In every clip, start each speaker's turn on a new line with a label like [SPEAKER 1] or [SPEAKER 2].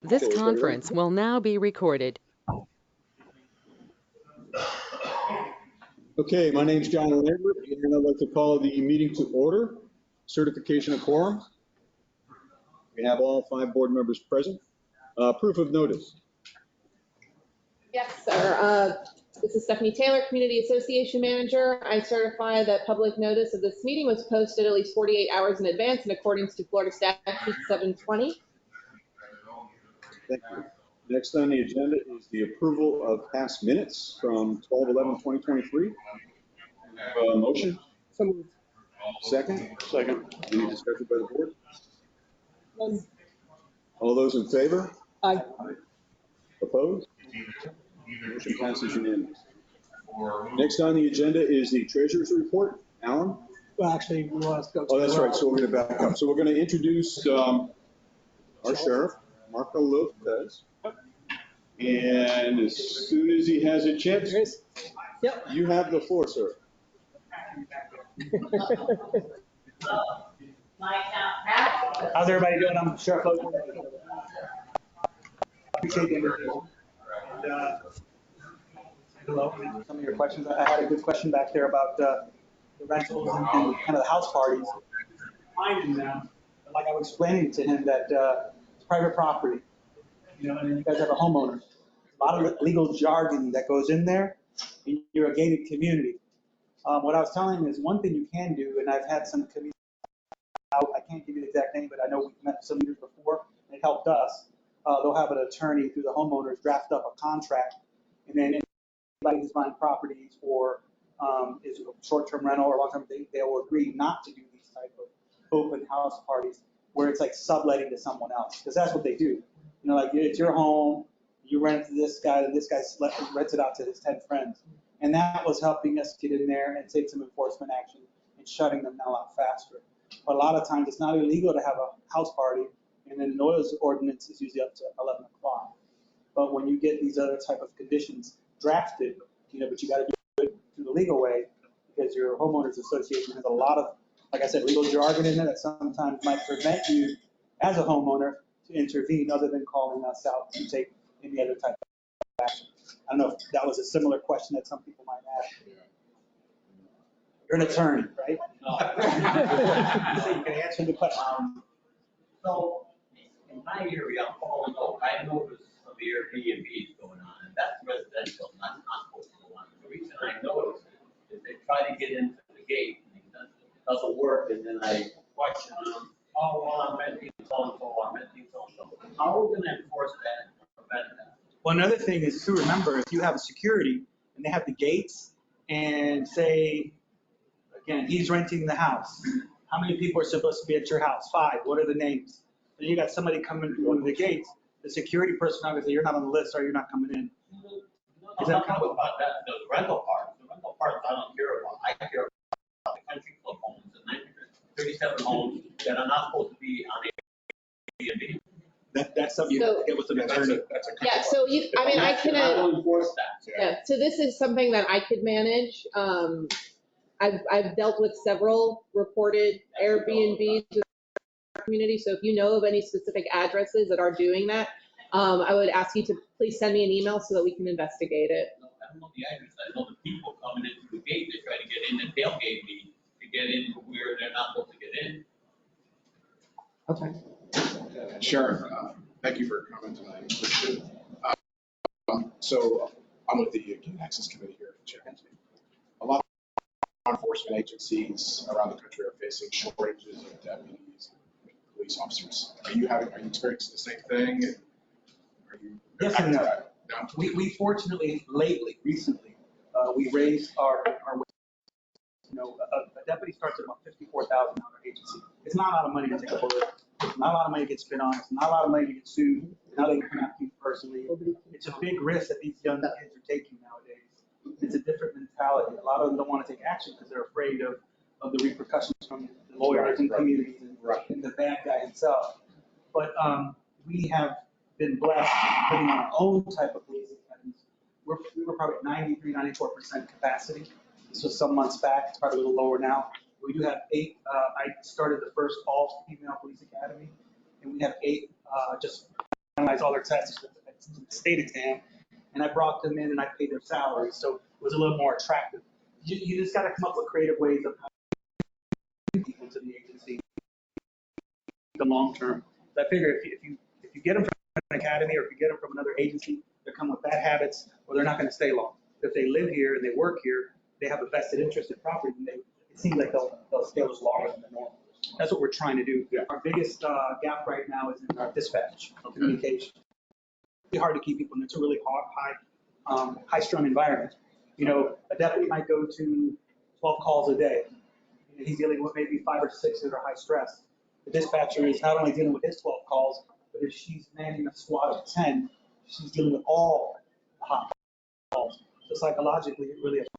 [SPEAKER 1] This conference will now be recorded.
[SPEAKER 2] Okay, my name is John Lambert, and I'd like to call the meeting to order. Certification of quorum. We have all 5 board members present. Proof of notice.
[SPEAKER 3] Yes, sir. This is Stephanie Taylor, Community Association Manager. I certify that public notice of this meeting was posted at least 48 hours in advance in accordance to Florida Statute 720.
[SPEAKER 2] Thank you. Next on the agenda is the approval of past minutes from 12/11/2023. Motion?
[SPEAKER 3] So moved.
[SPEAKER 2] Second? Second. Any discussion by the board?
[SPEAKER 3] None.
[SPEAKER 2] All those in favor?
[SPEAKER 3] Aye.
[SPEAKER 2] Opposed? Motion passes unanimously. Next on the agenda is the treasurer's report. Alan?
[SPEAKER 4] Well, actually, we want to go to.
[SPEAKER 2] Oh, that's right. So we're going to back up. So we're going to introduce our sheriff, Marco Lopez. And as soon as he has a chance,
[SPEAKER 4] Yep.
[SPEAKER 2] you have the floor, sir.
[SPEAKER 4] How's everybody doing? I'm Sheriff Lopez. Appreciate the invitation. And, hello. Some of your questions. I had a good question back there about the rentals and kind of the house parties. Finding them, like I was explaining to him that it's private property, you know, and you guys have a homeowner. A lot of legal jargon that goes in there. And you're a gated community. What I was telling him is one thing you can do, and I've had some communities out, I can't give you the exact name, but I know we've met some leaders before, and it helped us. They'll have an attorney through the homeowners draft up a contract, and then anybody who's buying properties or is a short-term rental or long-term, they will agree not to do these type of open house parties where it's like subletting to someone else, because that's what they do. You know, like it's your home, you rent to this guy, and this guy rents it out to his 10 friends. And that was helping us get in there and take some enforcement action and shutting them down a lot faster. But a lot of times it's not illegal to have a house party, and then the noise ordinance is usually up to 11 o'clock. But when you get these other type of conditions drafted, you know, but you got to do it through the legal way, because your homeowners association has a lot of, like I said, legal jargon in there that sometimes might prevent you as a homeowner to intervene other than calling us out to take any other type of action. I don't know if that was a similar question that some people might ask. You're an attorney, right?
[SPEAKER 5] No.
[SPEAKER 4] So you can answer the question.
[SPEAKER 5] So, in my area, I'm following up. I noticed some Airbnbs going on, and that's residential, not coastal one. The reason I noticed it is they try to get into the gate, and it doesn't work, and then I question them, oh, well, I'm renting so-and-so, I'm renting so-and-so. How are we going to enforce that and prevent that?
[SPEAKER 4] Well, another thing is to remember, if you have a security and they have the gates and say, again, he's renting the house. How many people are supposed to be at your house? 5. What are the names? And you got somebody coming through one of the gates. The security person is going to say, you're not on the list or you're not coming in.
[SPEAKER 5] I'm not talking about that, the rental part. The rental part I don't care about. I care about the country club homes, the 937 homes that are not supposed to be on Airbnb.
[SPEAKER 4] That's something you have to get with the attorney.
[SPEAKER 3] Yeah, so I can.
[SPEAKER 5] How to enforce that?
[SPEAKER 3] Yeah, so this is something that I could manage. I've dealt with several reported Airbnbs in our community, so if you know of any specific addresses that are doing that, I would ask you to please send me an email so that we can investigate it.
[SPEAKER 5] No, I don't know the address. I know the people coming into the gate, they try to get in and tailgate me to get into where they're not supposed to get in.
[SPEAKER 3] Okay.
[SPEAKER 6] Sheriff, thank you for your comment tonight. So I'm with the Community Access Committee here at Chair. A lot of law enforcement agencies around the country are facing shortages of deputies and police officers. Are you experiencing the same thing? Are you?
[SPEAKER 4] Yes and no. We fortunately, recently, we raised our you know, a deputy starts at about $54,000 agency. It's not a lot of money to take a bullet. It's not a lot of money to get spit on. It's not a lot of money to get sued. Now they can prosecute personally. It's a big risk that these young kids are taking nowadays. It's a different mentality. A lot of them don't want to take action because they're afraid of the repercussions from the lawyers and communities and the bad guy himself. But we have been blessed putting on our own type of police academies. We were probably at 93, 94% capacity. This was some months back. It's probably a little lower now. We do have 8. I started the first all-female police academy, and we have 8 just kind of all their tests, state exam, and I brought them in and I paid their salaries, so it was a little more attractive. You just got to come up with creative ways of how to get people to the agency the long term. I figure if you get them from an academy or if you get them from another agency, they come with bad habits or they're not going to stay long. If they live here and they work here, they have a vested interest in property, and it seems like they'll stay longer than the normal. That's what we're trying to do. Yeah. Our biggest gap right now is in our dispatch communication. It's hard to keep people in. It's a really high-strung environment. You know, a deputy might go to 12 calls a day. And he's dealing with maybe 5 or 6 that are high stress. The dispatcher is not only dealing with his 12 calls, but if she's manning a squad of 10, she's dealing with all the hot calls. So psychologically, it really affects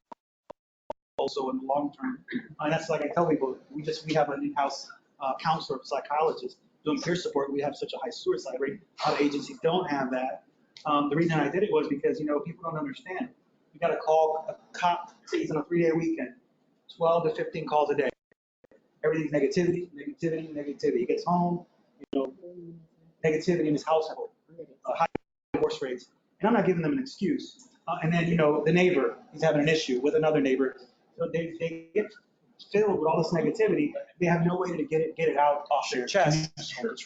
[SPEAKER 4] also in the long term. And that's like I tell people, we have an in-house counselor, psychologist doing peer support. We have such a high suicide rate. Other agencies don't have that. The reason I did it was because, you know, people don't understand. You got to call a cop, say he's on a 3-day weekend, 12 to 15 calls a day. Everything's negativity, negativity, negativity. He gets home, you know, negativity in his household, high divorce rates. And I'm not giving them an excuse. And then, you know, the neighbor, he's having an issue with another neighbor. So they get filled with all this negativity. They have no way to get it out off their chest.
[SPEAKER 7] Because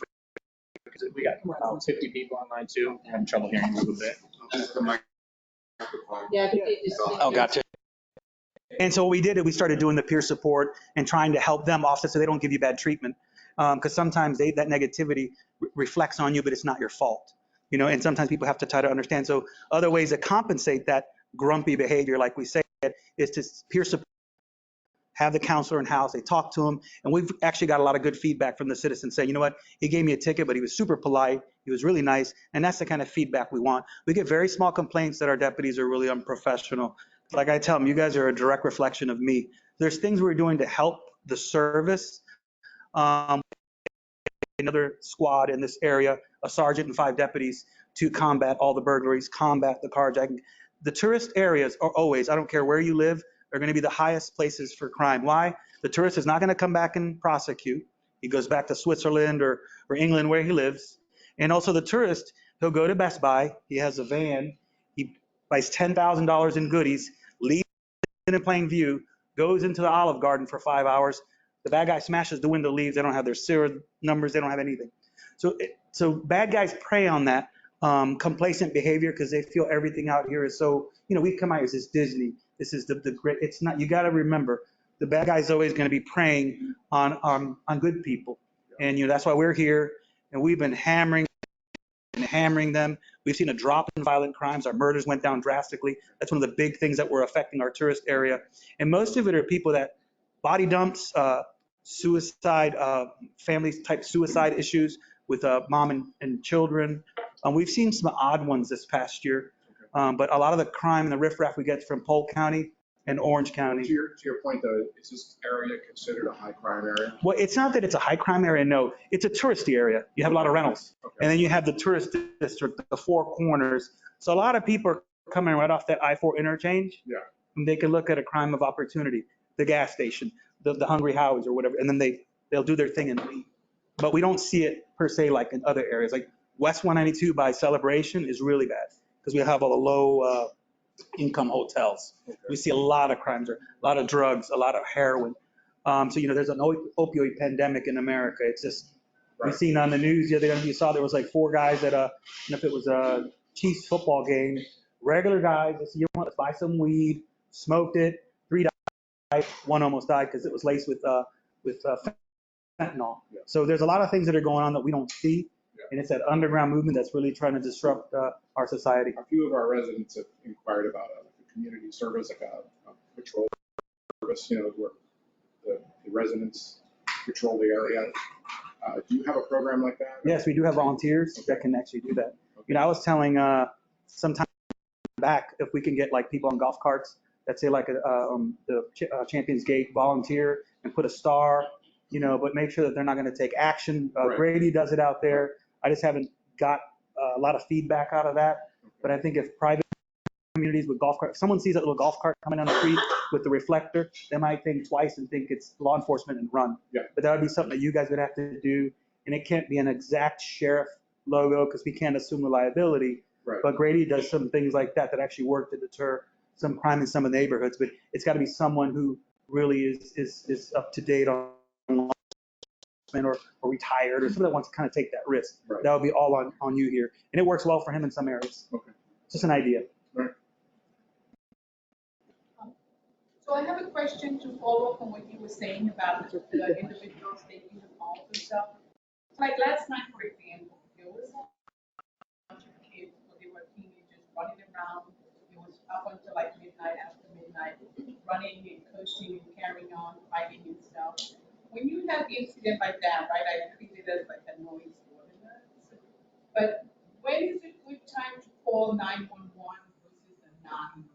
[SPEAKER 7] we got 50 people online too. I'm having trouble hearing you a little bit.
[SPEAKER 3] Yeah, I think they just.
[SPEAKER 4] Oh, gotcha. And so what we did is we started doing the peer support and trying to help them offset so they don't give you bad treatment. Because sometimes that negativity reflects on you, but it's not your fault. You know, and sometimes people have to try to understand. So other ways to compensate that grumpy behavior, like we said, is to peer support. Have the counselor in house, they talk to him, and we've actually got a lot of good feedback from the citizens saying, you know what, he gave me a ticket, but he was super polite, he was really nice, and that's the kind of feedback we want. We get very small complaints that our deputies are really unprofessional. Like I tell them, you guys are a direct reflection of me. There's things we're doing to help the service. Another squad in this area, a sergeant and 5 deputies to combat all the burglaries, combat the carjacking. The tourist areas are always, I don't care where you live, are going to be the highest places for crime. Why? The tourist is not going to come back and prosecute. He goes back to Switzerland or England where he lives. And also the tourist, he'll go to Best Buy. He has a van. He buys $10,000 in goodies, leaves in plain view, goes into the Olive Garden for 5 hours. The bad guy smashes the window, leaves. They don't have their serial numbers. They don't have anything. So bad guys prey on that complacent behavior because they feel everything out here is so, you know, we come out as this Disney. This is the great, it's not, you got to remember, the bad guy's always going to be preying on good people. And, you know, that's why we're here. And we've been hammering them. We've seen a drop in violent crimes. Our murders went down drastically. That's one of the big things that were affecting our tourist area. And most of it are people that body dumps, suicide, family type suicide issues with mom and children. We've seen some odd ones this past year. But a lot of the crime and the riffraff we get from Polk County and Orange County.
[SPEAKER 6] To your point, though, is this area considered a high crime area?
[SPEAKER 4] Well, it's not that it's a high crime area, no. It's a touristy area. You have a lot of rentals.
[SPEAKER 6] Okay.
[SPEAKER 4] And then you have the tourist district, the 4 corners. So a lot of people are coming right off that I-4 interchange.
[SPEAKER 6] Yeah.
[SPEAKER 4] And they can look at a crime of opportunity, the gas station, the Hungry Howie's or whatever, and then they'll do their thing and leave. But we don't see it per se like in other areas. Like West 192 by Celebration is really bad because we have all the low income hotels. Okay. We see a lot of crimes, a lot of drugs, a lot of heroin. So, you know, there's an opioid pandemic in America. It's just, right. We've seen on the news the other day, you saw there was like 4 guys at if it was a Chiefs football game, regular guys, they said, you want to buy some weed, smoked it, 3 died, 1 almost died because it was laced with fentanyl. Yeah. So there's a lot of things that are going on that we don't see. Yeah. And it's that underground movement that's really trying to disrupt our society.
[SPEAKER 6] A few of our residents have inquired about a community service, like a patrol service, you know, where the residents patrol the area. Do you have a program like that?
[SPEAKER 4] Yes, we do have volunteers that can actually do that. Okay. You know, I was telling some time back if we can get like people on golf carts that say like the Champions Gate volunteer and put a star, you know, but make sure that they're not going to take action. Right. Grady does it out there. I just haven't got a lot of feedback out of that. Okay. But I think if private communities with golf carts, if someone sees that little golf cart coming down the street with the reflector, they might think twice and think it's law enforcement and run. Yeah. But that would be something that you guys would have to do. And it can't be an exact sheriff logo because we can't assume the liability.
[SPEAKER 2] Right.
[SPEAKER 4] But Grady does some things like that that actually work to deter some crime in some of the neighborhoods. But it's got to be someone who really is up to date on law enforcement or retired or someone that wants to kind of take that risk.
[SPEAKER 2] Right.
[SPEAKER 4] That would be all on you here. And it works well for him in some areas.
[SPEAKER 2] Okay.
[SPEAKER 4] Just an idea.
[SPEAKER 2] Right.
[SPEAKER 8] So I have a question to follow up on what you were saying about the individuals taking the calls and stuff. Like last night, for example, there was a bunch of kids, but they were teenagers running around. It was up until like midnight, after midnight, running and coaching and carrying on, fighting and stuff. When you have incident like that, right, I treat it as like a noise ordinance. But when is a good time to call 911 versus a non-emergency?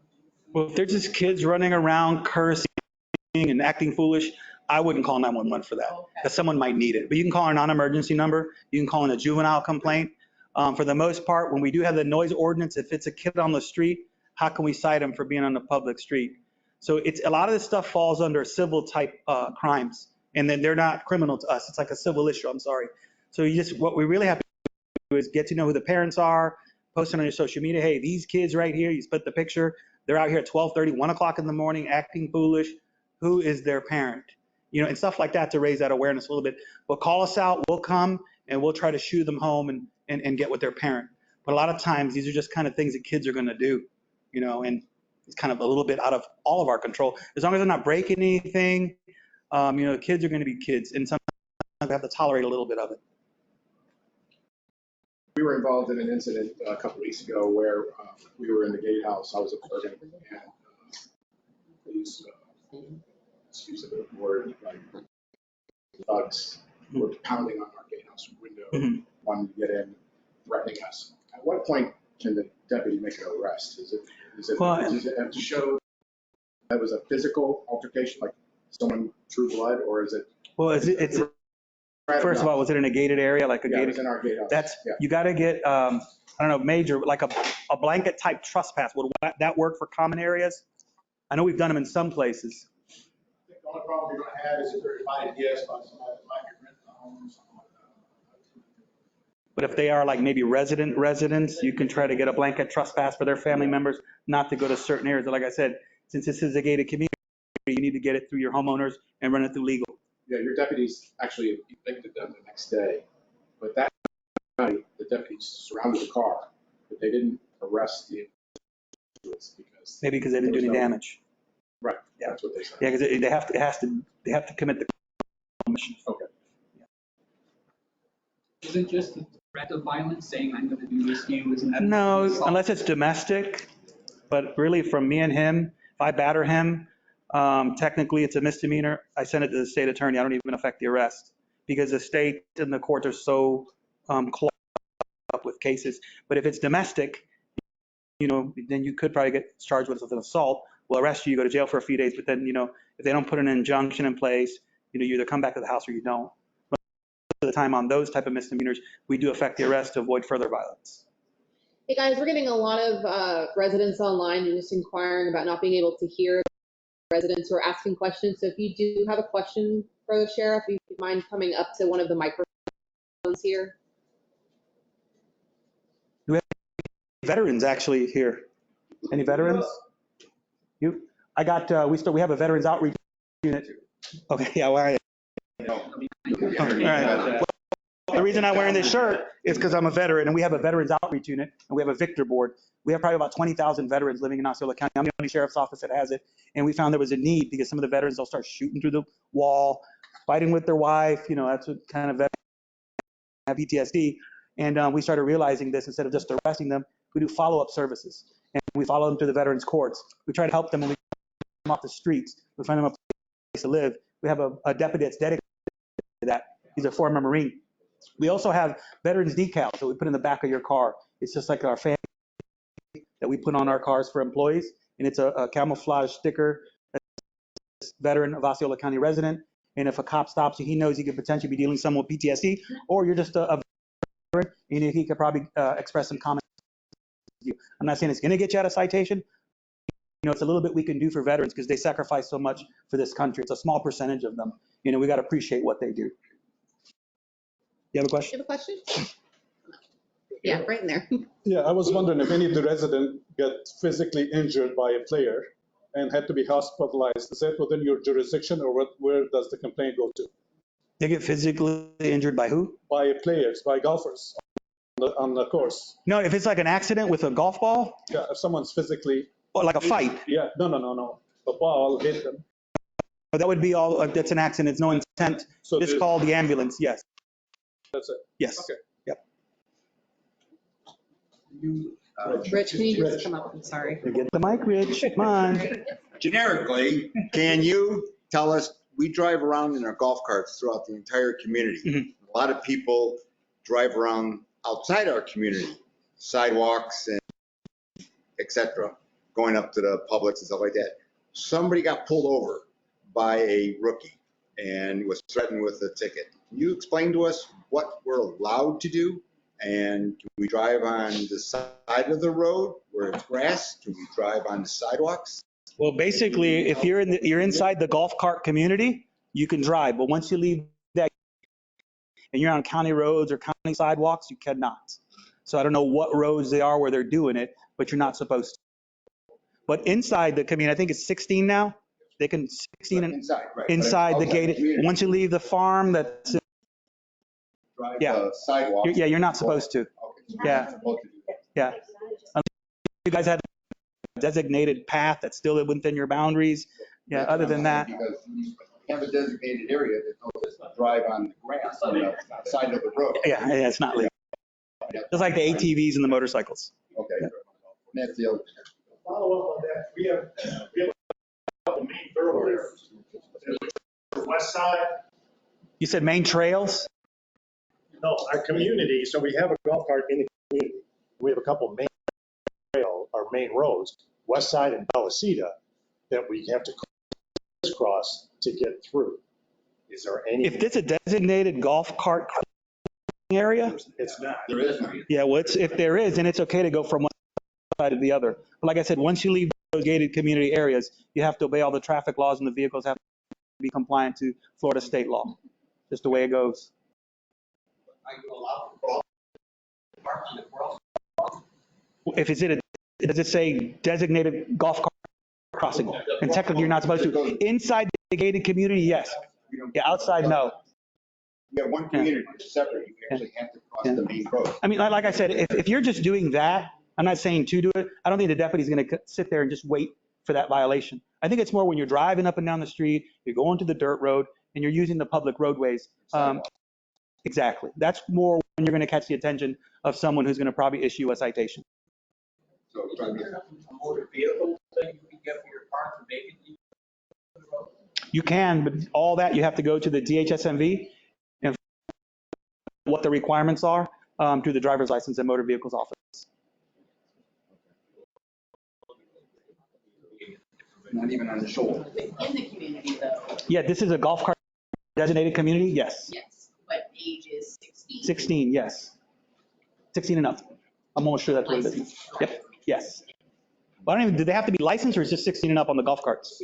[SPEAKER 4] Well, if they're just kids running around cursing and acting foolish, I wouldn't call 911 for that. Because someone might need it. But you can call our non-emergency number. You can call in a juvenile complaint. For the most part, when we do have the noise ordinance, if it's a kid on the street, how can we cite them for being on the public street? So it's a lot of this stuff falls under civil type crimes. And then they're not criminal to us. It's like a civil issue. I'm sorry. So what we really have to do is get to know who the parents are, post it on your social media. Hey, these kids right here, you put the picture. They're out here at 12:30, 1 o'clock in the morning, acting foolish. Who is their parent? And stuff like that to raise that awareness a little bit. But call us out, we'll come, and we'll try to shoo them home and get with their parent. But a lot of times, these are just kind of things that kids are going to do, and it's kind of a little bit out of all of our control. As long as they're not breaking anything, kids are going to be kids, and sometimes we have to tolerate a little bit of it.
[SPEAKER 6] We were involved in an incident a couple weeks ago where we were in the gatehouse. I was observing, and these, excuse the word, like thugs were pounding on our gatehouse window, wanting to get in, threatening us. At what point can the deputy make an arrest? Does it have to show that it was a physical altercation, like someone drew blood, or is it?
[SPEAKER 4] Well, it's first of all, was it in a gated area, like a gated?
[SPEAKER 6] Yeah, it was in our gatehouse.
[SPEAKER 4] You got to get, I don't know, major, like a blanket type trespass. Would that work for common areas? I know we've done them in some places.
[SPEAKER 6] I think the only problem you're going to have is if they're invited guests by somebody that might be renting a home or something like that.
[SPEAKER 4] But if they are like maybe residents, you can try to get a blanket trespass for their family members not to go to certain areas. Like I said, since this is a gated community, you need to get it through your homeowners and run it through legal.
[SPEAKER 6] Yeah, your deputies actually evicted them the next day, but that night the deputies surrounded the car, but they didn't arrest the individuals because
[SPEAKER 4] maybe because they didn't do any damage.
[SPEAKER 6] Right.
[SPEAKER 4] Yeah.
[SPEAKER 6] That's what they said.
[SPEAKER 4] Yeah, because they have to commit the mission.
[SPEAKER 6] Okay.
[SPEAKER 9] Isn't just the threat of violence saying I'm going to do this to you? Isn't that?
[SPEAKER 4] No, unless it's domestic. But really, from me and him, if I batter him, technically it's a misdemeanor. I send it to the state attorney. I don't even affect the arrest because the state and the courts are so clogged up with cases. But if it's domestic, then you could probably get charged with an assault. We'll arrest you, you go to jail for a few days. But then, if they don't put an injunction in place, you either come back to the house or you don't. Most of the time on those type of misdemeanors, we do affect the arrest to avoid further violence.
[SPEAKER 3] Hey guys, we're getting a lot of residents online and just inquiring about not being able to hear residents who are asking questions. So if you do have a question for the sheriff, if you mind coming up to one of the microphones here.
[SPEAKER 4] Do we have any veterans actually here? Any veterans? You? I got, we have a veterans outreach unit. Okay, yeah, where are you? All right. The reason I'm wearing this shirt is because I'm a veteran, and we have a veterans outreach unit, and we have a Victor board. We have probably about 20,000 veterans living in Osceola County. I'm the only sheriff's office that has it, and we found there was a need because some of the veterans, they'll start shooting through the wall, fighting with their wife. That's what kind of veterans have PTSD. And we started realizing this. Instead of just arresting them, we do follow-up services, and we follow them to the veterans courts. We try to help them when we come off the streets. We find them a place to live. We have a deputy that's dedicated to that. He's a former Marine. We also have veterans decals that we put in the back of your car. It's just like our family that we put on our cars for employees, and it's a camouflage sticker. Veteran of Osceola County resident, and if a cop stops you, he knows he could potentially be dealing with someone with PTSD, or you're just a veteran, and he could probably express some comments with you. I'm not saying it's going to get you out of citation. It's a little bit we can do for veterans because they sacrifice so much for this country. It's a small percentage of them. We got to appreciate what they do. You have a question?
[SPEAKER 3] You have a question? Yeah, right in there.
[SPEAKER 10] Yeah, I was wondering if any of the resident got physically injured by a player and had to be hospitalized. Is that within your jurisdiction, or where does the complaint go to?
[SPEAKER 4] They get physically injured by who?
[SPEAKER 10] By players, by golfers on the course.
[SPEAKER 4] No, if it's like an accident with a golf ball,
[SPEAKER 10] Yeah, if someone's physically,
[SPEAKER 4] or like a fight,
[SPEAKER 10] yeah, no. The ball hit them.
[SPEAKER 4] that would be all, that's an accident, it's no intent.
[SPEAKER 10] So
[SPEAKER 4] Just
[SPEAKER 10] there's-
[SPEAKER 4] call the ambulance, yes,
[SPEAKER 10] That's it.
[SPEAKER 4] yes.
[SPEAKER 10] Okay.
[SPEAKER 4] Yep.
[SPEAKER 3] Rich, can you just come up? I'm sorry.
[SPEAKER 4] Get the mic, Rich, come on.
[SPEAKER 11] Generically, can you tell us, we drive around in our golf carts throughout the entire community.
[SPEAKER 4] Mhm.
[SPEAKER 11] A lot of people drive around outside our community, sidewalks and et cetera, going up to the Publix and stuff like that. Somebody got pulled over by a rookie and was threatened with a ticket. Can you explain to us what we're allowed to do? And can we drive on the side of the road where it's grass? Can we drive on the sidewalks?
[SPEAKER 4] Well, basically, if you're inside the golf cart community, you can drive, but once you leave that and you're on county roads or county sidewalks, you cannot. So I don't know what roads they are where they're doing it, but you're not supposed to. But inside the community, I think it's 16 now. They can 16 and
[SPEAKER 11] Inside, right.
[SPEAKER 4] inside the
[SPEAKER 11] Outside
[SPEAKER 4] gated.
[SPEAKER 11] community,
[SPEAKER 4] Once you leave the farm, that's
[SPEAKER 11] drive
[SPEAKER 4] yeah.
[SPEAKER 11] the sidewalk.
[SPEAKER 4] You're not supposed to.
[SPEAKER 11] Okay, so we're
[SPEAKER 4] Yeah.
[SPEAKER 11] not supposed to do that.
[SPEAKER 4] Yeah. You guys have a designated path that's still within your boundaries. Yeah.
[SPEAKER 11] That's what
[SPEAKER 4] Other
[SPEAKER 11] I'm
[SPEAKER 4] than that,
[SPEAKER 11] saying, because you have a designated area that goes to drive on the grass on the side of the road.
[SPEAKER 4] yeah, it's not legal. Just like the ATVs and the motorcycles.
[SPEAKER 11] Okay. And that's the other.
[SPEAKER 12] Follow up on that, we have a couple main thoroughfares. West side,
[SPEAKER 4] You said main trails?
[SPEAKER 12] no, our community, so we have a golf cart in the community. We have a couple main trail, or main roads, west side and Belisita, that we have to crisscross to get through. Is there any?
[SPEAKER 4] If it's a designated golf cart area,
[SPEAKER 12] It's not.
[SPEAKER 11] There is none.
[SPEAKER 4] yeah, well, if there is, then it's okay to go from one side to the other. But like I said, once you leave those gated community areas, you have to obey all the traffic laws and the vehicles have to be compliant to Florida state law. Just the way it goes.
[SPEAKER 5] Are you allowed to cross park on the cross?
[SPEAKER 4] If it's in a, does it say designated golf cart crossing? And technically, you're not supposed to. Inside the gated community, yes. Yeah, outside, no.
[SPEAKER 11] We have one community that's separate. You actually have to cross the main road.
[SPEAKER 4] I mean, like I said, if you're just doing that, I'm not saying to do it. I don't think the deputy's going to sit there and just wait for that violation. I think it's more when you're driving up and down the street, you're going to the dirt road, and you're using the public roadways. Exactly. That's more when you're going to catch the attention of someone who's going to probably issue a citation.
[SPEAKER 11] So it's trying to be-
[SPEAKER 5] A motor vehicle that you can get for your car to make it.
[SPEAKER 4] You can, but all that, you have to go to the DHSMV and what the requirements are through the driver's license and motor vehicles office.
[SPEAKER 11] Not even on the shoulder.
[SPEAKER 13] Within the community though,
[SPEAKER 4] Yeah, this is a golf cart designated community? Yes.
[SPEAKER 13] yes, but age is 16.
[SPEAKER 4] 16, yes. 16 and up. I'm almost sure that's what it is. Yep, yes. Well, I don't even, do they have to be licensed or is it just 16 and up on the golf carts?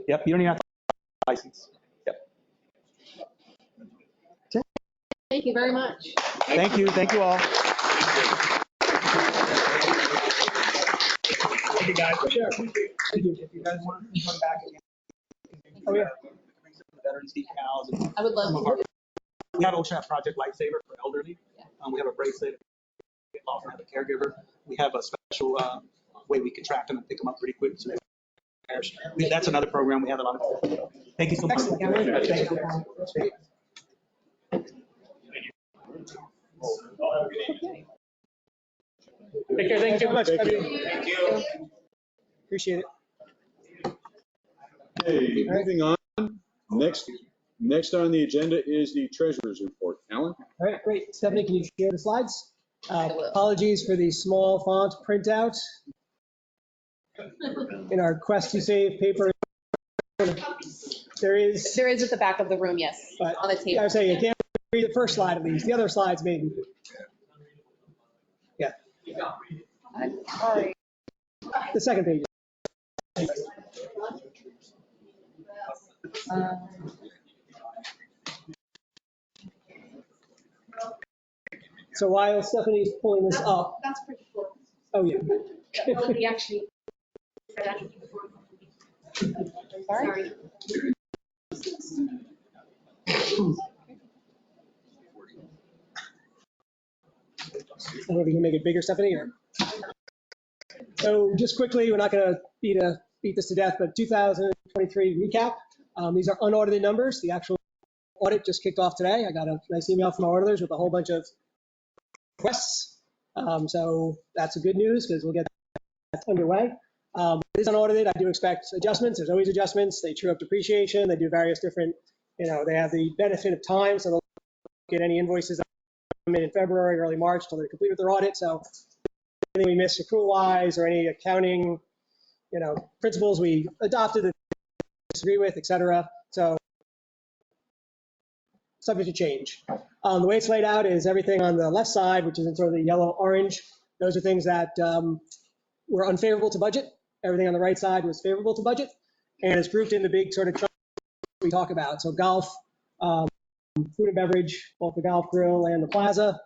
[SPEAKER 4] Yep, you don't even have to have a license. Yep.
[SPEAKER 3] Thank you very much.
[SPEAKER 4] Thank you all.
[SPEAKER 7] Thank you, guys. Sure. If you guys want to come back again. Oh, yeah. Bring some of the veterans decals. And
[SPEAKER 3] I would love
[SPEAKER 7] some of
[SPEAKER 3] to.
[SPEAKER 7] our- We have also have Project Lifesaver for elderly. We have a bracelet. We often have a caregiver. We have a special way we can track them and pick them up pretty quick. So that's another program we have a lot of. Thank you so much. Thank you. Take care. Thank you so much.
[SPEAKER 2] Thank you.
[SPEAKER 11] Thank you.
[SPEAKER 7] Appreciate it.
[SPEAKER 2] Okay, moving on. Next on the agenda is the treasurer's report. Alan?
[SPEAKER 14] All right, great. Stephanie, can you share the slides?
[SPEAKER 3] will.
[SPEAKER 14] Apologies for the small font printout in our quest to save paper. There is,
[SPEAKER 3] There is at the back of the room, yes,
[SPEAKER 14] but
[SPEAKER 3] on the
[SPEAKER 14] I
[SPEAKER 3] table.
[SPEAKER 14] was saying, I can't read the first slide at least. The other slides maybe. Yeah,
[SPEAKER 3] I'm sorry.
[SPEAKER 14] the second page. So while Stephanie's pulling this up,
[SPEAKER 8] That's pretty cool.
[SPEAKER 14] oh yeah.
[SPEAKER 8] Nobody actually said anything before. Sorry.
[SPEAKER 14] I don't know if you can make it bigger, Stephanie. Or... So just quickly, we're not going to beat this to death, but 2023 recap. These are unaudited numbers. The actual audit just kicked off today. I got a nice email from our auditors with a whole bunch of requests. So that's a good news because we'll get that underway. It is unaudited. I do expect adjustments. There's always adjustments. They true up depreciation. They do various different, they have the benefit of time. So they'll get any invoices that come in February, early March until they're complete with their audit. So anything we missed accrual-wise or any accounting, principles we adopted that we disagree with, et cetera. So subject to change. The way it's laid out is everything on the left side, which is in sort of the yellow-orange. Those are things that were unfavorable to budget. Everything on the right side was favorable to budget. And it's grouped into big sort of chunks we talk about. So golf, food and beverage, both the golf grill and the plaza,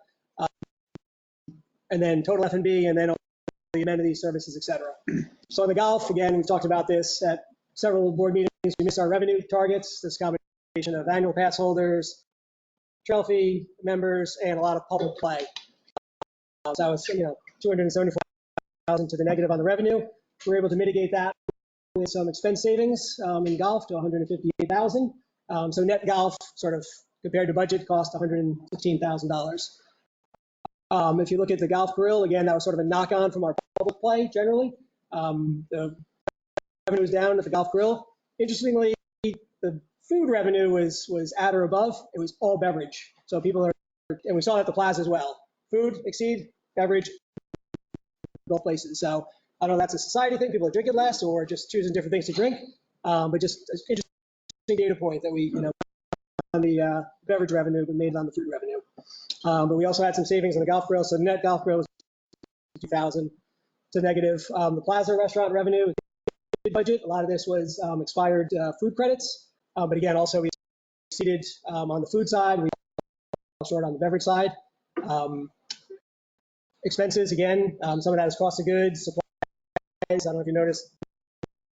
[SPEAKER 14] and then total F&B, and then all the amenities, services, et cetera. So on the golf, again, we've talked about this at several board meetings. We missed our revenue targets. This combination of annual pass holders, trail fee members, and a lot of public play. So that was, $274,000 to the negative on the revenue. We were able to mitigate that with some expense savings in golf to $158,000. So net golf, sort of compared to budget, cost $115,000. If you look at the golf grill, again, that was sort of a knock-on from our public play generally. The revenue was down at the golf grill. Interestingly, the food revenue was at or above. It was all beverage. So people and we saw it at the plaza as well. Food exceed, beverage, both places. So I don't know if that's a society thing, people are drinking less or just choosing different things to drink. But just an interesting data point that we, on the beverage revenue, but made on the food revenue. But we also had some savings on the golf grill. So net golf grill was $2,000 to negative. The plaza restaurant revenue budget. A lot of this was expired food credits. But again, also we exceeded on the food side. We fell short on the beverage side. Expenses, again, some of that is cost of goods, supplies. I don't know if you noticed,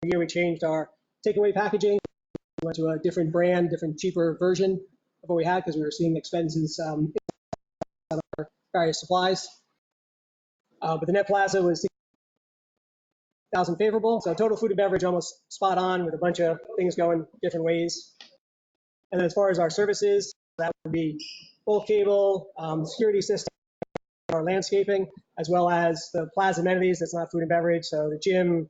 [SPEAKER 14] here we changed our takeaway packaging. We went to a different brand, different cheaper version of what we had because we were seeing expenses on our various supplies. But the net plaza was $6,000 favorable. So total food and beverage almost spot on with a bunch of things going different ways. And then as far as our services, that would be bulk cable, security system, our landscaping, as well as the plaza amenities. That's not food and beverage. So the gym,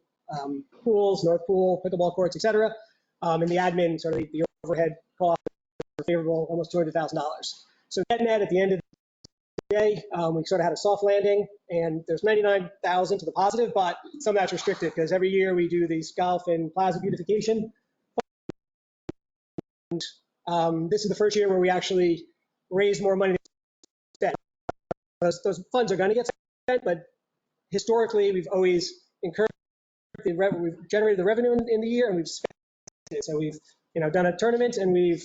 [SPEAKER 14] pools, north pool, pickleball courts, et cetera. And the admin, sort of the overhead costs are favorable, almost $200,000. So net at the end of the day, we sort of had a soft landing, and there's $99,000 to the positive, but some of that's restricted because every year we do these golf and plaza beautification. And this is the first year where we actually raised more money than spent. Those funds are going to get spent, but historically we've always incurred the revenue, we've generated the revenue in the year, and we've spent it. So we've done a tournament, and we've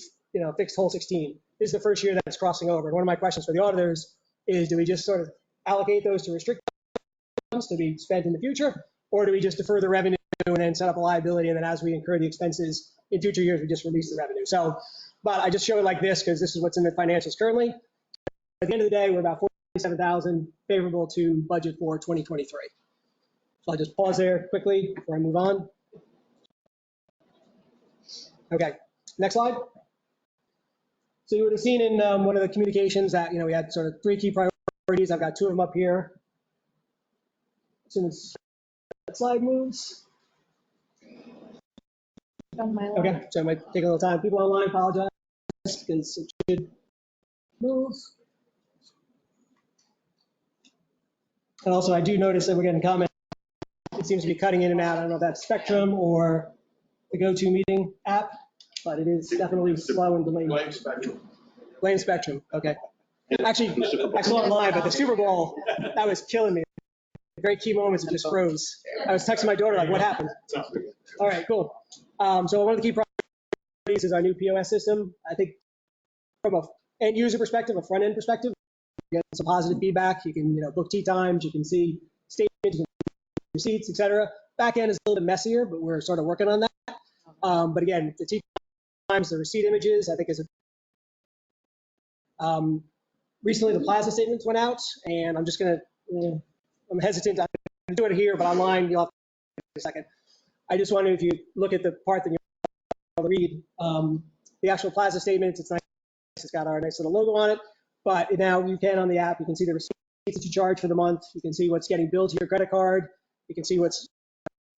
[SPEAKER 14] fixed hole 16. This is the first year that it's crossing over. And one of my questions for the auditors is, do we just sort of allocate those to restricted funds to be spent in the future, or do we just defer the revenue and then set up a liability, and then as we incur the expenses in future years, we just release the revenue? So, but I just show it like this because this is what's in the financials currently. At the end of the day, we're about $47,000 favorable to budget for 2023. So I'll just pause there quickly before I move on. Okay, next slide. So you would have seen in one of the communications that we had sort of 3 key priorities. I've got 2 of them up here. As soon as that slide moves. Okay, so it might take a little time. People online, apologize because it should move. And also, I do notice that we're getting comments. It seems to be cutting in and out. I don't know if that's Spectrum or the GoTo Meeting app, but it is definitely slow and delayed.
[SPEAKER 6] Blame Spectrum.
[SPEAKER 14] Blame Spectrum. Okay. Actually, I saw online, but the Super Bowl, that was killing me. Very key moments, it just froze. I was texting my daughter, like, what happened? All right, cool. So one of the key priorities is our new POS system. I think from an end user perspective, a front end perspective, get some positive feedback. You can, book tea times, you can see statements, you can see receipts, et cetera. Back end is a little bit messier, but we're sort of working on that. But again, the tea times, the receipt images, I think is recently the plaza statements went out, and I'm just going to, I'm hesitant to do it here, but online you'll have to wait a second. I just wonder if you look at the part that you're able to read, the actual plaza statements, it's nice, it's got our nice little logo on it, but now you can on the app, you can see the receipts that you charge for the month, you can see what's getting billed to your credit card, you can see what's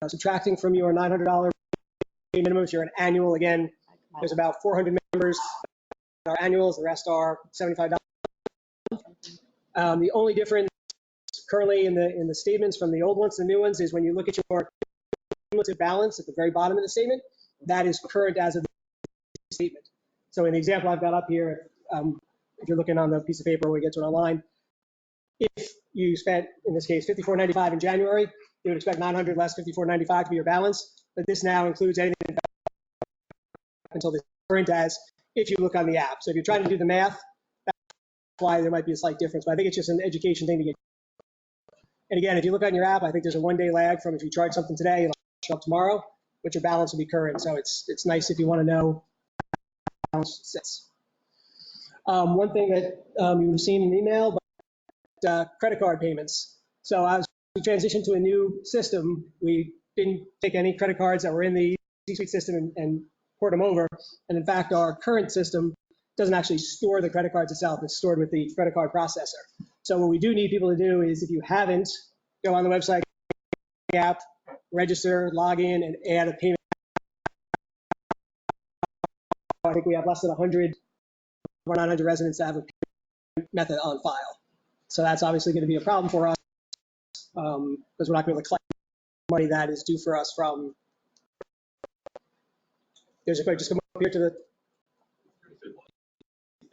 [SPEAKER 14] subtracting from your $900 minimum if you're an annual. Again, there's about 400 members that are annuals, the rest are $75. The only difference currently in the statements from the old ones to the new ones is when you look at your cumulative balance at the very bottom of the statement, that is current as of the statement. So in the example I've got up here, if you're looking on the piece of paper when we get to it online, if you spent, in this case, $54.95 in January, you would expect $900 less $54.95 to be your balance. But this now includes anything until the current as if you look on the app. So if you're trying to do the math, that's why there might be a slight difference. But I think it's just an education thing to get. And again, if you look on your app, I think there's a 1-day lag from if you charge something today, it'll show up tomorrow, but your balance will be current. So it's nice if you want to know how balance sits. One thing that you would have seen in the email, but credit card payments. So as we transitioned to a new system, we didn't take any credit cards that were in the C-Suite system and port them over. And in fact, our current system doesn't actually store the credit cards itself. It's stored with the credit card processor. So what we do need people to do is, if you haven't, go on the website, app, register, log in, and add a payment. I think we have less than 100 of our 900 residents that have a payment method on file. So that's obviously going to be a problem for us because we're not going to collect money that is due for us from. There's a quick, just come up here to the.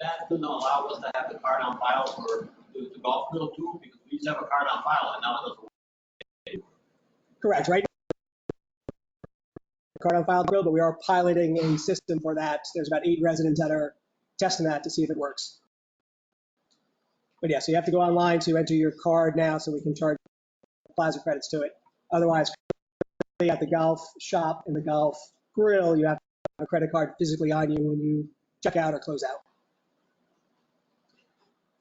[SPEAKER 5] That doesn't allow us to have the card on file for the golf bill too, because we used to have a card on file and now it doesn't work.
[SPEAKER 14] Correct, right? Card on file bill, but we are piloting a system for that. There's about 8 residents that are testing that to see if it works. But yeah, so you have to go online to enter your card now so we can charge plaza credits to it. Otherwise, at the golf shop and the golf grill, you have to have a credit card physically on you when you check out or close out.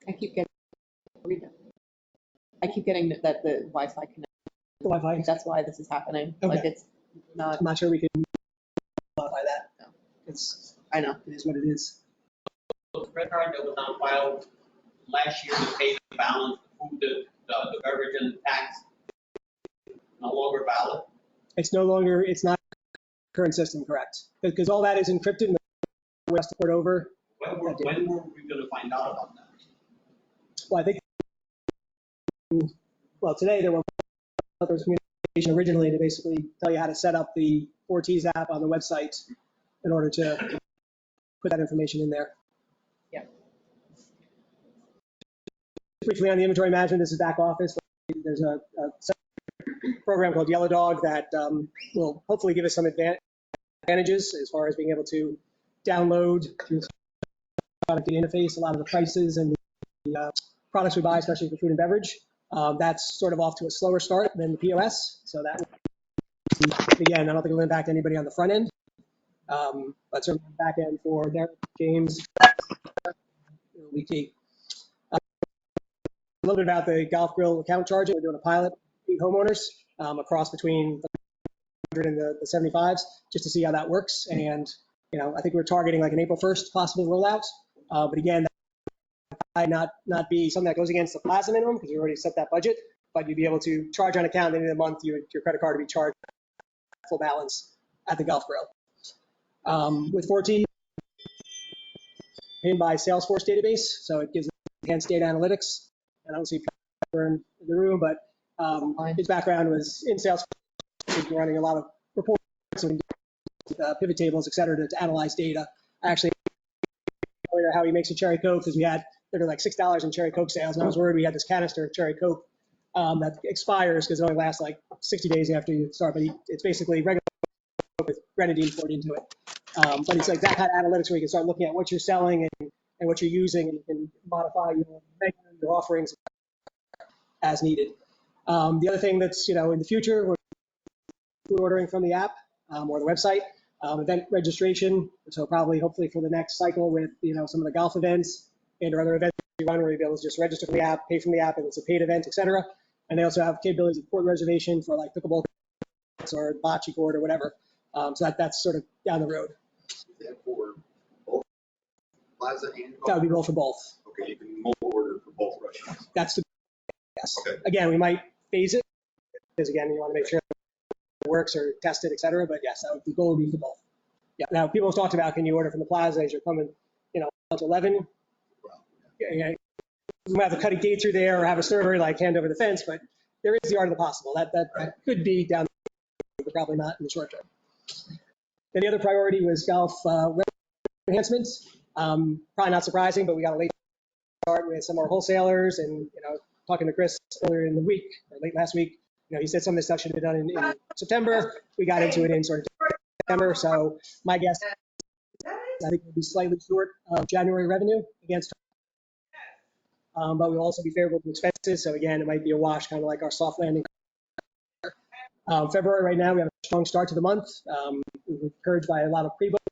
[SPEAKER 3] I keep getting that the Wi-Fi connected.
[SPEAKER 14] The Wi-Fi.
[SPEAKER 3] That's why this is happening.
[SPEAKER 14] Okay.
[SPEAKER 3] Like it's not.
[SPEAKER 14] I'm not sure we can modify that.
[SPEAKER 3] No.
[SPEAKER 14] I know, it is what it is.
[SPEAKER 5] The credit card that was on file last year to pay the balance, the beverage and the tax, no longer valid.
[SPEAKER 14] It's no longer, it's not current system, correct? Because all that is encrypted and the West port over.
[SPEAKER 5] When were we going to find out about that?
[SPEAKER 14] Well, I think, well, today there was communication originally to basically tell you how to set up the 4Ts app on the website in order to put that information in there.
[SPEAKER 3] Yeah.
[SPEAKER 14] Briefly on the inventory management, this is back office. There's a program called Yellow Dog that will hopefully give us some advantages as far as being able to download through the interface a lot of the prices and the products we buy, especially for food and beverage. That's sort of off to a slower start than the POS. So that, again, I don't think it'll impact anybody on the front end, but certainly on the back end for Derek, James, weekly. A little bit about the golf grill account charging. We're doing a pilot with homeowners across between the 100 and the 75s just to see how that works. And, I think we're targeting like an April 1st possible rollout. But again, that might not be something that goes against the plaza minimum because we already set that budget, but you'd be able to charge on account at the end of the month, your credit card to be charged full balance at the golf grill. With 4T, pinned by Salesforce database, so it gives enhanced data analytics. And I don't see Pepper in the room, but his background was in Salesforce, running a lot of reports and pivot tables, et cetera, to analyze data. I actually earlier how he makes a cherry Coke because we had like $6 in cherry Coke sales, and I was worried we had this canister of cherry Coke that expires because it only lasts like 60 days after you start. But it's basically regular Coke with grenadine poured into it. But it's like that kind of analytics where you can start looking at what you're selling and and what you're using, and you can modify your menu, your offerings as needed. The other thing that's, in the future, we're food ordering from the app or the website, event registration. So probably, hopefully for the next cycle with, some of the golf events and or other events we run where you'll be able to just register from the app, pay from the app if it's a paid event, et cetera. And they also have capabilities of court reservation for like pickleball or bocce court or whatever. So that's sort of down the road.
[SPEAKER 6] For both Plaza and
[SPEAKER 14] That would be both for both.
[SPEAKER 6] Okay, you can mobile order for both restaurants.
[SPEAKER 14] That's the yes.
[SPEAKER 6] Okay.
[SPEAKER 14] Again, we might phase it because again, you want to make sure it works or test it, et cetera. But yes, that would the goal would be for both. Yeah. Now people have talked about, can you order from the Plaza as you're coming, at 11? Yeah, you might have to cut a gate through there or have a server like hand over the fence, but there is the art of the possible. That could be down the road, but probably not in the short term. Then the other priority was golf enhancements. Probably not surprising, but we got a late start with some of our wholesalers, and talking to Chris earlier in the week or late last week, he said some of this stuff should have been done in September. We got into it in sort of September, so my guess, I think we'll be slightly short of January revenue against. But we'll also be favorable to expenses. So again, it might be a wash, kind of like our soft landing. February right now, we have a strong start to the month. We're encouraged by a lot of pre-books.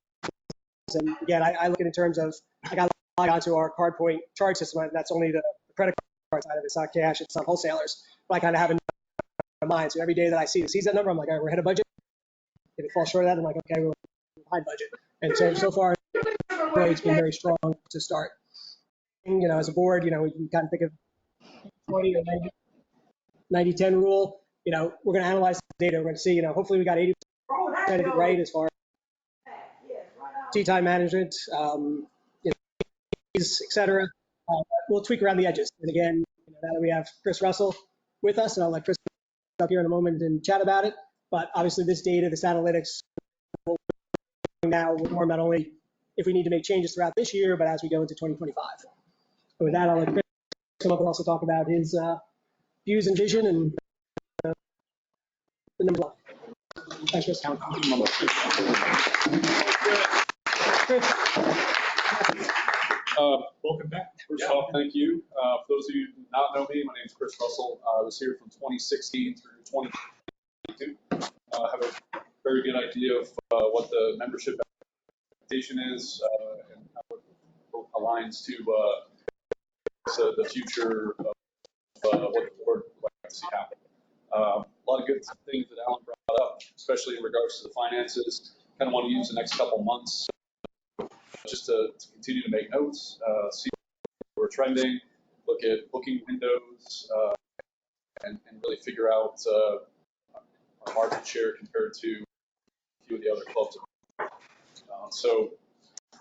[SPEAKER 14] And again, I look at it in terms of, I got to log onto our card point charge system. And that's only the credit card side of it. It's not cash, it's not wholesalers. But I kind of have it in mind. So every day that I see that number, I'm like, all right, we're ahead of budget. If it falls short of that, I'm like, okay, we're behind budget. And so far, it's been very strong to start. As a board, we can kind of think of 20 or 90-10 rule. We're going to analyze the data. We're going to see, hopefully we got 80% of it right as far as tea time management, et cetera. We'll tweak around the edges. And again, now that we have Chris Russell with us, and I'll let Chris up here in a moment and chat about it. But obviously this data, this analytics, now will inform not only if we need to make changes throughout this year, but as we go into 2025. So with that, I'll let Chris come up and also talk about his views and vision and the number one. Thanks, Chris.
[SPEAKER 10] Welcome back. First off, thank you. For those of you who do not know me, my name is Chris Russell. I was here from 2016 through 2022. I have a very good idea of what the membership expectation is and how it aligns to the future of what the board would like to see happen. A lot of good things that Alan brought up, especially in regards to the finances. Kind of want to use the next couple months just to continue to make notes, see where we're trending, look at booking windows, and really figure out our market share compared to a few of the other clubs. So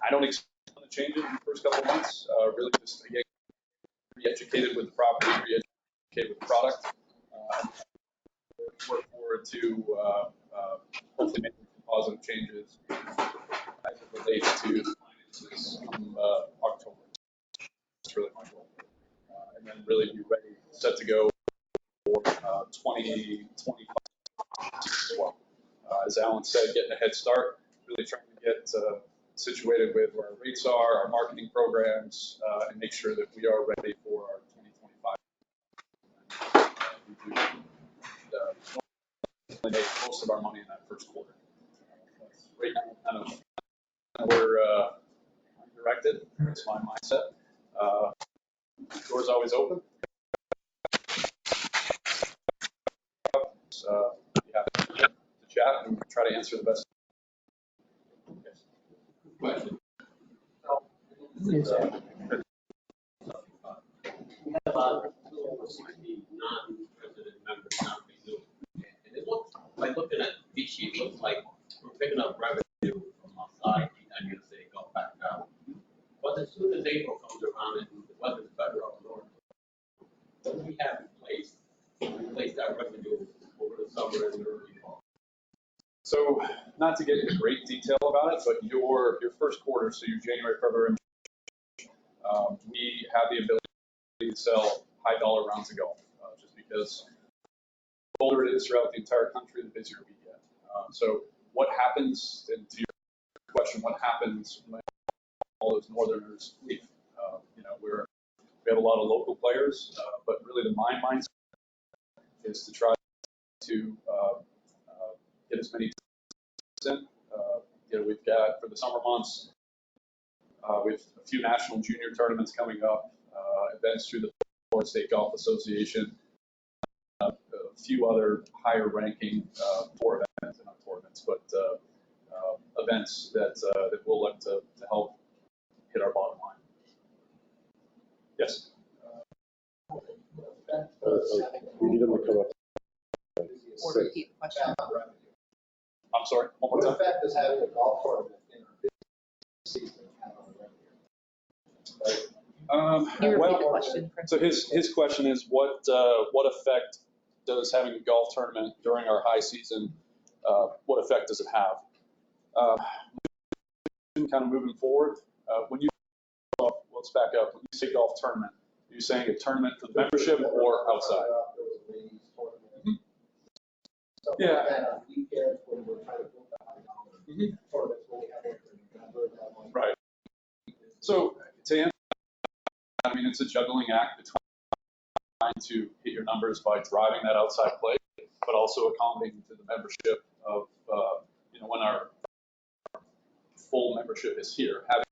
[SPEAKER 10] I don't expect to change it in the first couple of months. Really just, again, re-educated with the property, re-educated with the product. Work forward to hopefully making some positive changes as it relates to finances come October. That's really my goal. And then really be ready, set to go for 2025 as well. As Alan said, getting a head start, really trying to get situated with where our rates are, our marketing programs, and make sure that we are ready for our 2025. We make most of our money in that first quarter. Right now, kind of where I'm directed. That's my mindset. Doors always open. You have to chat and try to answer the best.
[SPEAKER 5] Question.
[SPEAKER 14] Yes, sir.
[SPEAKER 5] Non-resident members not renewed. And it looks, by looking at this sheet, it looks like we're picking up revenue from outside, and you say go back down. But as soon as April comes around and the weather's better up north, what do we have in place to replace that revenue over the summer and the early fall?
[SPEAKER 10] So, not to get into great detail about it, but your first quarter, so your January, February, we have the ability to sell high dollar rounds of golf, just because the older it is throughout the entire country, the busier we get. So what happens, and to your question, what happens when all those northerners leave? we have a lot of local players, but really my mindset is to try to get as many in. We've got for the summer months, we have a few national junior tournaments coming up, events through the Florida State Golf Association, a few other higher ranking tour events, not tournaments, but events that we'll look to help hit our bottom line. Yes.
[SPEAKER 12] We need them to come up.
[SPEAKER 3] Or repeat the question.
[SPEAKER 10] I'm sorry, one more time.
[SPEAKER 6] What effect does having a golf tournament in our business season have on revenue?
[SPEAKER 3] Can you repeat the question, Chris?
[SPEAKER 10] So his question is what effect does having a golf tournament during our high season, what effect does it have? Kind of moving forward, when you, let's back up, when you say golf tournament, are you saying a tournament for the membership or outside? Yeah. Right. So to answer, I mean, it's a juggling act between trying to hit your numbers by driving that outside play, but also accommodating to the membership of, when our full membership is here. Having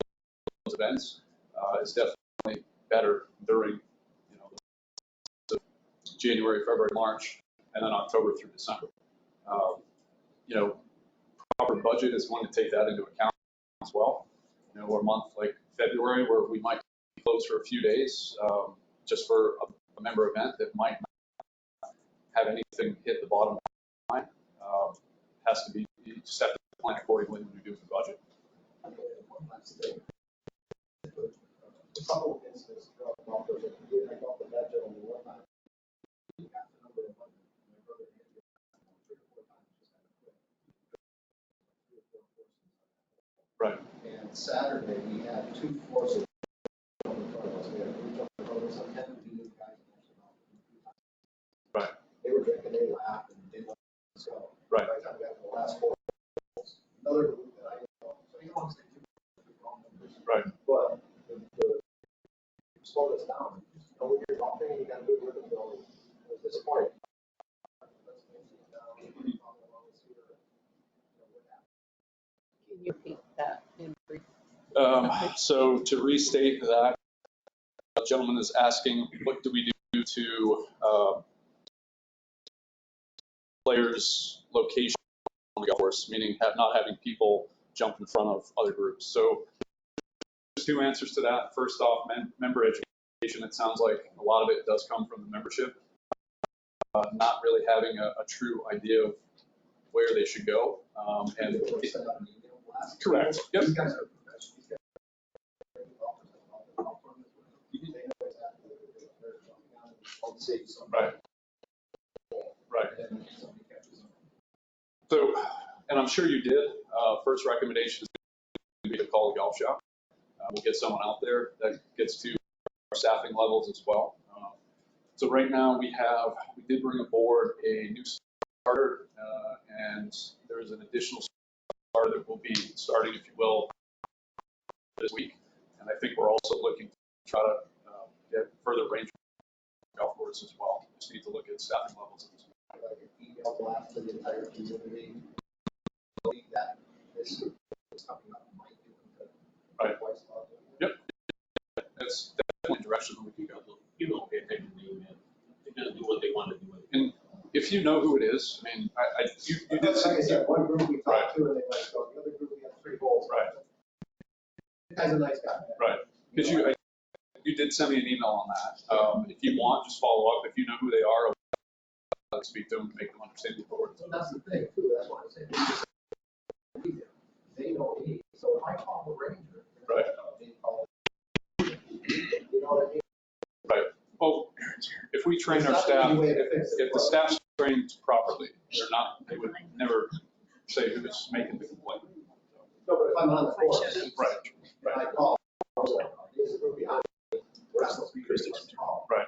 [SPEAKER 10] those events is definitely better during, January, February, March, and then October through December. Proper budget is going to take that into account as well. Or a month like February where we might be closed for a few days just for a member event that might not have anything hit the bottom line. Has to be, you just have to plan accordingly when you do the budget. Right.
[SPEAKER 6] And Saturday, we had 2 courses. We had regional tournaments of 10 new guys.
[SPEAKER 10] Right.
[SPEAKER 6] They were drinking, they laughed, and they let us go.
[SPEAKER 10] Right.
[SPEAKER 6] By the time we got to the last 4 holes, another group that I know. So you don't want to say 2 members.
[SPEAKER 10] Right.
[SPEAKER 6] But the slowed us down. When you're golfing, you got to do it with them. It was disappointing.
[SPEAKER 3] Can you repeat that in brief?
[SPEAKER 10] So to restate that, the gentleman is asking, what do we do to players' location on the golf course, meaning not having people jump in front of other groups? So there's 2 answers to that. First off, member education. It sounds like a lot of it does come from the membership, not really having a true idea of where they should go. Correct. Yep. Right. Right. So, and I'm sure you did. First recommendation is going to be to call the golf shop. We'll get someone out there that gets to our staffing levels as well. So right now we did bring aboard a new starter, and there's an additional starter that will be starting, if you will, this week. And I think we're also looking to try to get further range golf course as well. Just need to look at staffing levels at this point.
[SPEAKER 6] Like an email blast to the entire community. That this is coming up might be
[SPEAKER 10] right. Yep. That's definitely a direction that we can go.
[SPEAKER 5] People don't pay attention to the email. They're going to do what they want to do.
[SPEAKER 10] And if you know who it is, I mean, you did say.
[SPEAKER 6] Like I said, one group we talked to and they let go. The other group we had 3 holes.
[SPEAKER 10] Right.
[SPEAKER 6] The guy's a nice guy.
[SPEAKER 10] Right. Because you did send me an email on that. If you want, just follow up. If you know who they are, speak to them, make them understand the authority.
[SPEAKER 6] So that's the thing too. That's why I'm saying they know me. So if I call the ranger,
[SPEAKER 10] right?
[SPEAKER 6] They call it, you know what I mean?
[SPEAKER 10] Right. Well, if we train our staff, if the staff's trained properly, they would never say who's making the complaint.
[SPEAKER 6] No, but if I'm on the course,
[SPEAKER 10] right.
[SPEAKER 6] And I call, there's a group behind me.
[SPEAKER 10] Right.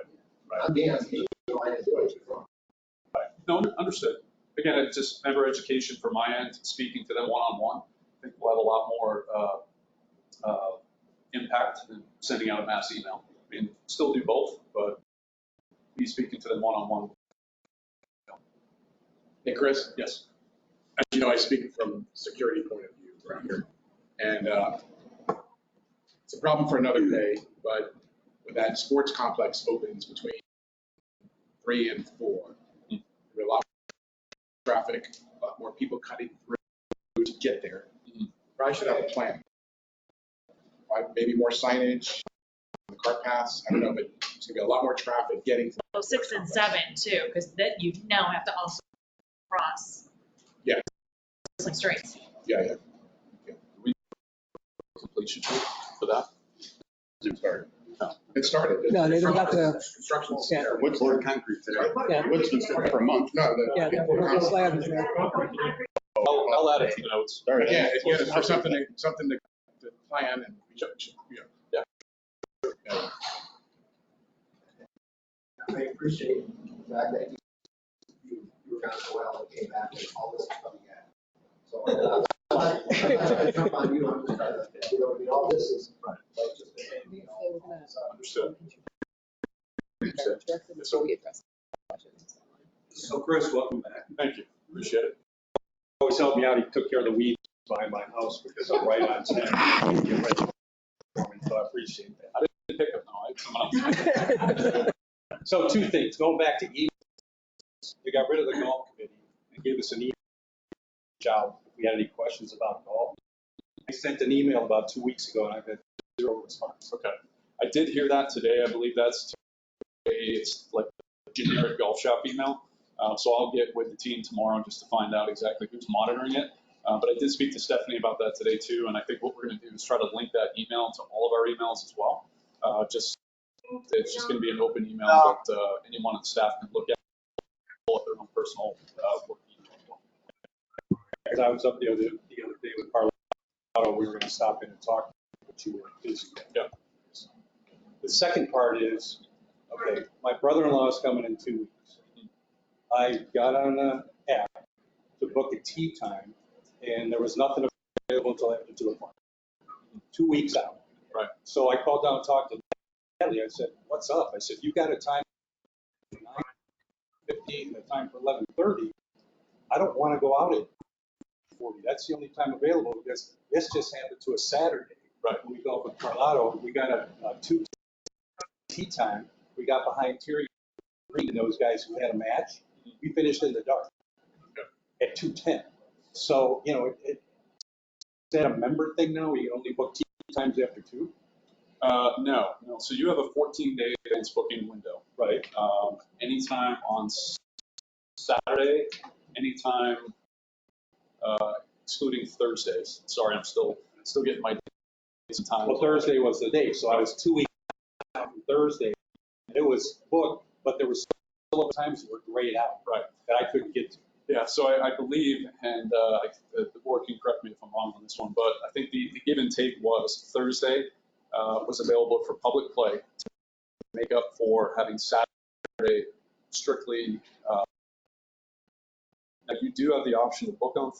[SPEAKER 6] I'm dancing.
[SPEAKER 10] Right. No, understood. Again, it's just member education from my end, speaking to them one-on-one. I think we'll have a lot more impact than sending out a mass email. I mean, still do both, but be speaking to them one-on-one.
[SPEAKER 6] Hey, Chris,
[SPEAKER 10] Yes.
[SPEAKER 6] as you know, I speak from security point of view around here. And it's a problem for another day, but when that sports complex opens between 3 and 4, there'll be a lot more traffic, a lot more people cutting through to get there. Probably should have a plan. Right? Maybe more signage, the car paths, I don't know, but there's gonna be a lot more traffic getting to
[SPEAKER 13] Well, 6 and 7 too, because then you now have to also cross.
[SPEAKER 6] Yeah.
[SPEAKER 13] Some streets.
[SPEAKER 6] Yeah.
[SPEAKER 10] Completion for that?
[SPEAKER 6] It started. No. It started.
[SPEAKER 14] No, they got the,
[SPEAKER 6] Construction.
[SPEAKER 14] yeah.
[SPEAKER 11] Wood's poured concrete today.
[SPEAKER 14] Yeah.
[SPEAKER 11] Wood's been sitting for a month.
[SPEAKER 6] No,
[SPEAKER 14] Yeah, the slab is there.
[SPEAKER 10] I'll add it to the notes.
[SPEAKER 6] Again, it's for something to plan and, you know.
[SPEAKER 10] Yeah.
[SPEAKER 15] I appreciate the fact that you were gone so well and came back and all this is coming at. So I'm not trying to jump on you, I'm just trying to, I mean, all this is like just a
[SPEAKER 10] Understood.
[SPEAKER 16] So Chris, welcome back.
[SPEAKER 10] Thank you. Appreciate it.
[SPEAKER 16] Always helped me out. He took care of the weeds behind my house because I'm right on time. Get ready for me, so I appreciate that.
[SPEAKER 10] I didn't pick up now. I had someone else.
[SPEAKER 16] So 2 things, going back to emails. We got rid of the golf committee and gave us an email out if we had any questions about golf. I sent an email about 2 weeks ago and I've had 0 response.
[SPEAKER 10] Okay. I did hear that today. I believe it's like a generic golf shop email. So I'll get with the team tomorrow just to find out exactly who's monitoring it. But I did speak to Stephanie about that today too. And I think what we're going to do is try to link that email to all of our emails as well. It's just going to be an open email that anyone on the staff can look at their own personal work email.
[SPEAKER 16] Because I was up the other day with Carlotto, we were going to stop in and talk, but you were busy.
[SPEAKER 10] Yeah.
[SPEAKER 16] The second part is, okay, my brother-in-law is coming in 2 weeks. I got on the app to book a tea time, and there was nothing available until after 2 o'clock. 2 weeks out.
[SPEAKER 10] Right.
[SPEAKER 16] So I called down and talked to Natalie. I said, what's up? I said, you got a time for 9:15 and a time for 11:30. I don't want to go out at 40. That's the only time available because this just happened to a Saturday.
[SPEAKER 10] Right.
[SPEAKER 16] When we go up with Carlotto, we got a 2 tea time. We got behind Terry Green and those guys who had a match. We finished in the dark at 2:10. So, you know, is that a member thing now? We can only book tea times after 2?
[SPEAKER 10] No. So you have a 14-day advance booking window.
[SPEAKER 16] Right.
[SPEAKER 10] Anytime on Saturday, anytime excluding Thursdays. Sorry, I'm still getting my days and times.
[SPEAKER 16] Well, Thursday was the day, so I was 2 weeks out from Thursday. And it was booked, but there was still times that were grayed out.
[SPEAKER 10] Right.
[SPEAKER 16] That I couldn't get to.
[SPEAKER 10] Yeah, so I believe, and the board can correct me if I'm wrong on this one, but I think the give and take was Thursday was available for public play to make up for having Saturday strictly. Now you do have the option to book on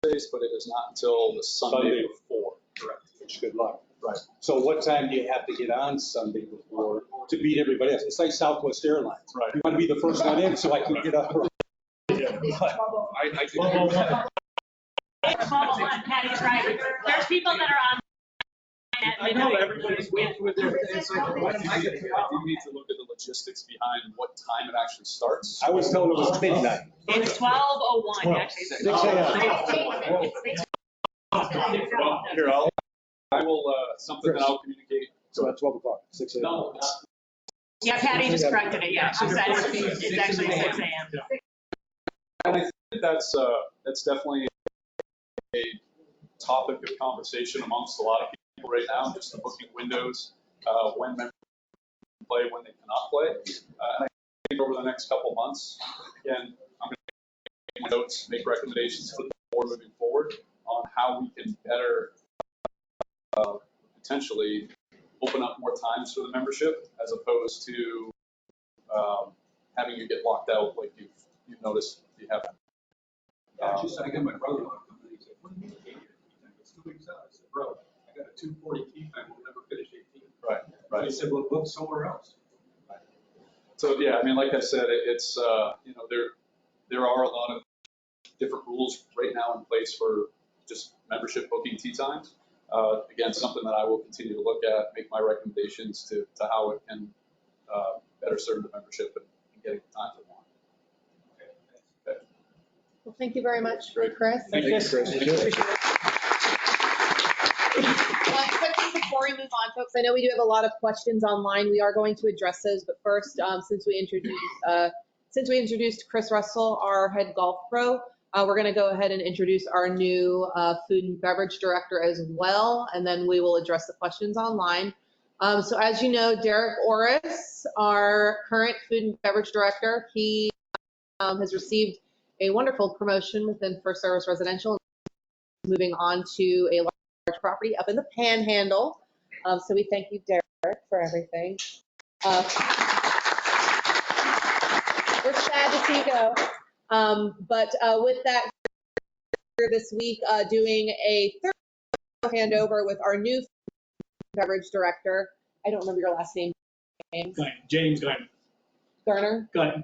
[SPEAKER 10] Thursdays, but it is not until the Sunday before.
[SPEAKER 16] Correct. Which good luck.
[SPEAKER 10] Right.
[SPEAKER 16] So what time do you have to get on Sunday before to beat everybody else? It's like Southwest Airlines.
[SPEAKER 10] Right.
[SPEAKER 16] You want to be the first one in so I can get up early.
[SPEAKER 10] I do.
[SPEAKER 13] It's 12:01, Patty's right. There's people that are on.
[SPEAKER 16] I know everybody's waiting with their things.
[SPEAKER 10] I do need to look at the logistics behind what time it actually starts.
[SPEAKER 16] I was told it was midnight.
[SPEAKER 13] It's 12:01, actually.
[SPEAKER 16] 6 a.m.
[SPEAKER 10] Here, I will, something that I'll communicate.
[SPEAKER 16] So at 12 o'clock, 6 a.m.
[SPEAKER 10] No,
[SPEAKER 13] Yeah, Patty just corrected it, yeah. She said it's actually 6 a.m.
[SPEAKER 10] And I think that's definitely a topic of conversation amongst a lot of people right now, just the booking windows, when members can play, when they cannot play. And I think over the next couple of months, again, I'm going to make notes, make recommendations to the board moving forward on how we can better potentially open up more times for the membership as opposed to having you get locked out like you've noticed you have.
[SPEAKER 9] Just I got my brother-in-law coming and he said, what do you mean? It's 2 weeks out. I said, bro, I got a 2:40 tea time. We'll
[SPEAKER 16] said, well, look somewhere else.
[SPEAKER 10] So, yeah, I mean, like I said, it's, you know, there are a lot of different rules right now in place for just membership booking tea times. Again, something that I will continue to look at, make my recommendations to how it can better serve the membership and getting the times they want. Okay.
[SPEAKER 3] Well, thank you very much,
[SPEAKER 10] Great.
[SPEAKER 3] Chris.
[SPEAKER 10] Thank you, Chris.
[SPEAKER 3] Quickly before we move on, folks, I know we do have a lot of questions online. We are going to address those, but first, since we introduced Chris Russell, our head golf pro, we're going to go ahead and introduce our new food and beverage director as well, and then we will address the questions online. So as you know, Derek Orris, our current food and beverage director, he has received a wonderful promotion within First Service Residential, moving on to a large property up in the Panhandle. So we thank you, Derek, for everything. We're sad to see you go. But with that, this week doing a third handover with our new beverage director. I don't remember your last name.
[SPEAKER 4] James Garner.
[SPEAKER 3] Garner?
[SPEAKER 4] Garner.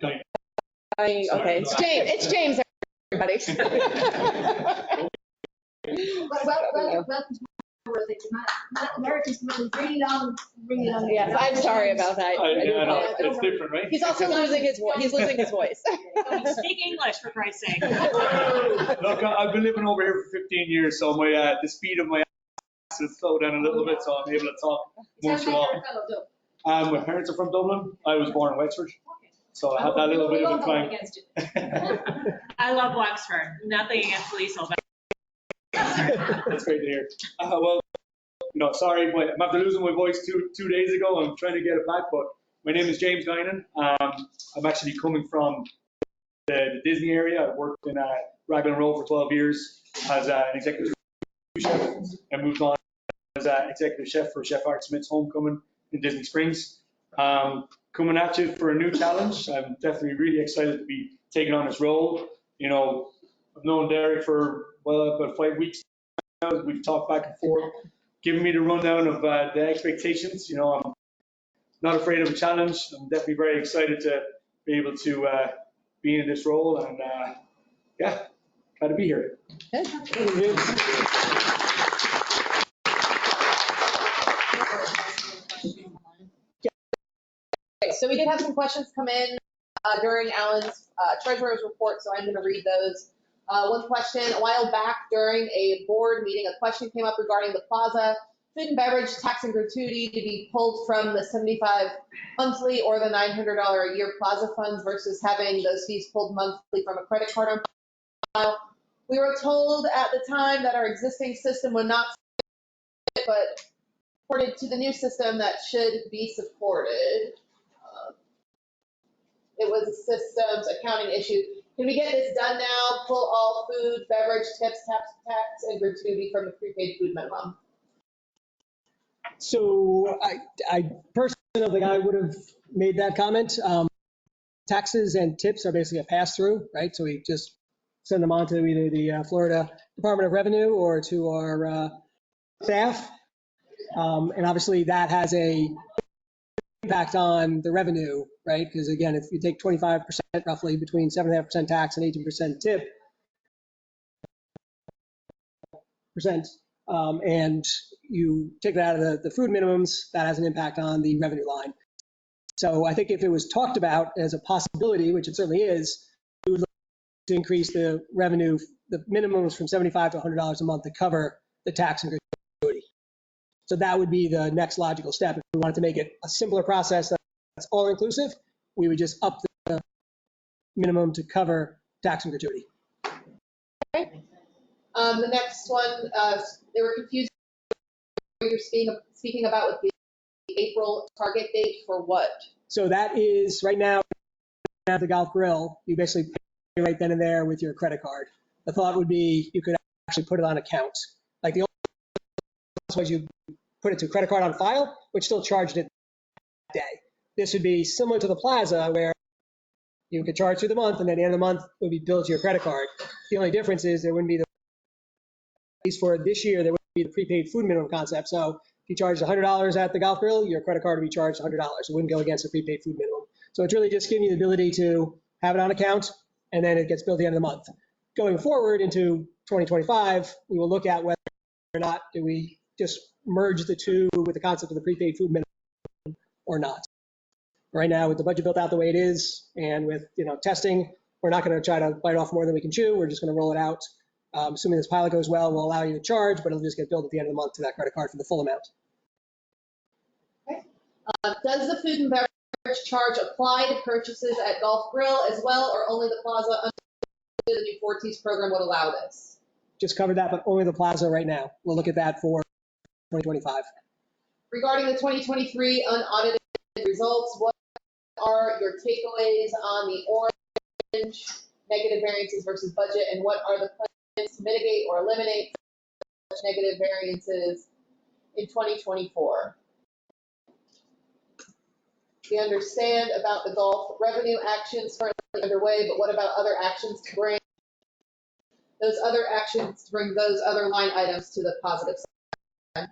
[SPEAKER 3] Okay, it's James. It's James, everybody.
[SPEAKER 15] Welcome to America's bring it on.
[SPEAKER 3] Yes, I'm sorry about that.
[SPEAKER 4] It's different, right?
[SPEAKER 3] He's also losing his voice. He's losing his voice.
[SPEAKER 13] Speak English, for Christ's sake.
[SPEAKER 4] Look, I've been living over here for 15 years, so my the speed of my has slowed down a little bit, so I'm able to talk more slowly. My parents are from Dublin. I was born in Wexford, so I had that little bit of a twang.
[SPEAKER 13] I love Wexford. Nothing against Liesel, but
[SPEAKER 4] That's great to hear. Well, sorry, but I'm after losing my voice two days ago. I'm trying to get it back, but my name is James Guinan. I'm actually coming from the Disney area. I've worked in Raglan Road for 12 years as an executive chef and moved on as an executive chef for Chef Art Smith's Homecoming in Disney Springs. Coming at you for a new challenge. I'm definitely really excited to be taking on this role. I've known Derek for, about 5 weeks now. We've talked back and forth, giving me the rundown of the expectations. I'm not afraid of a challenge. I'm definitely very excited to be able to be in this role, and glad to be here.
[SPEAKER 3] Okay, so we did have some questions come in during Alan's treasurer's report, so I'm going to read those. One question, a while back during a board meeting, a question came up regarding the plaza food and beverage tax and gratuity to be pulled from the $75 monthly or the $900 a year plaza funds versus having those fees pulled monthly from a credit card on file. We were told at the time that our existing system would not fit, but according to the new system that should be supported. It was a systems accounting issue. Can we get this done now? Pull all food, beverage, tips, tax, and gratuity from the prepaid food minimum.
[SPEAKER 14] So I personally don't think I would have made that comment. Taxes and tips are basically a pass-through, right? So we just send them on to either the Florida Department of Revenue or to our staff. And obviously that has a impact on the revenue, right? Because again, if you take 25% roughly between 7.5% tax and 18% tip, and you take that out of the food minimums, that has an impact on the revenue line. So I think if it was talked about as a possibility, which it certainly is, we would look to increase the revenue, the minimums from $75 to $100 a month to cover the tax and gratuity. So that would be the next logical step. If we wanted to make it a simpler process that's all inclusive, we would just up the minimum to cover tax and gratuity.
[SPEAKER 3] Okay. The next one, they were confused. You're speaking about with the April target date for what?
[SPEAKER 14] So that is right now at the Golf Grill. You basically pay right then and there with your credit card. The thought would be you could actually put it on account. Like the old was you put it to credit card on file, which still charged it that day. This would be similar to the plaza where you could charge through the month, and then at the end of the month it would be billed to your credit card. The only difference is there wouldn't be at least for this year, there would be the prepaid food minimum concept. So if you charged $100 at the golf grill, your credit card would be charged $100. It wouldn't go against the prepaid food minimum. So it's really just giving you the ability to have it on account, and then it gets billed at the end of the month. Going forward into 2025, we will look at whether or not do we just merge the two with the concept of the prepaid food minimum or not. Right now, with the budget built out the way it is, and with testing, we're not going to try to bite off more than we can chew. We're just going to roll it out. Assuming this pilot goes well, we'll allow you to charge, but it'll just get billed at the end of the month to that credit card for the full amount.
[SPEAKER 3] Okay. Does the food and beverage charge apply to purchases at Golf Grill as well, or only the plaza under the new Forties program would allow this?
[SPEAKER 14] Just covered that, but only the plaza right now. We'll look at that for 2025.
[SPEAKER 3] Regarding the 2023 unaudited results, what are your takeaways on the orange negative variances versus budget, and what are the plans to mitigate or eliminate such negative variances in 2024? We understand about the golf revenue actions currently underway, but what about other actions to bring those other line items to the positive side?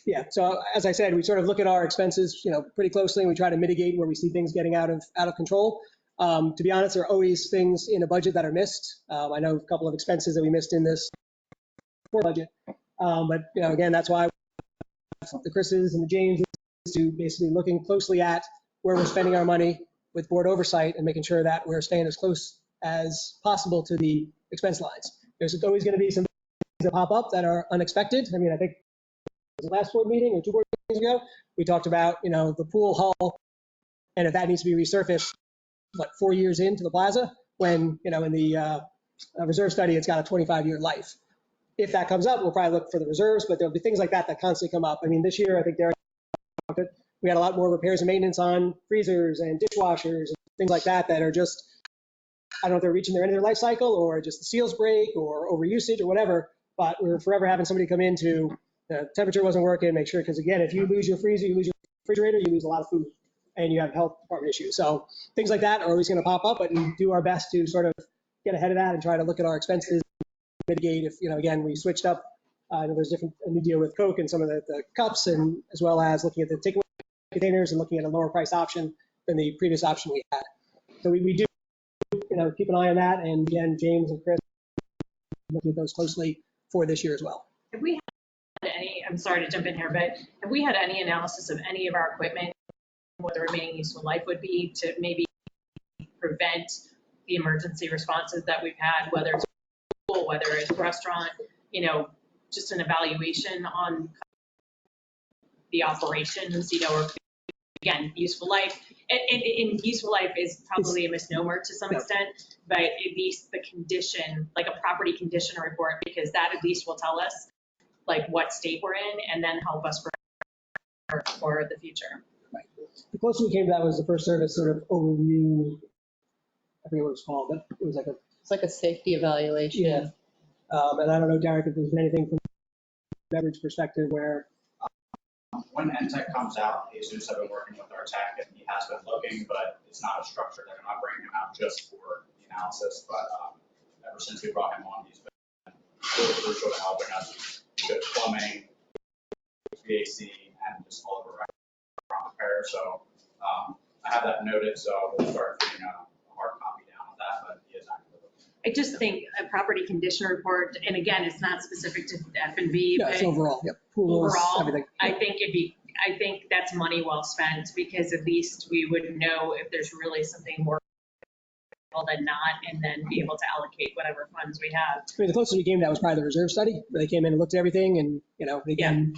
[SPEAKER 14] Yeah, so as I said, we sort of look at our expenses, pretty closely, and we try to mitigate where we see things getting out of control. To be honest, there are always things in a budget that are missed. I know a couple of expenses that we missed in this budget, but again, that's why the Chris's and the James to basically looking closely at where we're spending our money with board oversight and making sure that we're staying as close as possible to the expense lines. There's always going to be some things that pop up that are unexpected. I mean, I think it was the last board meeting or 2 board meetings ago, we talked about, the pool hall, and if that needs to be resurfaced, 4 years into the plaza, when, in the reserve study, it's got a 25-year life. If that comes up, we'll probably look for the reserves, but there'll be things like that that constantly come up. I mean, this year, I think we had a lot more repairs and maintenance on freezers and dishwashers and things like that that are just, I don't know if they're reaching their end of their life cycle or just the seals break or overusage or whatever, but we're forever having somebody come in to, the temperature wasn't working, make sure, because again, if you lose your freezer, you lose your refrigerator, you lose a lot of food and you have health department issues. So things like that are always going to pop up, but we do our best to sort of get ahead of that and try to look at our expenses, mitigate if, again, we switched up. There's a new deal with Coke and some of the cups, and as well as looking at the takeaway containers and looking at a lower price option than the previous option we had. So we do, keep an eye on that. And again, James and Chris looking at those closely for this year as well.
[SPEAKER 13] Have we had any, I'm sorry to jump in here, but have we had any analysis of any of our equipment, what the remaining useful life would be to maybe prevent the emergency responses that we've had, whether it's pool, whether it's restaurant, just an evaluation on the operations, or again, useful life. And useful life is probably a misnomer to some extent, but at least the condition, like a property condition report, because that at least will tell us like what state we're in and then help us for the future.
[SPEAKER 14] Right. The closest we came to that was the first service sort of overview. I forget what it was called, but it was
[SPEAKER 3] it's like a safety evaluation.
[SPEAKER 14] Yeah. And I don't know, Derek, if there's anything from a beverage perspective where.
[SPEAKER 17] When NTEC comes out, Jesus have been working with our tech and he has been looking, but it's not a structure that they're not bringing him out just for the analysis. But ever since we brought him on, he's been really crucial to helping us with plumbing, HVAC, and just all of our restaurant repair. So I have that noted, so we'll start putting a hard copy down on that, but he is active.
[SPEAKER 13] I just think a property condition report, and again, it's not specific to F&B,
[SPEAKER 14] Yeah, it's overall. Yep. Pools,
[SPEAKER 13] overall,
[SPEAKER 14] everything.
[SPEAKER 13] I think that's money well spent, because at least we would know if there's really something more than not, and then be able to allocate whatever funds we have.
[SPEAKER 14] I mean, the closest we came to that was probably the reserve study, where they came in and looked at everything, and again,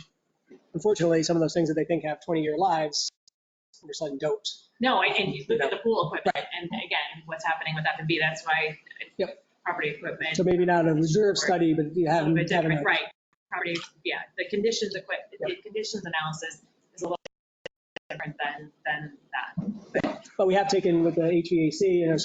[SPEAKER 14] unfortunately, some of those things that they think have 20-year lives, all of a sudden don't.
[SPEAKER 13] No, and you look at the pool equipment, and again, what's happening with F&B, that's why property equipment.
[SPEAKER 14] So maybe not a reserve study, but you have
[SPEAKER 13] right. Property, the conditions the conditions analysis is a little different than that.
[SPEAKER 14] But we have taken with the HVAC,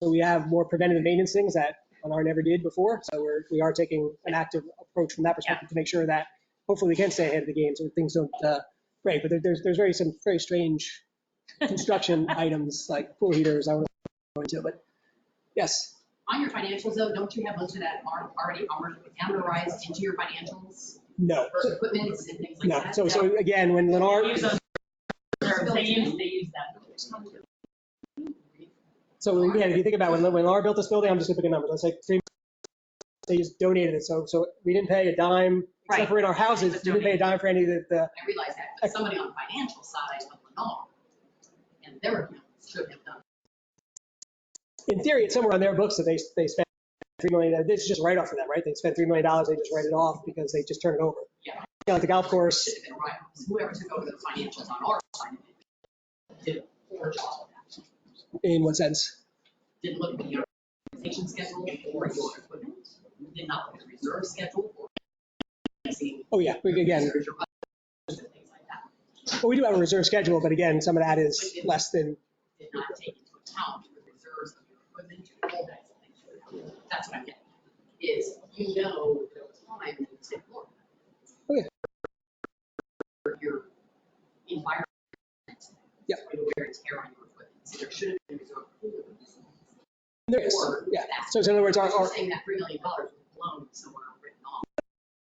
[SPEAKER 14] so we have more preventative maintenance things that Lennar never did before. So we are taking an active approach from that perspective to make sure that hopefully we can stay ahead of the game so things don't break. But there's some very strange construction items like pool heaters I want to go into, but yes.
[SPEAKER 18] On your financials though, don't you have most of that already amortized into your financials?
[SPEAKER 14] No.
[SPEAKER 18] For equipment and things like
[SPEAKER 14] No.
[SPEAKER 18] that?
[SPEAKER 14] So again, when Lennar,
[SPEAKER 13] They use that.
[SPEAKER 14] so again, if you think about when Lennar built this building, I'm just gonna pick a number. Let's say they just donated it. So we didn't pay a dime,
[SPEAKER 13] Right.
[SPEAKER 14] except for in our houses, we didn't pay a dime for any of the.
[SPEAKER 18] I realize that, but somebody on the financial side of Lennar and their accounts should have done.
[SPEAKER 14] In theory, it's somewhere on their books that they spent $3 million. This is just write off for them, right? They spent $3 million. They just write it off because they just turn it over.
[SPEAKER 18] Yeah.
[SPEAKER 14] Like the golf course.
[SPEAKER 18] Should have been right. Whoever took over the financials on our side did a poor job of that.
[SPEAKER 14] In what sense?
[SPEAKER 18] Didn't look at the utilization schedule for your equipment. Did not look at the reserve schedule for.
[SPEAKER 14] Oh yeah, again. Well, we do have a reserve schedule, but again, some of that is less than.
[SPEAKER 18] Did not take into account the reserves of your equipment to hold that thing. That's what I'm getting at. Is you know the time that it's important.
[SPEAKER 14] Oh yeah.
[SPEAKER 18] Your environment.
[SPEAKER 14] Yeah.
[SPEAKER 18] The wear and tear on your equipment. So there should have been reserve pools.
[SPEAKER 14] There is. Yeah. So in other words, our
[SPEAKER 18] saying that $3 million was blown somewhere written off.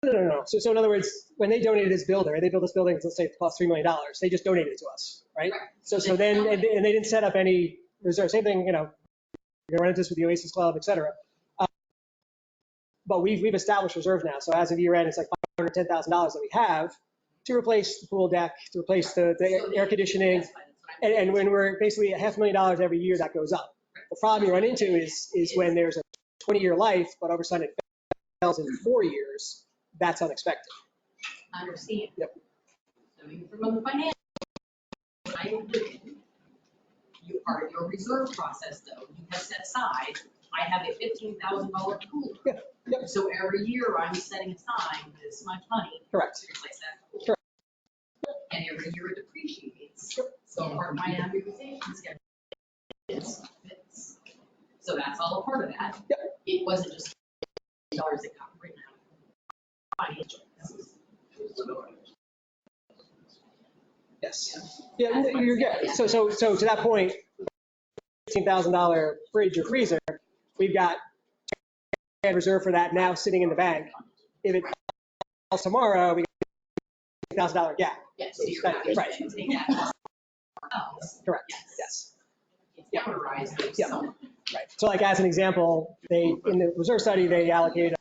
[SPEAKER 14] No. So in other words, when they donated this building, they built this building, let's say it cost $3 million. They just donated it to us, right? So then, and they didn't set up any reserve. Same thing, you're gonna run into this with the Oasis Club, et cetera. But we've established reserves now. So as of year end, it's like $510,000 that we have to replace the pool deck, to replace the air conditioning. And when we're basically $500,000 every year, that goes up. The problem you run into is when there's a 20-year life, but all of a sudden it fails in 4 years. That's unexpected.
[SPEAKER 18] I understand.
[SPEAKER 14] Yep.
[SPEAKER 18] So from a financial side of doing, you part of your reserve process though, you have set aside, I have a $15,000 cooler.
[SPEAKER 14] Yeah. Yep.
[SPEAKER 18] So every year I'm setting aside this much money.
[SPEAKER 14] Correct.
[SPEAKER 18] To replace that cooler.
[SPEAKER 14] Correct. And
[SPEAKER 18] every year it depreciates. So part of my amortization schedule is this. So that's all a part of that.
[SPEAKER 14] Yep.
[SPEAKER 18] It wasn't just dollars that got written out. Financial.
[SPEAKER 14] Yes. Yeah, you're good. So to that point, $15,000 fridge or freezer, we've got a reserve for that now sitting in the bank. If it falls tomorrow, we got a $1,000 gap.
[SPEAKER 18] Yes, so you're not
[SPEAKER 14] right.
[SPEAKER 18] to take that else.
[SPEAKER 14] Correct. Yes.
[SPEAKER 18] It's amortized based
[SPEAKER 14] Yeah.
[SPEAKER 18] on.
[SPEAKER 14] Right. So like as an example, in the reserve study, they allocated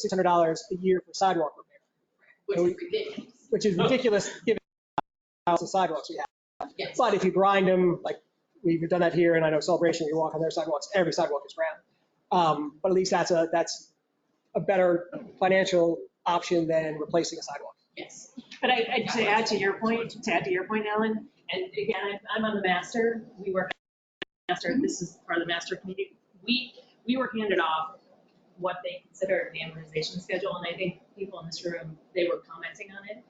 [SPEAKER 14] $600 a year for sidewalk repair. Which is ridiculous given how the sidewalks we have.
[SPEAKER 18] Yes.
[SPEAKER 14] But if you grind them, like we've done that here, and I know Celebration, you walk on their sidewalks, every sidewalk is ground. But at least that's a better financial option than replacing a sidewalk.
[SPEAKER 18] Yes.
[SPEAKER 13] But to add to your point, Ellen, and again, I'm on the master. We work on the master. This is part of the master committee. We were handed off what they considered the amortization schedule, and I think people in this room, they were commenting on it.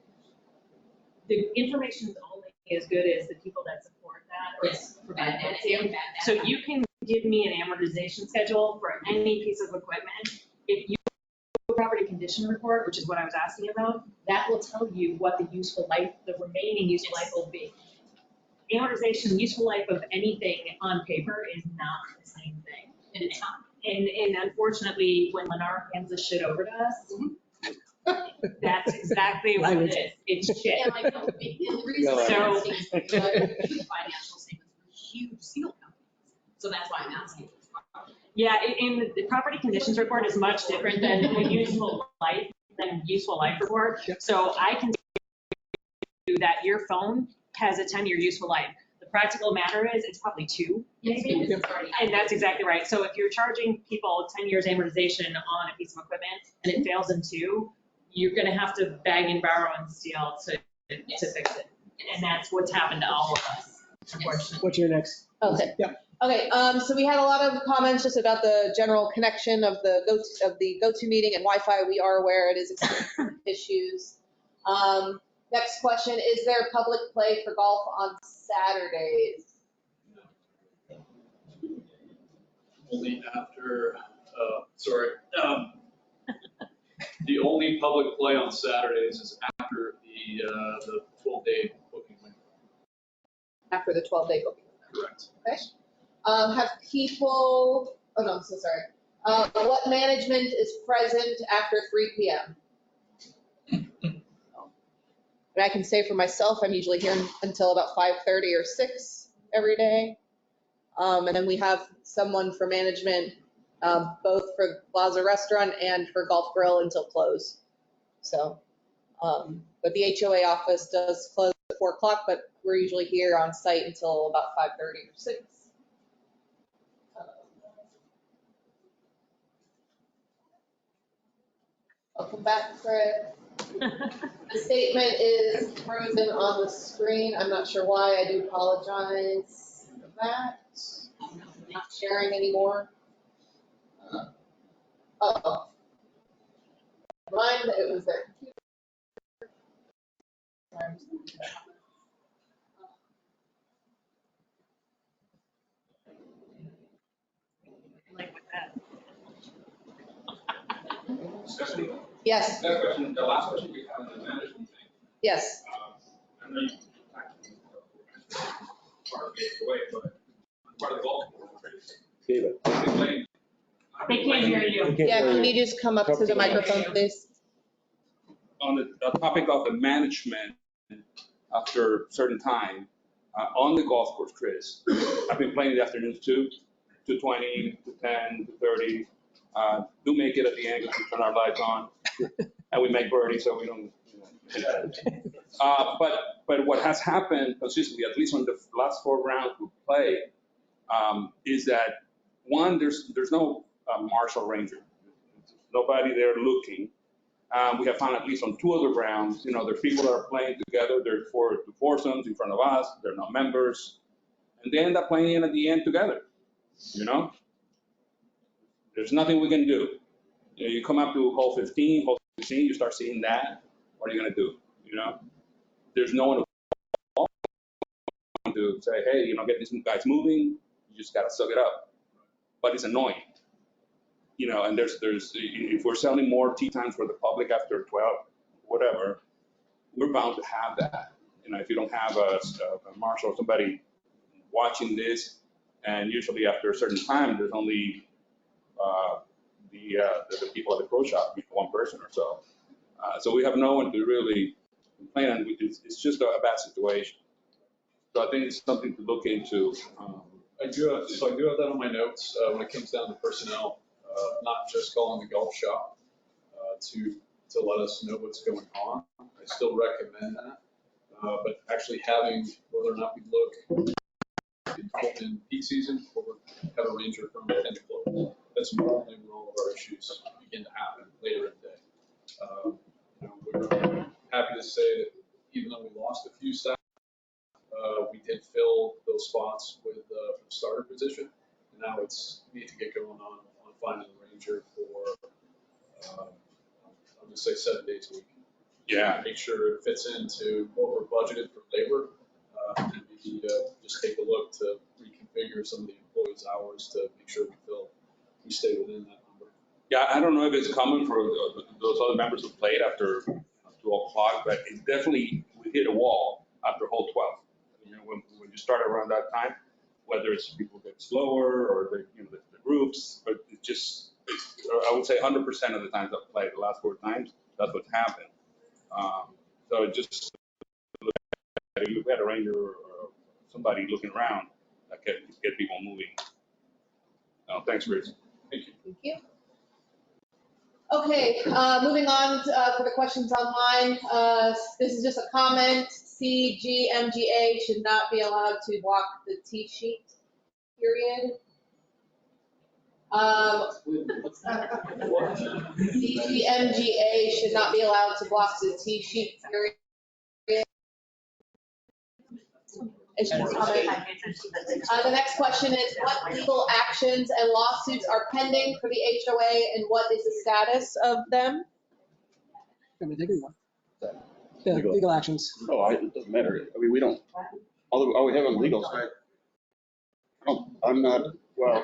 [SPEAKER 13] The information is only as good as the people that support that or provide it to you. So you can give me an amortization schedule for any piece of equipment. If you do a property condition report, which is what I was asking about, that will tell you what the useful life, the remaining useful life will be. Amortization, useful life of anything on paper is not the same thing.
[SPEAKER 18] And it's not.
[SPEAKER 13] And unfortunately, when Lennar hands this shit over to us, that's exactly what it is. It's shit.
[SPEAKER 18] And like, the reason why I'm asking is because financial statements were huge seal companies. So that's why I'm asking.
[SPEAKER 13] Yeah, in the property conditions report is much different than a useful life report. So I can tell you that your phone has a 10-year useful life. The practical matter is it's probably 2, maybe. And that's exactly right. So if you're charging people 10 years amortization on a piece of equipment and it fails in 2, you're going to have to beg and borrow and steal to fix it. And that's what's happened to all of us, unfortunately.
[SPEAKER 14] What's your next?
[SPEAKER 3] Okay.
[SPEAKER 14] Yeah.
[SPEAKER 3] Okay, so we had a lot of comments just about the general connection of the go-to meeting and Wi-Fi. We are aware it is issues. Next question, is there public play for golf on Saturdays?
[SPEAKER 10] Only after, the only public play on Saturdays is after the 12-day booking window.
[SPEAKER 3] After the 12-day booking window.
[SPEAKER 10] Correct.
[SPEAKER 3] Okay. Have people Oh, no, I'm so sorry. What management is present after 3 p.m.? And I can say for myself, I'm usually here until about 5:30 or 6 every day. And then we have someone for management, both for Plaza Restaurant and for Golf Grill until close. So, but the HOA office does close at 4 o'clock, but we're usually here on site until about 5:30 or 6. Welcome back, Fred. The statement is frozen on the screen. I'm not sure why. I do apologize for that. I'm not sharing anymore. Oh. Mine, it was their computer.
[SPEAKER 13] Like with that.
[SPEAKER 10] Stephanie,
[SPEAKER 3] Yes.
[SPEAKER 10] that question, the last question we had on the management thing.
[SPEAKER 3] Yes.
[SPEAKER 10] I know you part of it away, but part of the golf course.
[SPEAKER 12] David.
[SPEAKER 13] They can't hear you.
[SPEAKER 3] Yeah, can you just come up to the microphone, please?
[SPEAKER 19] On the topic of the management after a certain time, on the golf course, Chris, I've been playing in the afternoons too, 2:20, 2:10, 2:30. Do make it at the end because we turn our lights on and we make birdie so we don't. But what has happened consistently, at least on the last 4 rounds we played, is that one, there's no marshal ranger. Nobody there looking. We have found at least on 2 other rounds, there's people that are playing together. They're foursomes in front of us. They're not members, and they end up playing at the end together. There's nothing we can do. You come up to hole 15, hole 16, you start seeing that. What are you going to do? There's no one to say, hey, get these guys moving. You just got to suck it up. But it's annoying. And there's if we're selling more tee times for the public after 12, whatever, we're bound to have that. If you don't have a marshal or somebody watching this, and usually after a certain time, there's only the people at the pro shop, one person or so. So we have no one to really complain on. It's just a bad situation. So I think it's something to look into.
[SPEAKER 10] I do have that on my notes when it comes down to personnel, not just calling the golf shop to let us know what's going on. I still recommend that, but actually having whether or not we look in peak season or have a ranger from 10 to close. That's normally when all of our issues begin to happen later in the day. We're happy to say that even though we lost a few staff, we did fill those spots with the starter position. And now it's need to get going on finding the ranger for, I'm going to say 7 days a week.
[SPEAKER 19] Yeah.
[SPEAKER 10] Make sure it fits into what we're budgeted for labor. And maybe just take a look to reconfigure some of the employees' hours to make sure we stay within that number.
[SPEAKER 19] Yeah, I don't know if it's common for those other members who played after 12 o'clock, but it definitely we hit a wall after hole 12. When you start around that time, whether it's people get slower or the groups, but I would say 100% of the times I've played, the last 4 times, that's what's happened. So it just if you had a ranger or somebody looking around, that can get people moving. Thanks, Rich.
[SPEAKER 10] Thank you.
[SPEAKER 3] Thank you. Okay, moving on for the questions online. This is just a comment. CGMGA should not be allowed to block the tee sheet, period. CGMGA should not be allowed to block the tee sheet, period. The next question is, what legal actions and lawsuits are pending for the HOA and what is the status of them?
[SPEAKER 14] Yeah, legal actions.
[SPEAKER 20] Oh, it doesn't matter. I mean, we don't, all we have on legal side. I'm not, well,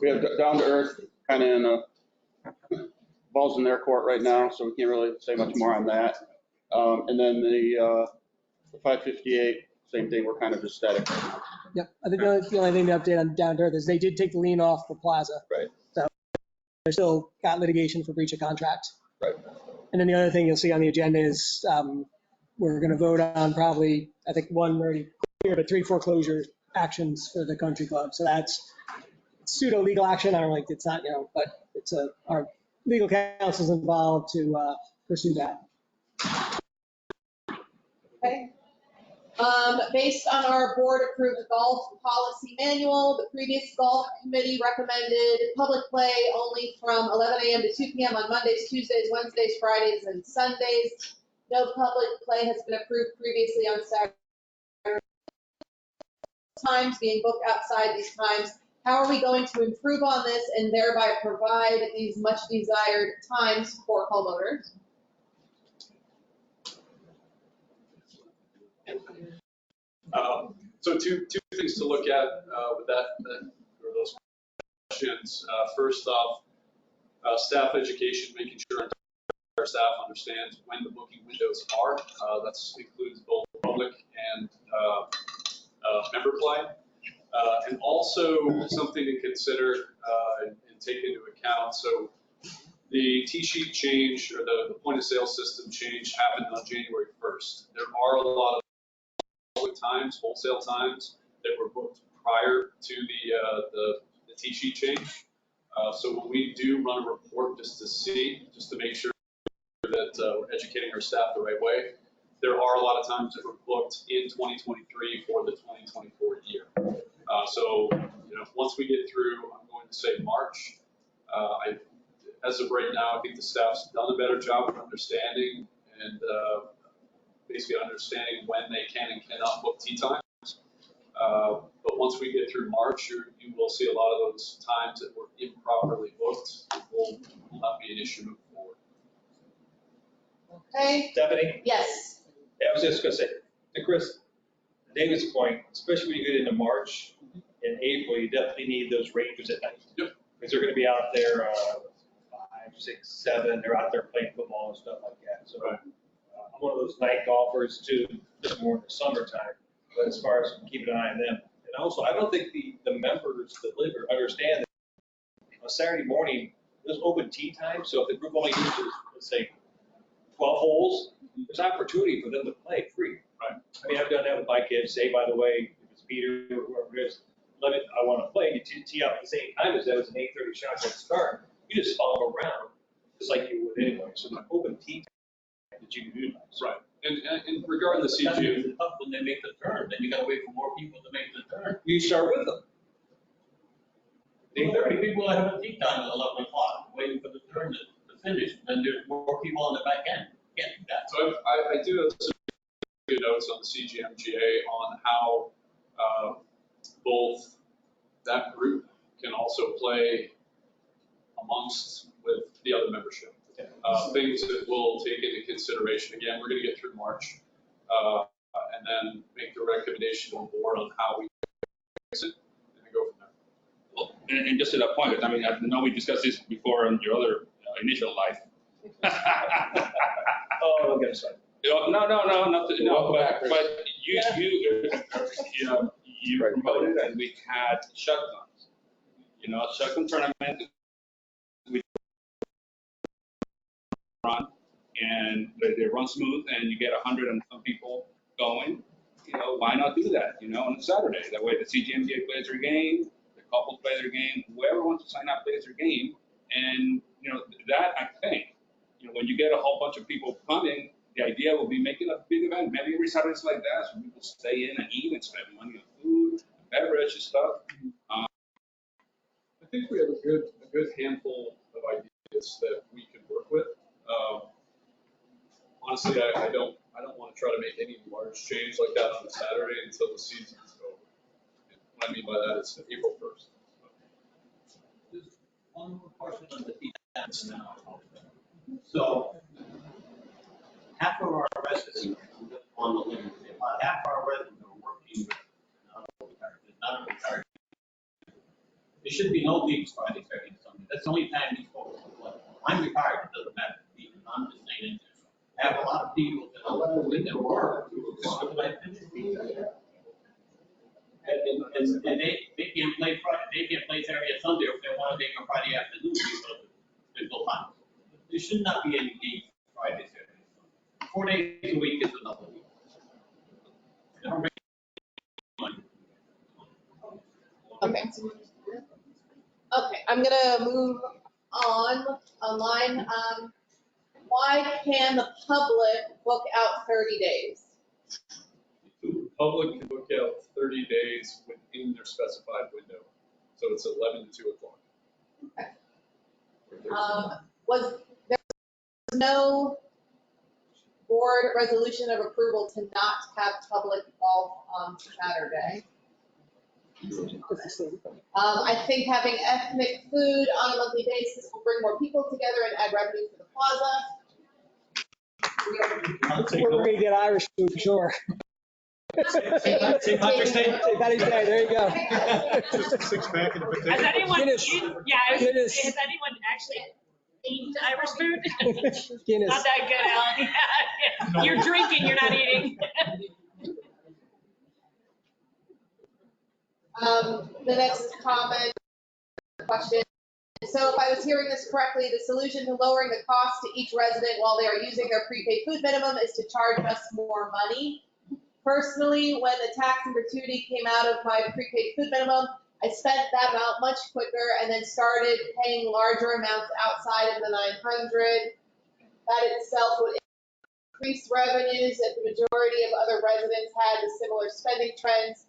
[SPEAKER 20] we have down to earth kind of in a, ball's in their court right now, so we can't really say much more on that. And then the 558, same thing, we're kind of just static.
[SPEAKER 14] Yep. I think the only thing to update on Down to Earth is they did take the lien off the plaza.
[SPEAKER 10] Right.
[SPEAKER 14] So they're still got litigation for breach of contract.
[SPEAKER 10] Right.
[SPEAKER 14] And then the other thing you'll see on the agenda is we're going to vote on probably, I think one already clear, but 3 foreclosure actions for the country club. So that's pseudo legal action. I don't like, it's not, but it's our legal counsel's involved to pursue that.
[SPEAKER 3] Okay. Based on our board-approved golf policy manual, the previous golf committee recommended public play only from 11 a.m. to 2 p.m. on Mondays, Tuesdays, Wednesdays, Fridays, and Sundays. No public play has been approved previously on Saturday. Times being booked outside these times. How are we going to improve on this and thereby provide these much desired times for homeowners?
[SPEAKER 10] So two things to look at with or those questions. First off, staff education, making sure our staff understands when the booking windows are. That includes both public and member play. And also something to consider and take into account. So the T-sheet change or the point of sale system change happened on January 1st. There are a lot of times, wholesale times that were booked prior to the T-sheet change. So when we do run a report just to make sure that we're educating our staff the right way, there are a lot of times that were booked in 2023 for the 2024 year. So once we get through, I'm going to say March. As of right now, I think the staff's done a better job of understanding and basically understanding when they can and cannot book tee times. But once we get through March, you will see a lot of those times that were improperly booked will not be an issue moving forward.
[SPEAKER 3] Okay.
[SPEAKER 21] Stephanie?
[SPEAKER 3] Yes.
[SPEAKER 21] Yeah, I was just going to say, to Chris, David's point, especially when you get into March and April, you definitely need those rangers at night.
[SPEAKER 10] Yep.
[SPEAKER 21] Because they're going to be out there 5, 6, 7. They're out there playing football and stuff like that. So
[SPEAKER 10] right.
[SPEAKER 21] I'm one of those night golfers too, just more in the summertime. But as far as keeping an eye on them, and also I don't think the members that live here understand that on Saturday morning there's open tee time. So if the group only uses, let's say, 12 holes, there's opportunity for them to play free.
[SPEAKER 10] Right.
[SPEAKER 21] I mean, I've done that with my kids. Say, by the way, if it's Peter or whoever it is, I want to play. You tee up at the same time as that was an 8:30 shot at the start. You just follow around just like you would anyway. So the open tee time that you can do.
[SPEAKER 10] Right. And regarding the CGM,
[SPEAKER 5] it's tough when they make the turn. Then you got to wait for more people to make the turn.
[SPEAKER 21] You start with them.
[SPEAKER 5] There's 30 people that have a tee time at 11 o'clock, waiting for the turn to finish. Then there's more people on the back end. Can't do that.
[SPEAKER 10] So I do have some good notes on the CGMGA on how both that group can also play amongst with the other membership. Things that we'll take into consideration. Again, we're going to get through March and then make the recommendation on board on how we fix it and then go from there.
[SPEAKER 19] Well, and just to that point, I mean, I know we discussed this before in your other initial life.
[SPEAKER 21] Oh, okay, sorry.
[SPEAKER 19] No, but you promoted and we had shotguns. Shotgun tournament. We run and they run smooth and you get 100 and some people going. Why not do that? On a Saturday. That way the CGMGA plays their game, the couples play their game, whoever wants to sign up plays their game, and that I think. When you get a whole bunch of people coming, the idea will be making a big event. Maybe every Saturday's like that, so people stay in and eat and spend money on food, beverage and stuff.
[SPEAKER 10] I think we have a good handful of ideas that we can work with. Honestly, I don't want to try to make any large change like that on a Saturday until the season's over. And what I mean by that is April 1st.
[SPEAKER 5] Just one more question on the tee times now. So half of our residents on the limit, about half our residents are working with non-retired. There should be no leagues Friday, Saturday, Sunday. That's the only time these folks can play. I'm retired, it doesn't matter to me. I'm just saying it. I have a lot of people that are in their work who are And they can't play Friday, they can't play Saturday or Sunday, or if they want to make a Friday afternoon, because there's no time. There should not be any games Friday, Saturday, Sunday. 4 days a week is enough.
[SPEAKER 3] Okay. Okay, I'm gonna move online. Why can the public book out 30 days?
[SPEAKER 10] The public can book out 30 days within their specified window. So it's 11 to 2 o'clock.
[SPEAKER 3] Was there was no board resolution of approval to not have public golf on Saturday? I think having ethnic food on a monthly basis will bring more people together and add revenue for the plaza.
[SPEAKER 14] We're going to get Irish food for sure.
[SPEAKER 4] St. Patrick's Day.
[SPEAKER 14] St. Patrick's Day, there you go.
[SPEAKER 12] Six pack and a potato.
[SPEAKER 13] Has anyone,
[SPEAKER 14] Guinness.
[SPEAKER 13] yeah, I was gonna say,
[SPEAKER 14] Guinness.
[SPEAKER 13] has anyone actually eaten Irish food?
[SPEAKER 14] Guinness.
[SPEAKER 13] Not that good, Alan. Yeah. You're drinking, you're not eating.
[SPEAKER 3] The next comment, question. So if I was hearing this correctly, the solution to lowering the cost to each resident while they are using their prepaid food minimum is to charge us more money. Personally, when the tax and gratuity came out of my prepaid food minimum, I spent that amount much quicker and then started paying larger amounts outside of the 900. That itself would increase revenues if the majority of other residents had the similar spending trends.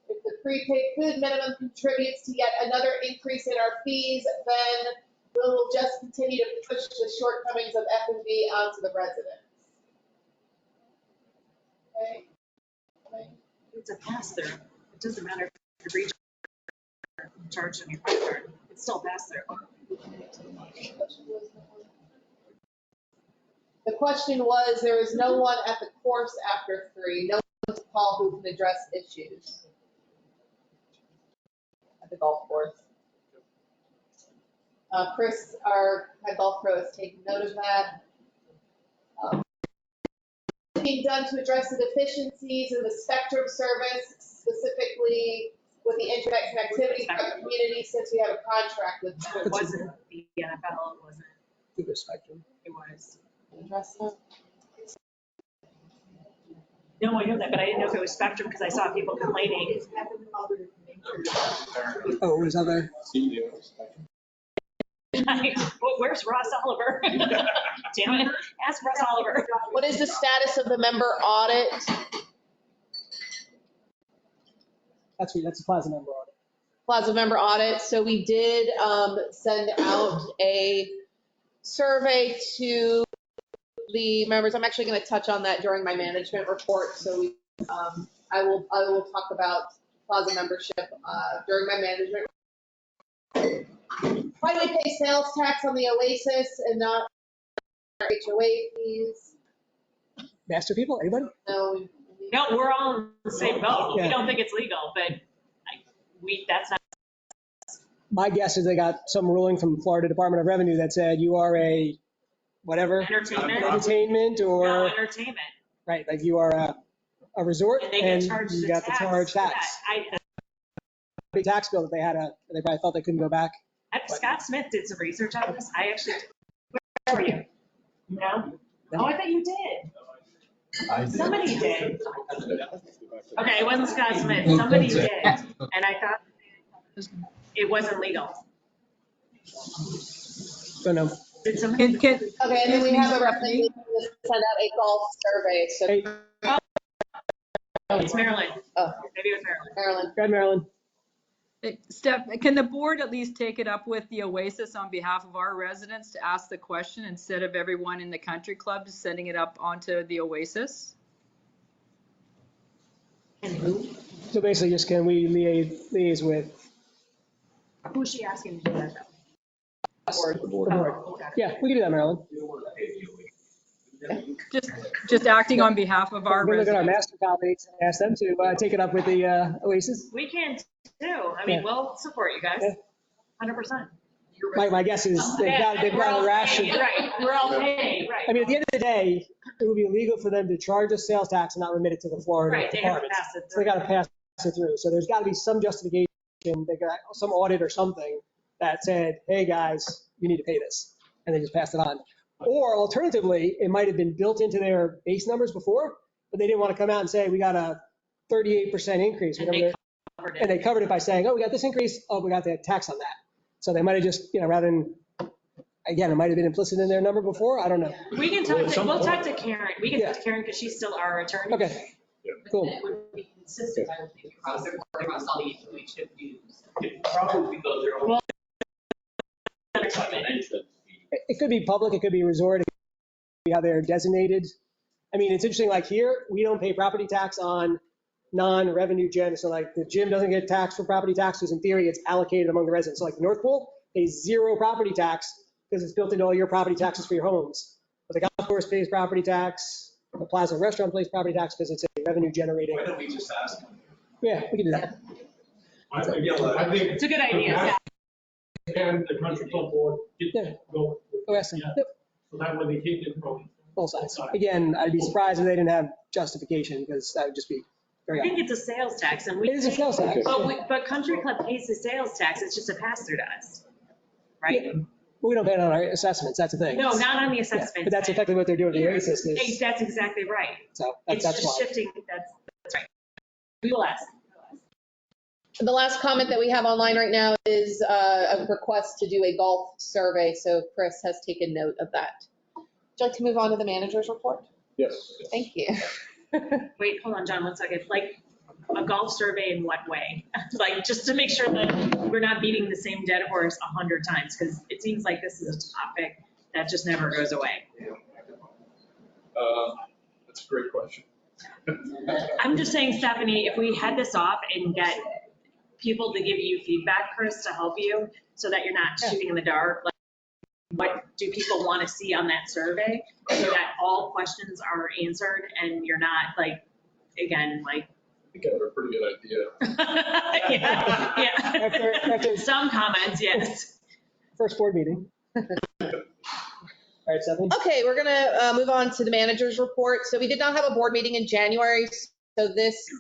[SPEAKER 3] If the prepaid food minimum contributes to yet another increase in our fees, then we'll just continue to push the shortcomings of F&B onto the residents. Okay.
[SPEAKER 13] It's a pass-through. It doesn't matter if you reach charge on your credit card. It's still pass-through.
[SPEAKER 3] The question was, there is no one at the course after 3, no one to call who can address issues at the golf course. Chris, our head golf pro, has taken note of that. Being done to address the deficiencies in the spectrum service, specifically with the internet connectivity for the community, since we have a contract with them.
[SPEAKER 13] It wasn't the NFL, it wasn't.
[SPEAKER 14] Through the spectrum.
[SPEAKER 13] It was.
[SPEAKER 3] Address that?
[SPEAKER 13] No, I know that, but I didn't know if it was Spectrum because I saw people complaining.
[SPEAKER 14] Oh, was that there?
[SPEAKER 13] Well, where's Ross Oliver? Damn it, ask Ross Oliver.
[SPEAKER 3] What is the status of the member audit?
[SPEAKER 14] That's a Plaza member audit.
[SPEAKER 3] Plaza member audit. So we did send out a survey to the members. I'm actually going to touch on that during my management report. So we, I will talk about Plaza membership during my management. Why do we pay sales tax on the Oasis and not our HOA fees?
[SPEAKER 14] Master people, anybody?
[SPEAKER 3] No.
[SPEAKER 13] No, we're all in the same boat.
[SPEAKER 14] Yeah.
[SPEAKER 13] We don't think it's legal, but that's not.
[SPEAKER 14] My guess is they got some ruling from Florida Department of Revenue that said you are a whatever.
[SPEAKER 13] Entertainment
[SPEAKER 14] or.
[SPEAKER 13] No, entertainment.
[SPEAKER 14] Right, like you are a resort
[SPEAKER 13] And they
[SPEAKER 14] and
[SPEAKER 13] get charged
[SPEAKER 14] you
[SPEAKER 13] the
[SPEAKER 14] got to
[SPEAKER 13] tax
[SPEAKER 14] charge
[SPEAKER 13] for
[SPEAKER 14] tax.
[SPEAKER 13] that.
[SPEAKER 14] Big tax bill that they probably felt they couldn't go back.
[SPEAKER 13] Scott Smith did some research on this. I actually, where are you? No? Oh, I thought you did. Somebody did. Okay, it wasn't Scott Smith. Somebody did. And I thought it wasn't legal.
[SPEAKER 14] So no.
[SPEAKER 13] Did somebody?
[SPEAKER 3] Okay, and then we have a recommendation to send out a golf survey. So
[SPEAKER 13] It's Maryland.
[SPEAKER 3] Oh.
[SPEAKER 13] Maybe it was Maryland.
[SPEAKER 3] Maryland.
[SPEAKER 14] Go ahead, Maryland.
[SPEAKER 1] Steph, can the board at least take it up with the Oasis on behalf of our residents to ask the question instead of everyone in the country club sending it up onto the Oasis?
[SPEAKER 13] And who?
[SPEAKER 14] So basically, just can we liaise with?
[SPEAKER 13] Who's she asking to do that though?
[SPEAKER 14] The board. Yeah, we can do that, Maryland.
[SPEAKER 1] Just acting on behalf of our
[SPEAKER 14] We'll look at our
[SPEAKER 1] residents.
[SPEAKER 14] master colleagues and ask them to take it up with the Oasis.
[SPEAKER 13] We can too. I mean, we'll support you guys. 100%.
[SPEAKER 14] My guess is they've got a ration.
[SPEAKER 13] Right, we're all paying, right.
[SPEAKER 14] I mean, at the end of the day, it would be illegal for them to charge us sales tax and not remit it to the Florida
[SPEAKER 13] Right, they have to
[SPEAKER 14] department.
[SPEAKER 13] pass it
[SPEAKER 14] So they got to pass it through. So there's got to be some justification, they got some audit or something that said, hey, guys, you need to pay this, and they just passed it on. Or alternatively, it might have been built into their base numbers before, but they didn't want to come out and say, we got a 38% increase.
[SPEAKER 13] And
[SPEAKER 14] they covered it by saying, oh, we got this increase, oh, we got the tax on that. So they might have just, rather than, again, it might have been implicit in their number before, I don't know.
[SPEAKER 13] We can talk to, we'll talk to Karen. We can talk to Karen because she's still our attorney.
[SPEAKER 14] Okay, cool.
[SPEAKER 18] It would be consistent, I would think, across all the HOH
[SPEAKER 5] It probably because they're.
[SPEAKER 13] Well,
[SPEAKER 14] it could be public, it could be resort, it could be how they're designated. I mean, it's interesting, like here, we don't pay property tax on non-revenue gen. So like the gym doesn't get taxed for property taxes. In theory, it's allocated among the residents. So like the North Pool pays 0 property tax because it's built into all your property taxes for your homes. But the golf course pays property tax. The Plaza Restaurant pays property tax because it's a revenue generating.
[SPEAKER 21] Why don't we just ask them?
[SPEAKER 14] Yeah, we can do that.
[SPEAKER 21] I think it's
[SPEAKER 13] a good idea.
[SPEAKER 21] And the country club board,
[SPEAKER 14] go ask them. Yep.
[SPEAKER 21] So that way they take it from
[SPEAKER 14] Both sides. Again, I'd be surprised if they didn't have justification because that would just be very
[SPEAKER 13] I think
[SPEAKER 14] odd.
[SPEAKER 13] it's a sales tax, and we.
[SPEAKER 14] It is a sales tax.
[SPEAKER 13] But Country Club pays the sales tax. It's just a pass through to us, right?
[SPEAKER 14] Yeah. We don't pay it on our assessments. That's the thing.
[SPEAKER 13] No, not on the assessments.
[SPEAKER 14] Yeah, but that's effectively what they're doing. The Oasis is.
[SPEAKER 13] That's exactly right.
[SPEAKER 14] So
[SPEAKER 13] It's
[SPEAKER 14] that's
[SPEAKER 13] just
[SPEAKER 14] why.
[SPEAKER 13] shifting. That's right. We will ask.
[SPEAKER 3] The last comment that we have online right now is a request to do a golf survey. So Chris has taken note of that. Would you like to move on to the manager's report?
[SPEAKER 2] Yes.
[SPEAKER 3] Thank you.
[SPEAKER 13] Wait, hold on, John, 1 second. Like a golf survey in what way? Like just to make sure that we're not beating the same dead horse 100 times, because it seems like this is a topic that just never goes away.
[SPEAKER 10] That's a great question.
[SPEAKER 13] I'm just saying, Stephanie, if we head this off and get people to give you feedback, Chris, to help you, so that you're not shooting in the dark, like what do people want to see on that survey, so that all questions are answered and you're not like, again, like.
[SPEAKER 10] I think I have a pretty good idea.
[SPEAKER 13] Yeah.
[SPEAKER 14] After
[SPEAKER 13] some comments, yes.
[SPEAKER 14] First board meeting. All right, Stephanie.
[SPEAKER 3] Okay, we're going to move on to the manager's report. So we did not have a board meeting in January. So this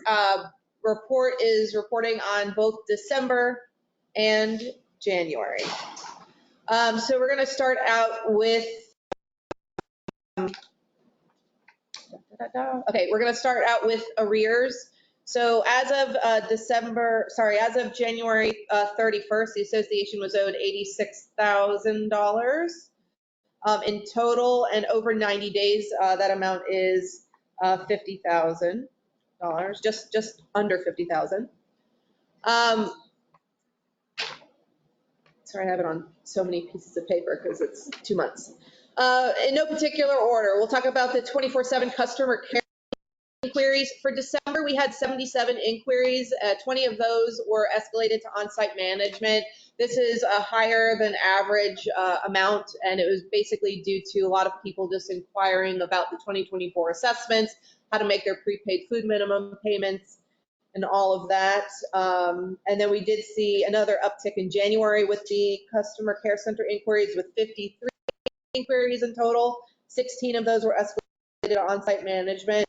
[SPEAKER 3] report is reporting on both December and January. So we're going to start out with, we're going to start out with arrears. So as of as of January 31st, the association was owed $86,000 in total, and over 90 days, that amount is $50,000, just under $50,000. Sorry, I have it on so many pieces of paper because it's 2 months. In no particular order, we'll talk about the 24/7 customer care inquiries. For December, we had 77 inquiries. 20 of those were escalated to on-site management. This is a higher than average amount, and it was basically due to a lot of people just inquiring about the 2024 assessments, how to make their prepaid food minimum payments, and all of that. And then we did see another uptick in January with the customer care center inquiries, with 53 inquiries in total. 16 of those were escalated to on-site management.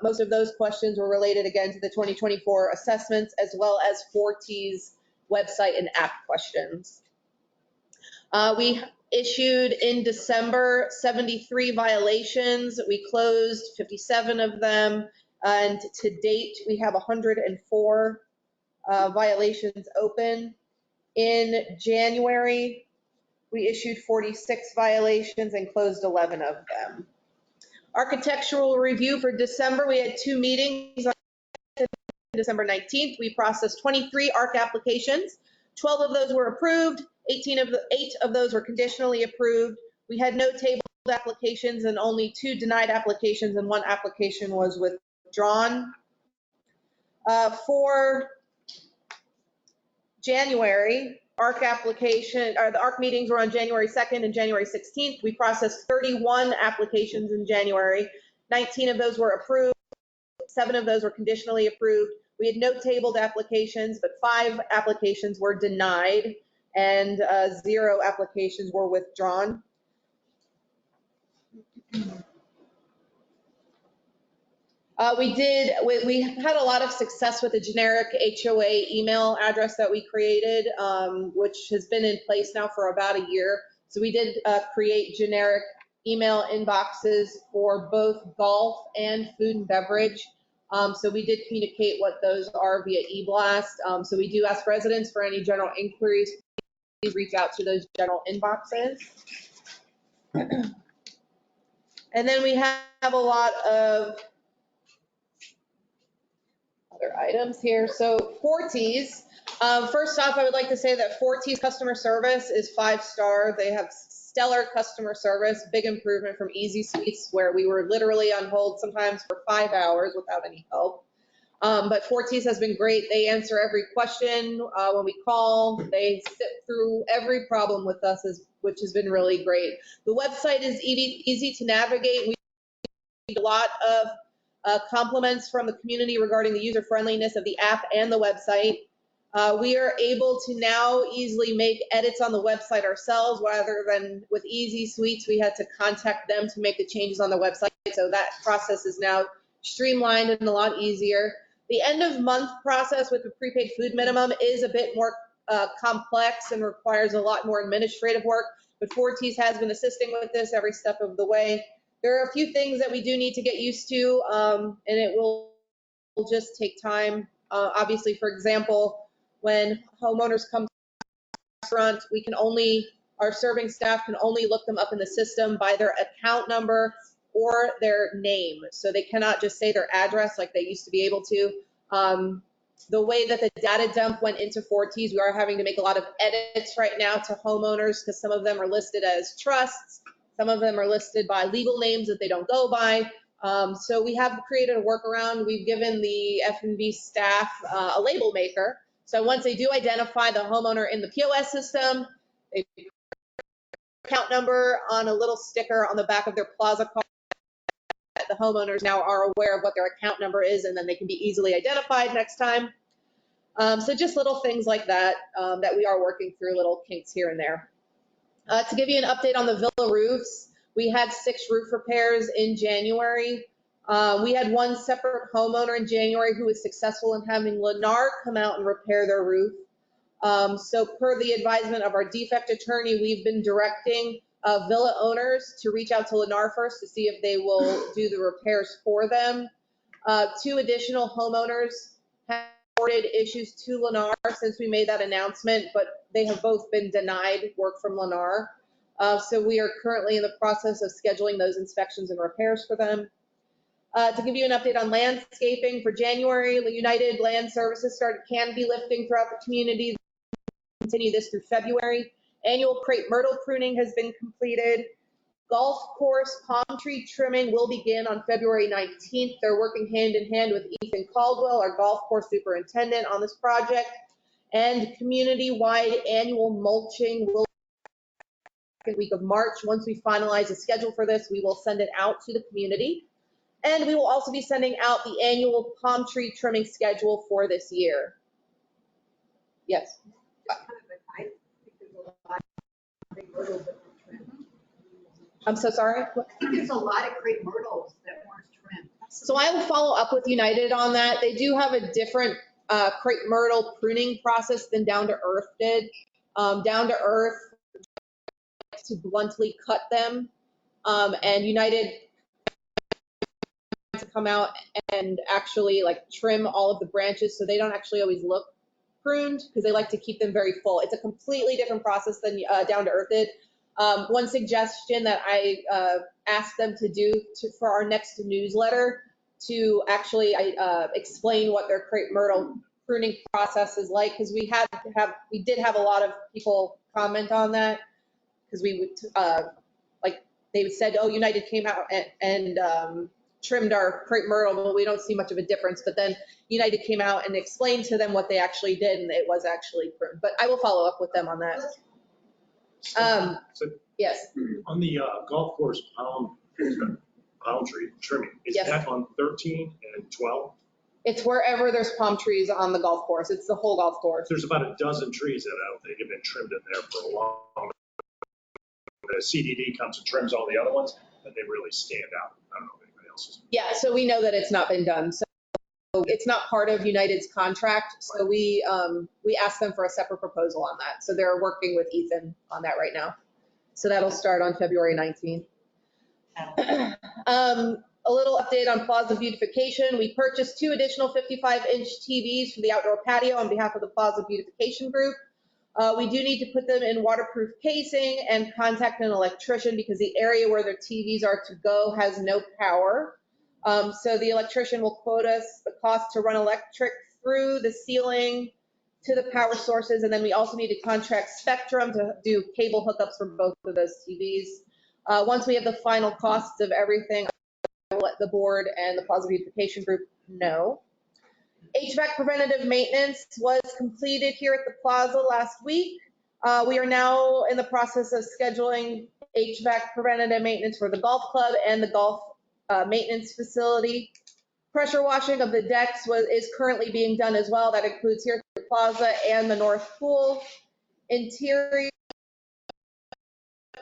[SPEAKER 3] Most of those questions were related again to the 2024 assessments, as well as Forti's website and app questions. We issued in December 73 violations. We closed 57 of them. And to date, we have 104 violations open. In January, we issued 46 violations and closed 11 of them. Architectural review for December, we had 2 meetings. On December 19th, we processed 23 ARC applications. 12 of those were approved. 8 of those were conditionally approved. We had no tabled applications and only 2 denied applications, and 1 application was withdrawn. For January, the ARC meetings were on January 2nd and January 16th. We processed 31 applications in January. 19 of those were approved. 7 of those were conditionally approved. We had no tabled applications, but 5 applications were denied and 0 applications were withdrawn. We had a lot of success with the generic HOA email address that we created, which has been in place now for about a year. So we did create generic email inboxes for both golf and food and beverage. So we did communicate what those are via e-blast. So we do ask residents for any general inquiries, please reach out to those general inboxes. And then we have a lot of other items here. So Forties, first off, I would like to say that Forties customer service is 5-star. They have stellar customer service, big improvement from Easy Suites, where we were literally on hold sometimes for 5 hours without any help. But Forties has been great. They answer every question when we call. They sit through every problem with us, which has been really great. The website is easy to navigate. We get a lot of compliments from the community regarding the user friendliness of the app and the website. We are able to now easily make edits on the website ourselves, rather than with Easy Suites, we had to contact them to make the changes on the website. So that process is now streamlined and a lot easier. The end of month process with the prepaid food minimum is a bit more complex and requires a lot more administrative work, but Forties has been assisting with this every step of the way. There are a few things that we do need to get used to, and it will just take time. Obviously, for example, when homeowners come to the restaurant, our serving staff can only look them up in the system by their account number or their name. So they cannot just say their address like they used to be able to. The way that the data dump went into Forties, we are having to make a lot of edits right now to homeowners because some of them are listed as trusts. Some of them are listed by legal names that they don't go by. So we have created a workaround. We've given the F&B staff a label maker. So once they do identify the homeowner in the POS system, they put their account number on a little sticker on the back of their plaza card. The homeowners now are aware of what their account number is, and then they can be easily identified next time. So just little things like that that we are working through, little kinks here and there. To give you an update on the villa roofs, we had 6 roof repairs in January. We had one separate homeowner in January who was successful in having Lennar come out and repair their roof. So per the advisement of our defect attorney, we've been directing villa owners to reach out to Lennar first to see if they will do the repairs for them. 2 additional homeowners have reported issues to Lennar since we made that announcement, but they have both been denied work from Lennar. So we are currently in the process of scheduling those inspections and repairs for them. To give you an update on landscaping, for January, the United Land Services started canopy lifting throughout the community. Continue this through February. Annual crepe myrtle pruning has been completed. Golf course palm tree trimming will begin on February 19th. They're working hand in hand with Ethan Caldwell, our golf course superintendent, on this project. And community-wide annual mulching will be the second week of March. Once we finalize a schedule for this, we will send it out to the community. And we will also be sending out the annual palm tree trimming schedule for this year. Yes. I'm so sorry.
[SPEAKER 18] I think there's a lot of crepe myrtles that weren't trimmed.
[SPEAKER 3] So I will follow up with United on that. They do have a different crepe myrtle pruning process than Down to Earth did. Down to Earth likes to bluntly cut them, and United to come out and actually like trim all of the branches so they don't actually always look pruned because they like to keep them very full. It's a completely different process than Down to Earth did. One suggestion that I asked them to do for our next newsletter to actually explain what their crepe myrtle pruning process is like, because we did have a lot of people comment on that because we would they said, oh, United came out and trimmed our crepe myrtle, but we don't see much of a difference. But then United came out and explained to them what they actually did, and it was actually pruned. But I will follow up with them on that. Yes.
[SPEAKER 12] On the golf course palm tree trimming, is
[SPEAKER 3] Yes.
[SPEAKER 12] that on 13 and 12?
[SPEAKER 3] It's wherever there's palm trees on the golf course. It's the whole golf course.
[SPEAKER 12] There's about a dozen trees that I don't think have been trimmed in there for a long time. The CDD comes and trims all the other ones, but they really stand out. I don't know if anybody
[SPEAKER 20] else.
[SPEAKER 3] Yeah, so we know that it's not been done. So it's not part of United's contract. So we asked them for a separate proposal on that. So they're working with Ethan on that right now. So that'll start on February 19th. A little update on plaza beautification. We purchased 2 additional 55-inch TVs for the outdoor patio on behalf of the Plaza Beautification Group. We do need to put them in waterproof casing and contact an electrician because the area where their TVs are to go has no power. So the electrician will quote us the cost to run electric through the ceiling to the power sources, and then we also need to contract Spectrum to do cable hookups for both of those TVs. Once we have the final costs of everything, I will let the board and the Plaza Beautification Group know. HVAC preventative maintenance was completed here at the plaza last week. We are now in the process of scheduling HVAC preventative maintenance for the golf club and the golf maintenance facility. Pressure washing of the decks is currently being done as well. That includes here at the plaza and the north pool. Interior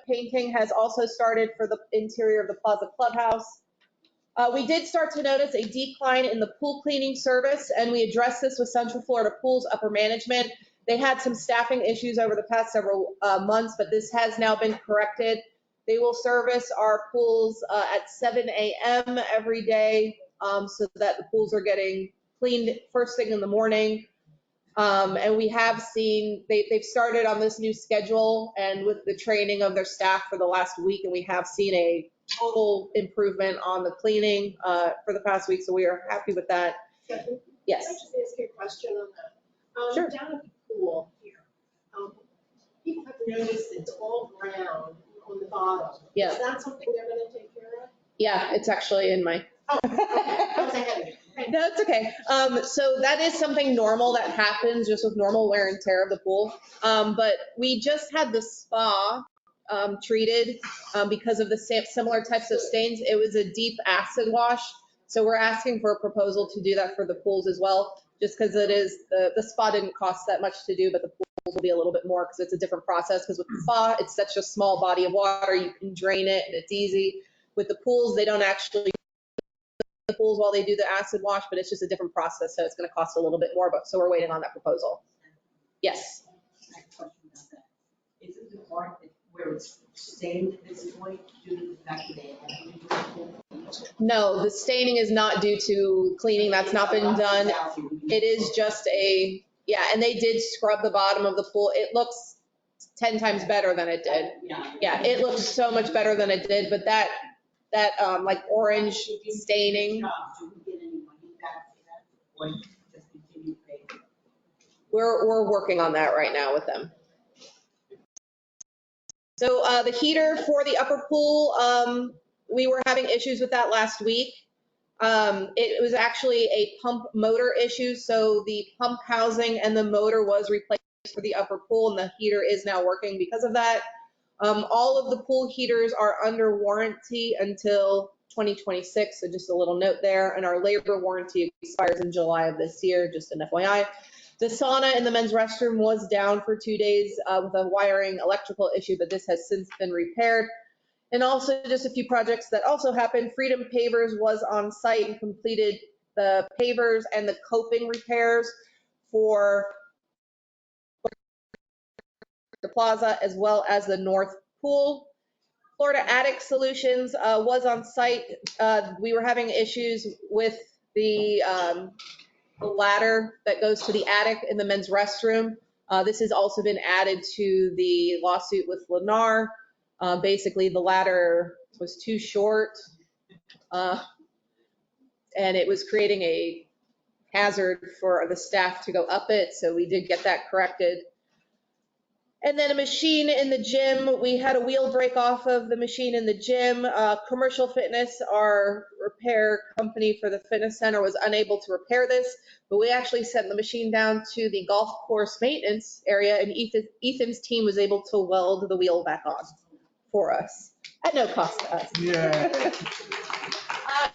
[SPEAKER 3] painting has also started for the interior of the plaza clubhouse. We did start to notice a decline in the pool cleaning service, and we addressed this with Central Florida Pools upper management. They had some staffing issues over the past several months, but this has now been corrected. They will service our pools at 7 a.m. every day so that the pools are getting cleaned first thing in the morning. And we have seen, they've started on this new schedule and with the training of their staff for the last week, and we have seen a total improvement on the cleaning for the past week, so we are happy with that.
[SPEAKER 7] Stephanie,
[SPEAKER 3] Yes.
[SPEAKER 7] can I just ask you a question on that?
[SPEAKER 3] Sure.
[SPEAKER 7] Down at the pool here, people have noticed it's all brown on the bottom.
[SPEAKER 3] Yeah.
[SPEAKER 7] Is that something they're going to take care of?
[SPEAKER 3] Yeah, it's actually in my.
[SPEAKER 7] Oh, okay. I was ahead of you.
[SPEAKER 3] No, it's okay. So that is something normal that happens just with normal wear and tear of the pool. But we just had the spa treated because of the similar types of stains. It was a deep acid wash. So we're asking for a proposal to do that for the pools as well, just because it is, the spa didn't cost that much to do, but the pools will be a little bit more because it's a different process. Because with the spa, it's such a small body of water, you can drain it and it's easy. With the pools, they don't actually the pools while they do the acid wash, but it's just a different process, so it's going to cost a little bit more, but so we're waiting on that proposal. Yes.
[SPEAKER 18] Is it the part where it's stained at this point due to the fact that they have?
[SPEAKER 3] No, the staining is not due to cleaning. That's not been done. It is just yeah, and they did scrub the bottom of the pool. It looks 10 times better than it did. Yeah, it looks so much better than it did, but that like orange staining. We're working on that right now with them. So the heater for the upper pool, we were having issues with that last week. It was actually a pump motor issue, so the pump housing and the motor was replaced for the upper pool, and the heater is now working because of that. All of the pool heaters are under warranty until 2026, so just a little note there. And our labor warranty expires in July of this year, just an FYI. The sauna in the men's restroom was down for 2 days with a wiring electrical issue, but this has since been repaired. And also just a few projects that also happened. Freedom Pavers was on site and completed the pavers and the coping repairs for the plaza as well as the north pool. Florida Attic Solutions was on site. We were having issues with the ladder that goes to the attic in the men's restroom. This has also been added to the lawsuit with Lennar. Basically, the ladder was too short, and it was creating a hazard for the staff to go up it, so we did get that corrected. And then a machine in the gym. We had a wheel break off of the machine in the gym. Commercial Fitness, our repair company for the fitness center, was unable to repair this, but we actually sent the machine down to the golf course maintenance area, and Ethan's team was able to weld the wheel back on for us at no cost to us.
[SPEAKER 20] Yeah.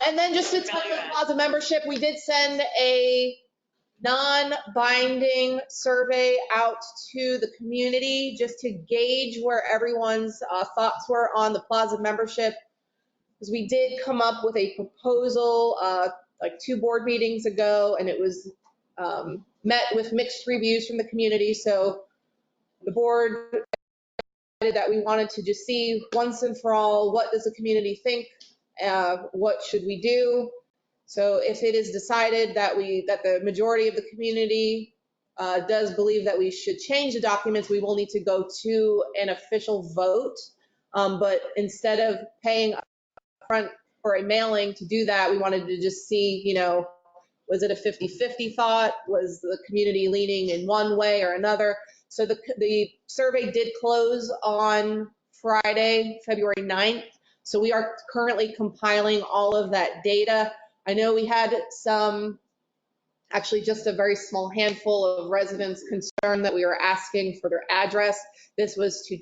[SPEAKER 3] And then just to touch on Plaza membership, we did send a non-binding survey out to the community just to gauge where everyone's thoughts were on the Plaza membership. is we did come up with a proposal like 2 board meetings ago, and it was met with mixed reviews from the community. So the board decided that we wanted to just see once and for all, what does the community think? What should we do? So if it is decided that the majority of the community does believe that we should change the documents, we will need to go to an official vote. But instead of paying upfront for a mailing to do that, we wanted to just see, was it a 50-50 thought? Was the community leaning in one way or another? So the survey did close on Friday, February 9th. So we are currently compiling all of that data. I know we had actually just a very small handful of residents concerned that we were asking for their address. This was to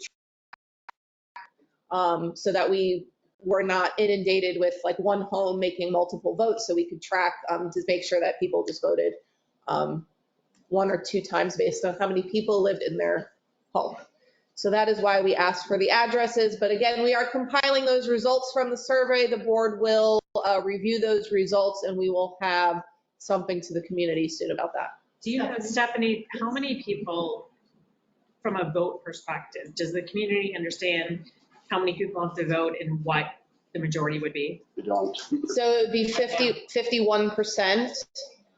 [SPEAKER 3] so that we were not inundated with like one home making multiple votes, so we could track to make sure that people just voted 1 or 2 times based on how many people lived in their home. So that is why we asked for the addresses. But again, we are compiling those results from the survey. The board will review those results, and we will have something to the community soon about that.
[SPEAKER 13] Do you know, Stephanie, how many people, from a vote perspective, does the community understand how many people have to vote and what the majority would be?
[SPEAKER 20] We don't.
[SPEAKER 3] So it would be 51%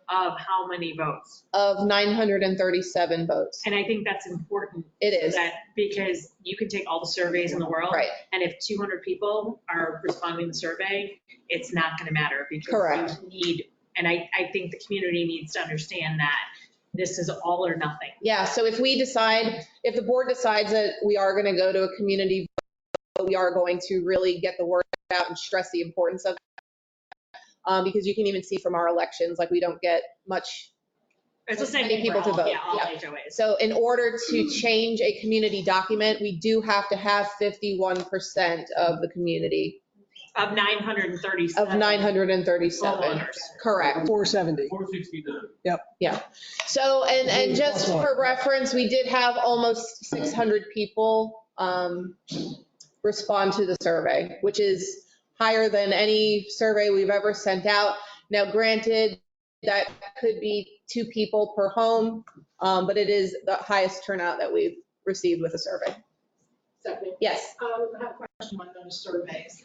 [SPEAKER 13] of how many votes?
[SPEAKER 3] Of 937 votes.
[SPEAKER 13] And I think that's important.
[SPEAKER 3] It is.
[SPEAKER 13] Because you can take all the surveys in the world.
[SPEAKER 3] Right.
[SPEAKER 13] And if 200 people are responding to the survey, it's not going to matter because
[SPEAKER 3] Correct.
[SPEAKER 13] you need, and I think the community needs to understand that this is all or nothing.
[SPEAKER 3] Yeah, so if the board decides that we are going to go to a community vote, we are going to really get the word out and stress the importance of it. Because you can even see from our elections, like we don't get
[SPEAKER 13] It's the same
[SPEAKER 3] many
[SPEAKER 13] thing
[SPEAKER 3] people
[SPEAKER 13] for
[SPEAKER 3] to
[SPEAKER 13] all,
[SPEAKER 3] vote.
[SPEAKER 13] yeah, all
[SPEAKER 3] Yeah.
[SPEAKER 13] HOAs.
[SPEAKER 3] So in order to change a community document, we do have to have 51% of the community.
[SPEAKER 13] Of 937.
[SPEAKER 3] Of 937.
[SPEAKER 13] Homeowners.
[SPEAKER 3] Correct.
[SPEAKER 14] 470.
[SPEAKER 19] 469.
[SPEAKER 14] Yep.
[SPEAKER 3] Yeah. So, and just for reference, we did have almost 600 people respond to the survey, which is higher than any survey we've ever sent out. Now, granted, that could be 2 people per home, but it is the highest turnout that we've received with a survey.
[SPEAKER 7] Stephanie?
[SPEAKER 3] Yes.
[SPEAKER 7] I have a question on those surveys.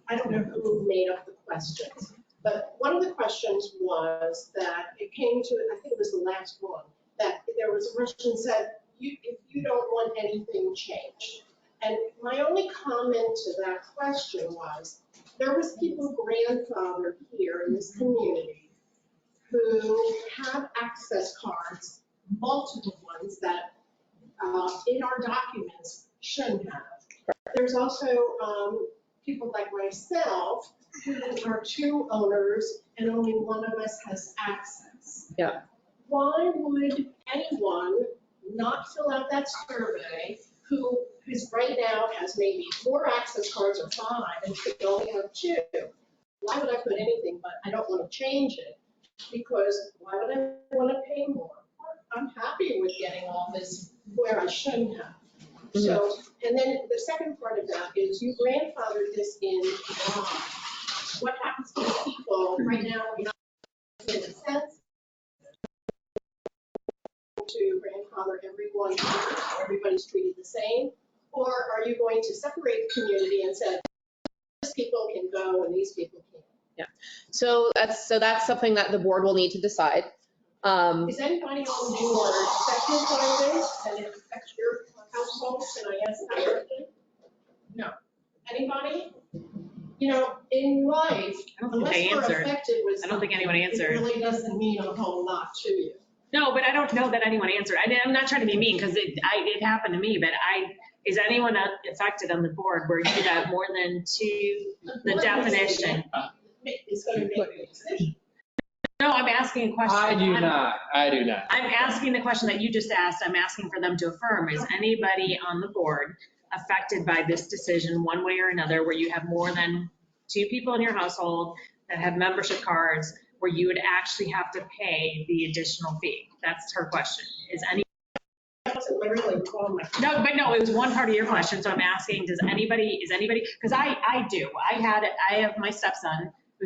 [SPEAKER 7] I don't know who made up the questions, but one of the questions was that it came to, I think it was the last one, that there was a question said, if you don't want anything changed. And my only comment to that question was, there was people grandfathered here in this community who have access cards, multiple ones that in our documents shouldn't have. There's also people like myself who are 2 owners and only one of us has access.
[SPEAKER 3] Yeah.
[SPEAKER 7] Why would anyone not fill out that survey who's right now has maybe 4 access cards or 5 and should only have 2? Why would I put anything but I don't want to change it? Because why would I want to pay more? I'm happy with getting all this where I shouldn't have.
[SPEAKER 3] Mm-hmm.
[SPEAKER 7] So, and then the second part of that is you grandfathered this in. What happens to the people right now? In a sense, to grandfather everyone, everybody's treated the same, or are you going to separate the community and say these people can go and these people can't?
[SPEAKER 3] Yeah. So that's something that the board will need to decide.
[SPEAKER 7] Is anybody on the board affected by this and it affects your household? Can I ask that question? No. Anybody? In life,
[SPEAKER 13] I don't think
[SPEAKER 7] unless
[SPEAKER 13] they
[SPEAKER 7] we're
[SPEAKER 13] answered.
[SPEAKER 7] affected with
[SPEAKER 13] I don't think anyone
[SPEAKER 7] something,
[SPEAKER 13] answered.
[SPEAKER 7] it really doesn't mean a whole lot to you.
[SPEAKER 13] No, but I don't know that anyone answered. I'm not trying to be mean because it happened to me, but is anyone affected on the board where you got more than 2, the definition?
[SPEAKER 7] It's going to make a decision.
[SPEAKER 13] No, I'm asking a question.
[SPEAKER 9] I do not.
[SPEAKER 13] I'm asking the question that you just asked. I'm asking for them to affirm. Is anybody on the board affected by this decision one way or another where you have more than 2 people in your household that have membership cards where you would actually have to pay the additional fee? That's her question. Is any?
[SPEAKER 7] really recall my.
[SPEAKER 13] No, but no, it was one part of your question, so I'm asking, is anybody, because I do. I have my stepson who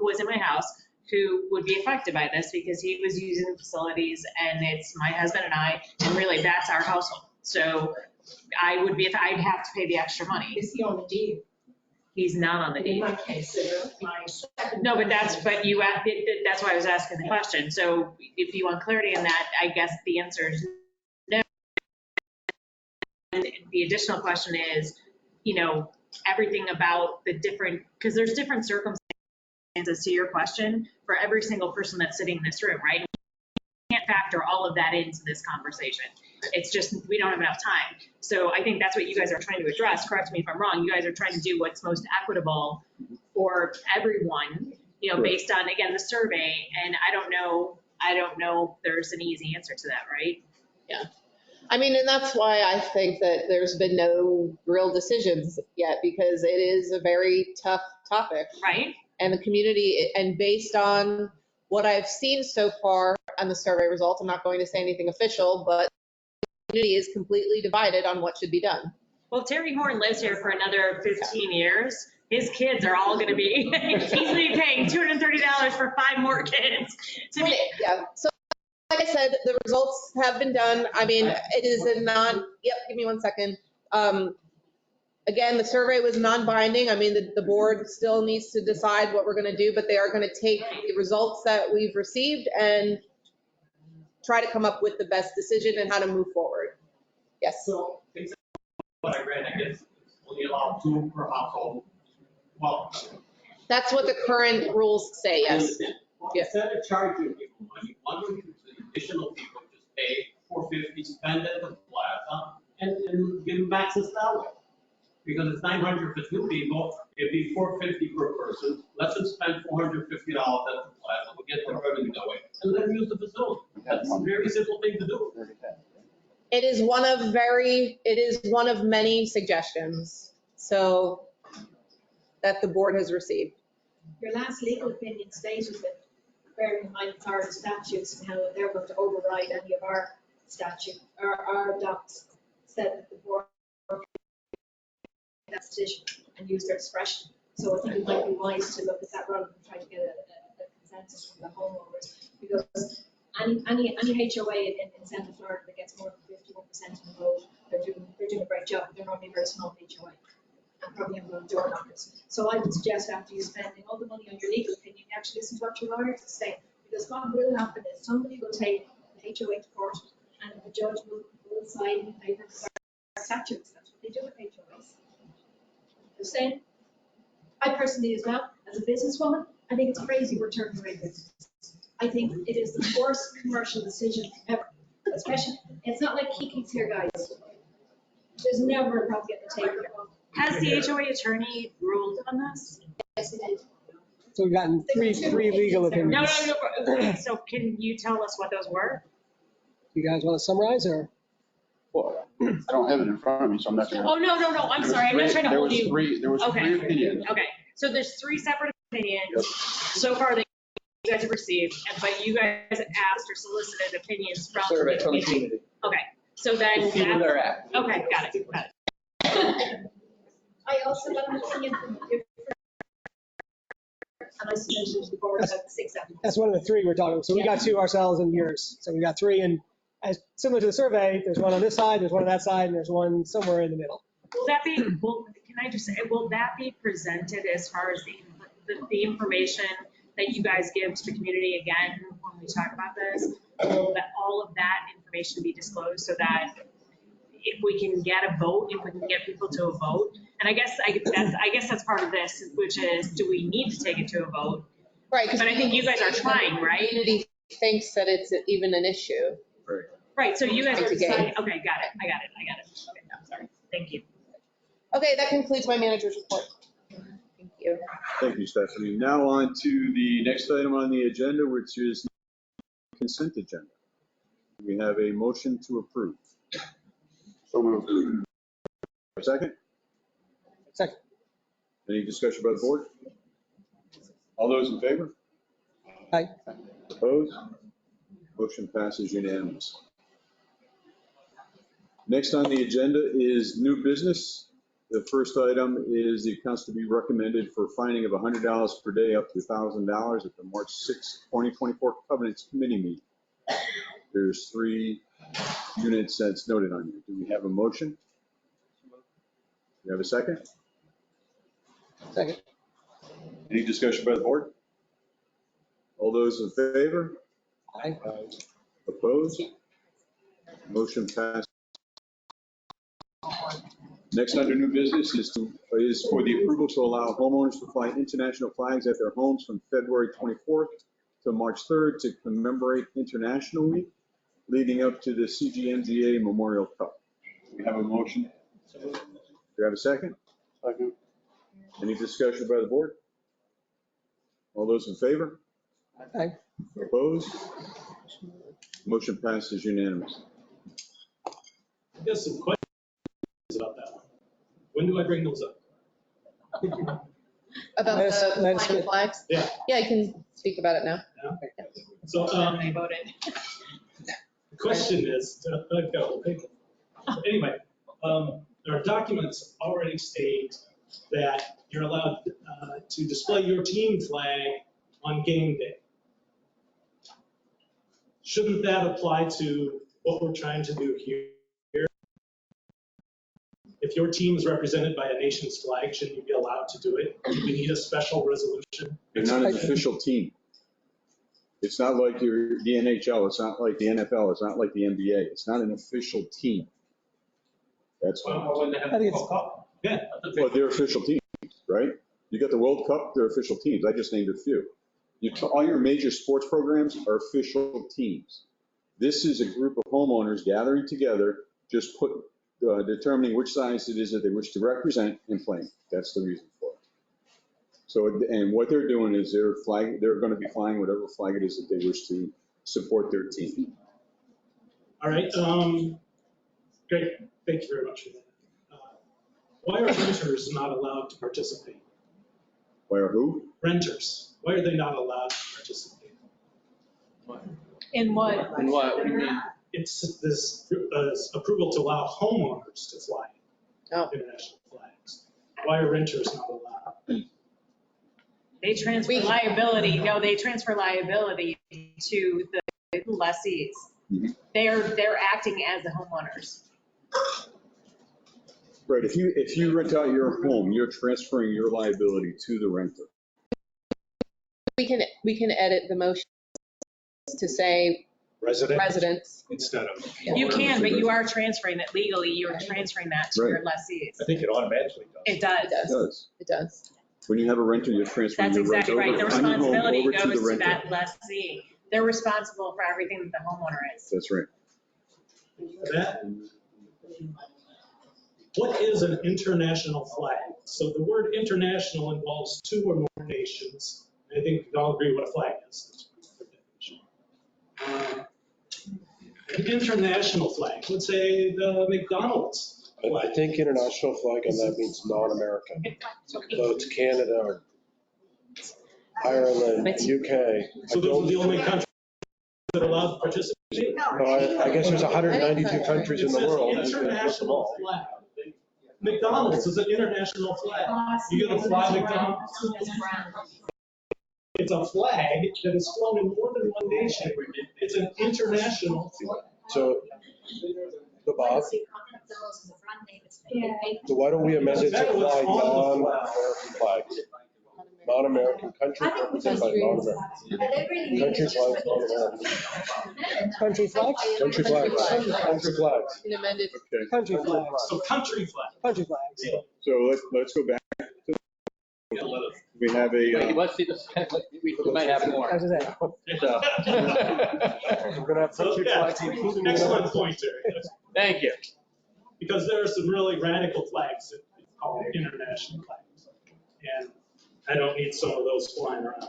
[SPEAKER 13] was in my house, who would be affected by this because he was using the facilities, and it's my husband and I, and really that's our household. So I'd have to pay the extra money.
[SPEAKER 7] Is he on the deed?
[SPEAKER 13] He's not on the
[SPEAKER 7] In
[SPEAKER 13] deed.
[SPEAKER 7] my case, my second.
[SPEAKER 13] No, but that's why I was asking the question. So if you want clarity on that, I guess the answer is no. And the additional question is, everything about the different, because there's different circumstances to your question for every single person that's sitting in this room, right? We can't factor all of that into this conversation. It's just, we don't have enough time. So I think that's what you guys are trying to address. Correct me if I'm wrong. You guys are trying to do what's most equitable for everyone, based on, again, the survey. And I don't know if there's an easy answer to that, right?
[SPEAKER 3] Yeah. I mean, and that's why I think that there's been no real decisions yet, because it is a very tough topic.
[SPEAKER 13] Right.
[SPEAKER 3] And the community, and based on what I've seen so far on the survey results, I'm not going to say anything official, but the community is completely divided on what should be done.
[SPEAKER 13] Well, Terry Horn lives here for another 15 years. His kids are all going to be, he's going to be paying $230 for 5 more kids.
[SPEAKER 3] Yeah. So like I said, the results have been done. I mean, it is a give me one second. Again, the survey was non-binding. I mean, the board still needs to decide what we're going to do, but they are going to take the results that we've received and try to come up with the best decision and how to move forward. Yes.
[SPEAKER 5] So, basically, what I read, I guess, it's only allowed 2 per household. Well,
[SPEAKER 3] that's what the current rules say, yes.
[SPEAKER 5] Yes. Instead of charging people money, why don't you, the additional people just pay $450, spend at the plaza, and give them access that way? Because it's $900 for 2 people, it'd be $450 per person. Let them spend $450 at the plaza, we'll get the revenue that way, and let them use the facility. That's a very simple thing to do.
[SPEAKER 3] It is one of many suggestions, so that the board has received.
[SPEAKER 8] Your last legal opinion stated that, bearing in mind Florida statutes and how they're going to override any of our statute, our docs, said that the board that decision and use their discretion. So I think it might be wise to look at that rather than try to get a consensus from the homeowners, because any HOA in Central Florida that gets more than 51% of the vote, they're doing a great job. They're normally a very small HOA. And probably have no door knockers. So I would suggest after you spending all the money on your legal opinion, you actually listen to what your lawyers say. Because what will happen is somebody will take the HOA to court and the judge will side in favor of our statutes. That's what they do with HOAs. The same. I personally as well, as a businesswoman, I think it's crazy we're turning away business. I think it is the worst commercial decision ever. Especially, it's not like Kiki's here, guys. There's never a problem getting the table.
[SPEAKER 13] Has the HOA attorney ruled on this?
[SPEAKER 8] Yes, it did.
[SPEAKER 14] So we've gotten three legal opinions.
[SPEAKER 13] No. So can you tell us what those were?
[SPEAKER 14] You guys want to summarize or?
[SPEAKER 20] Well, I don't have it in front of me, so I'm not going to.
[SPEAKER 13] Oh, no. I'm sorry. I'm not trying to hold you.
[SPEAKER 20] There was three opinions.
[SPEAKER 13] Okay. So there's 3 separate opinions so far that you guys have received, but you guys asked or solicited opinions from
[SPEAKER 9] Survey
[SPEAKER 13] the
[SPEAKER 9] from the
[SPEAKER 13] community.
[SPEAKER 9] community.
[SPEAKER 13] Okay. So then.
[SPEAKER 9] See where they're at.
[SPEAKER 13] Okay, got it.
[SPEAKER 8] I also got an opinion from different, and I submitted to the board about 6 applicants.
[SPEAKER 14] That's one of the 3 we're talking. So we got 2 ourselves and yours. So we got 3, and as similar to the survey, there's one on this side, there's one on that side, and there's one somewhere in the middle.
[SPEAKER 13] Will that be, can I just say, will that be presented as far as the information that you guys give to the community again when we talk about this? Will that all of that information be disclosed so that if we can get a vote, if we can get people to a vote? And I guess that's part of this, which is, do we need to take it to a vote?
[SPEAKER 3] Right.
[SPEAKER 13] But I think you guys are trying, right?
[SPEAKER 3] The community thinks that it's even an issue.
[SPEAKER 13] Right, so you guys are
[SPEAKER 3] It's a
[SPEAKER 13] deciding,
[SPEAKER 3] game.
[SPEAKER 13] okay, got it. Okay, no, sorry, thank you.
[SPEAKER 3] Okay, that concludes my manager's report. Thank you.
[SPEAKER 2] Thank you, Stephanie. Now on to the next item on the agenda, which is consent agenda. We have a motion to approve.
[SPEAKER 20] So moved.
[SPEAKER 2] Second?
[SPEAKER 14] Second.
[SPEAKER 2] Any discussion by the board? All those in favor?
[SPEAKER 14] Aye.
[SPEAKER 2] Opposed? Motion passes unanimously. Next on the agenda is new business. The first item is the accounts to be recommended for fining of $100 per day up to $1,000 at the March 6, 2024 Covenants Committee meeting. There's 3 units that's noted on here. Do we have a motion? Do we have a second?
[SPEAKER 14] Second.
[SPEAKER 2] Any discussion by the board? All those in favor?
[SPEAKER 14] Aye.
[SPEAKER 2] Opposed? Motion passed. Next under new business is for the approval to allow homeowners to fly international flags at their homes from February 24th to March 3rd to commemorate International Week, leading up to the CGMGA Memorial Cup. We have a motion. Do we have a second?
[SPEAKER 12] Second.
[SPEAKER 2] Any discussion by the board? All those in favor?
[SPEAKER 14] Aye.
[SPEAKER 2] Opposed? Motion passes unanimous.
[SPEAKER 11] I got some questions about that one. When do I bring those up?
[SPEAKER 3] About the
[SPEAKER 14] Let's
[SPEAKER 3] flying
[SPEAKER 14] get-
[SPEAKER 3] flags?
[SPEAKER 11] Yeah.
[SPEAKER 3] Yeah, I can speak about it now.
[SPEAKER 11] So,
[SPEAKER 13] They voted.
[SPEAKER 11] the question is, I've got a whole paper. Anyway, our documents already state that you're allowed to display your team flag on game day. Shouldn't that apply to what we're trying to do here? If your team is represented by a nation's flag, shouldn't you be allowed to do it? Do we need a special resolution?
[SPEAKER 2] They're not an official team. It's not like the NHL, it's not like the NFL, it's not like the NBA. It's not an official team. That's why.
[SPEAKER 14] I think it's,
[SPEAKER 11] Yeah.
[SPEAKER 2] Well, they're official teams, right? You got the World Cup, they're official teams. I just named a few. All your major sports programs are official teams. This is a group of homeowners gathering together, just determining which sides it is that they wish to represent and playing. That's the reason for it. So, and what they're doing is they're going to be flying whatever flag it is that they wish to support their team.
[SPEAKER 11] All right. Great. Thank you very much for that. Why are renters not allowed to participate?
[SPEAKER 2] Why are who?
[SPEAKER 11] Renters. Why are they not allowed to participate?
[SPEAKER 13] In what?
[SPEAKER 5] And what do you mean?
[SPEAKER 11] It's this approval to allow homeowners to fly international flags. Why are renters not allowed?
[SPEAKER 13] They transfer liability, no, they transfer liability to the lessees.
[SPEAKER 2] Mm-hmm.
[SPEAKER 13] They're acting as the homeowners.
[SPEAKER 2] Right. If you rent out your home, you're transferring your liability to the renter.
[SPEAKER 3] We can edit the motion to say residents.
[SPEAKER 12] Instead of.
[SPEAKER 13] You can, but you are transferring it legally, you're transferring that to your lessees.
[SPEAKER 12] I think it automatically does.
[SPEAKER 13] It does.
[SPEAKER 3] It does.
[SPEAKER 2] When you have a renter, you're transferring
[SPEAKER 13] That's
[SPEAKER 2] your rent
[SPEAKER 13] exactly right. The responsibility
[SPEAKER 2] over
[SPEAKER 13] goes
[SPEAKER 2] to the
[SPEAKER 13] to
[SPEAKER 2] renter.
[SPEAKER 13] that lessee. They're responsible for everything that the homeowner is.
[SPEAKER 2] That's right.
[SPEAKER 11] What is an international flag? So the word international involves 2 or more nations. I think we all agree what a flag is. An international flag, let's say the McDonald's.
[SPEAKER 12] I think international flag on that means non-American. So it's Canada or Ireland, UK.
[SPEAKER 11] So those are the only countries that are allowed to participate?
[SPEAKER 12] No, I guess there's 192 countries in the world.
[SPEAKER 11] It says international flag. McDonald's is an international flag. You're gonna fly McDonald's? It's a flag that is flown in more than one nation. It's an international flag.
[SPEAKER 12] So, Bob, so why don't we amend it to fly non-American flags? Non-American country represented by non-American. Country flags, non-American.
[SPEAKER 14] country flags?
[SPEAKER 12] Country flags. Country flags.
[SPEAKER 3] Amended.
[SPEAKER 2] Okay.
[SPEAKER 14] Country flags.
[SPEAKER 11] So country flag.
[SPEAKER 14] Country flags.
[SPEAKER 2] So let's go back. We have a.
[SPEAKER 5] Let's see this. We might have more.
[SPEAKER 14] How's that?
[SPEAKER 12] We're gonna have country flags, including.
[SPEAKER 11] Excellent point, Terry.
[SPEAKER 5] Thank you.
[SPEAKER 11] Because there are some really radical flags that we call international flags. And I don't need some of those flying around.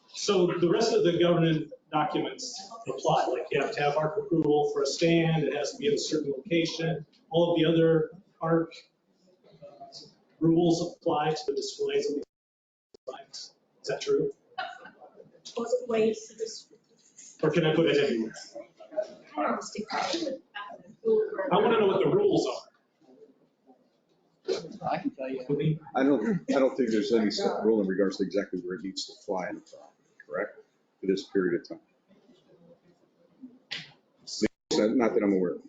[SPEAKER 11] So the rest of the government documents apply, like you have to have ARC approval for a stand, it has to be in a certain location. All of the other ARC rules apply to the displays of these flags. Is that true? Or can I put it anywhere? I want to know what the rules are.
[SPEAKER 9] I can tell you.
[SPEAKER 2] I don't think there's any set rule in regards to exactly where it needs to fly in the property, correct? For this period of time. Not that I'm aware of.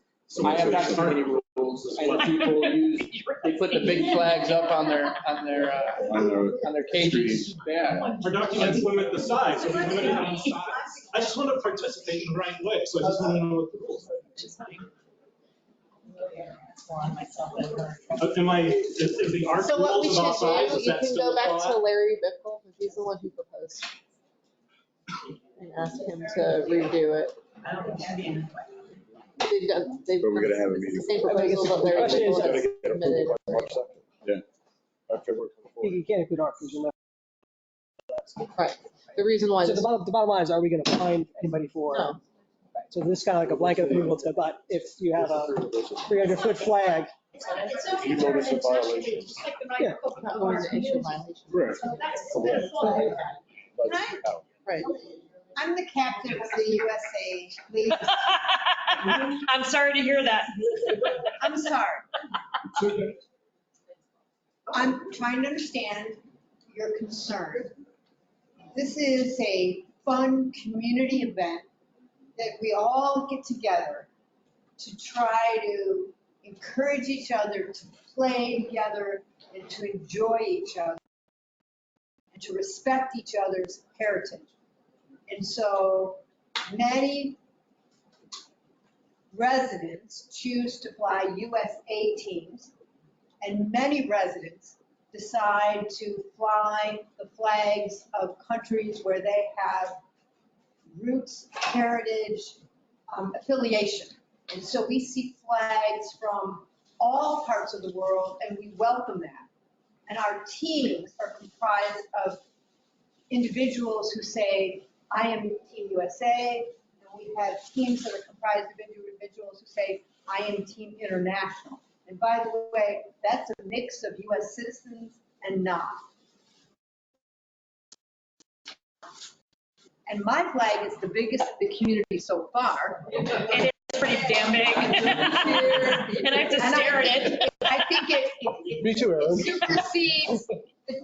[SPEAKER 9] I have not seen any rules, and people they put the big flags up on their cages. Yeah.
[SPEAKER 11] Our documents limit the size, so we limit it on size. I just want to participate in the right way, so I just want to know what the rules are. Am I, is the ARC
[SPEAKER 3] So what we
[SPEAKER 11] rules about
[SPEAKER 3] should
[SPEAKER 11] size,
[SPEAKER 3] do,
[SPEAKER 11] is
[SPEAKER 3] you
[SPEAKER 11] that
[SPEAKER 3] can
[SPEAKER 11] still
[SPEAKER 3] go back
[SPEAKER 11] apply?
[SPEAKER 3] to Larry Bickle, because he's the one who proposed. And ask him to redo it. They've done,
[SPEAKER 2] But we're gonna have a
[SPEAKER 3] it's
[SPEAKER 2] meeting.
[SPEAKER 3] the same proposal, but Larry
[SPEAKER 14] Question is-
[SPEAKER 3] Bickle has submitted.
[SPEAKER 2] Yeah.
[SPEAKER 14] You can't include art because you'll never.
[SPEAKER 3] Right, the reason why
[SPEAKER 14] So
[SPEAKER 3] this.
[SPEAKER 14] the bottom line is, are we going to find anybody for?
[SPEAKER 3] No.
[SPEAKER 14] Right, so this is kind of like a blanket approval, but if you have a 300-foot flag.
[SPEAKER 12] You notice a violation.
[SPEAKER 14] Yeah.
[SPEAKER 3] Not going to issue a violation.
[SPEAKER 2] Right.
[SPEAKER 3] Right.
[SPEAKER 6] I'm the captain of the USA League.
[SPEAKER 13] I'm sorry to hear that.
[SPEAKER 6] I'm sorry. I'm trying to understand your concern. This is a fun community event that we all get together to try to encourage each other to play together and to enjoy each other and to respect each other's heritage. And so many residents choose to fly USA teams, and many residents decide to fly the flags of countries where they have roots, heritage, affiliation. And so we see flags from all parts of the world, and we welcome that. And our teams are comprised of individuals who say, I am Team USA, and we have teams that are comprised of individuals who say, I am Team International. And by the way, that's a mix of US citizens and not. And my flag is the biggest in the community so far.
[SPEAKER 13] It is pretty damn big. And I have to stare at it.
[SPEAKER 6] I think it
[SPEAKER 14] Me too, Aaron.
[SPEAKER 6] supersedes the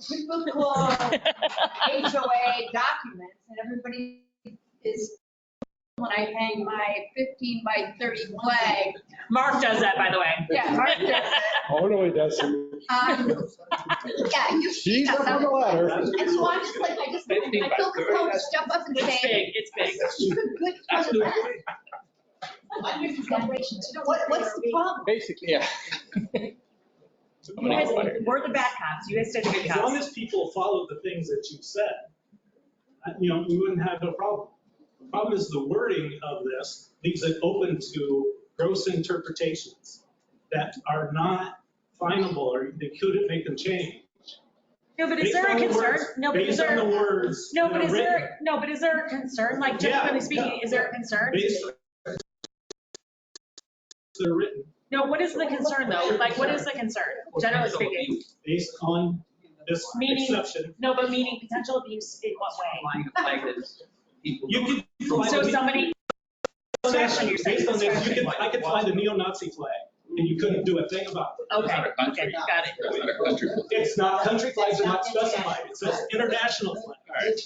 [SPEAKER 6] typical HOA documents, and everybody is, when I hang my 15 by 30 flag.
[SPEAKER 13] Mark does that, by the way.
[SPEAKER 6] Yeah, Mark does it.
[SPEAKER 12] Oh, no, he doesn't.
[SPEAKER 6] Yeah, you.
[SPEAKER 12] She's up on the ladder.
[SPEAKER 6] And so I'm just like, I feel compelled to step up and
[SPEAKER 13] It's
[SPEAKER 6] say,
[SPEAKER 13] big, it's big.
[SPEAKER 6] it's a good fun event. What's the problem?
[SPEAKER 9] Basically, yeah.
[SPEAKER 13] You guys, we're the bad cops. You guys did the good
[SPEAKER 11] As long
[SPEAKER 13] cops.
[SPEAKER 11] as people follow the things that you said, we wouldn't have no problem. The problem is the wording of this leaves it open to gross interpretations that are not finable, or they couldn't make them change.
[SPEAKER 13] No, but is there a concern? No, but is
[SPEAKER 11] Based on
[SPEAKER 13] there?
[SPEAKER 11] the words.
[SPEAKER 13] No, but
[SPEAKER 11] that are
[SPEAKER 13] is
[SPEAKER 11] written.
[SPEAKER 13] there? No, but is there a concern? Like generally speaking, is there a concern?
[SPEAKER 11] Based on they're written.
[SPEAKER 13] No, what is the concern though? Like, what is the concern? Generally speaking.
[SPEAKER 11] Based on this
[SPEAKER 13] Meaning,
[SPEAKER 11] exception.
[SPEAKER 13] no, but meaning potential abuse in what way?
[SPEAKER 9] Flying a flag that is people.
[SPEAKER 11] You could.
[SPEAKER 13] So somebody.
[SPEAKER 11] Based on
[SPEAKER 13] You're saying
[SPEAKER 11] this,
[SPEAKER 13] discretion.
[SPEAKER 11] I could fly the neo-Nazi flag, and you couldn't do a thing about it.
[SPEAKER 13] Okay, okay, got it.
[SPEAKER 11] It's not, country flags are not specified, it says international flag.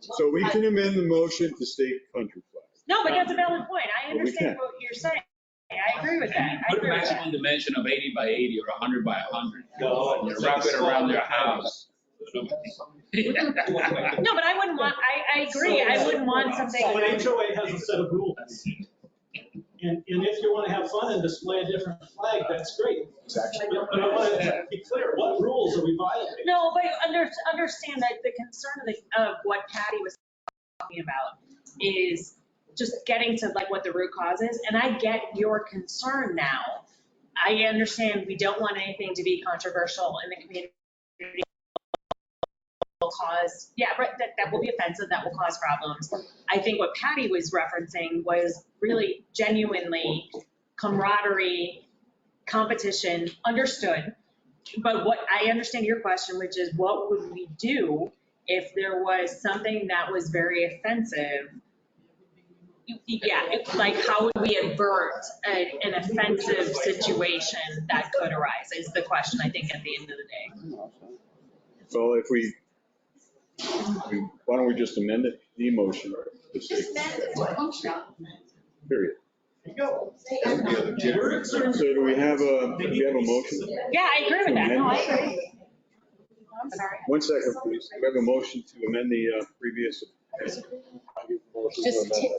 [SPEAKER 2] So we can amend the motion to state country flag.
[SPEAKER 13] No, but that's a valid point. I
[SPEAKER 2] Well, we
[SPEAKER 13] understand
[SPEAKER 2] can.
[SPEAKER 13] what you're saying. I agree with that. I
[SPEAKER 19] Put a
[SPEAKER 13] agree with that.
[SPEAKER 19] maximum dimension of 80 by 80 or 100 by 100.
[SPEAKER 11] No.
[SPEAKER 19] You wrap it around their house.
[SPEAKER 13] No, but I wouldn't want, I agree. I wouldn't want something.
[SPEAKER 11] So an HOA has a set of rules. And if you want to have fun and display a different flag, that's great.
[SPEAKER 12] Exactly.
[SPEAKER 11] But I want to be clear, what rules are we violating?
[SPEAKER 13] No, but understand that the concern of what Patty was talking about is just getting to like what the root cause is. And I get your concern now. I understand we don't want anything to be controversial in the community. Will cause, yeah, right, that will be offensive, that will cause problems. I think what Patty was referencing was really genuinely camaraderie, competition, understood. But what I understand your question, which is what would we do if there was something that was very offensive, Yeah, it's like how would we avert an offensive situation that could arise is the question, I think, at the end of the day.
[SPEAKER 2] Well, if we, why don't we just amend it, the motion? Period. So do we have a motion?
[SPEAKER 13] Yeah, I agree with that. No, I agree.
[SPEAKER 6] I'm sorry.
[SPEAKER 2] 1 second, please. We have a motion to amend the previous.
[SPEAKER 3] Just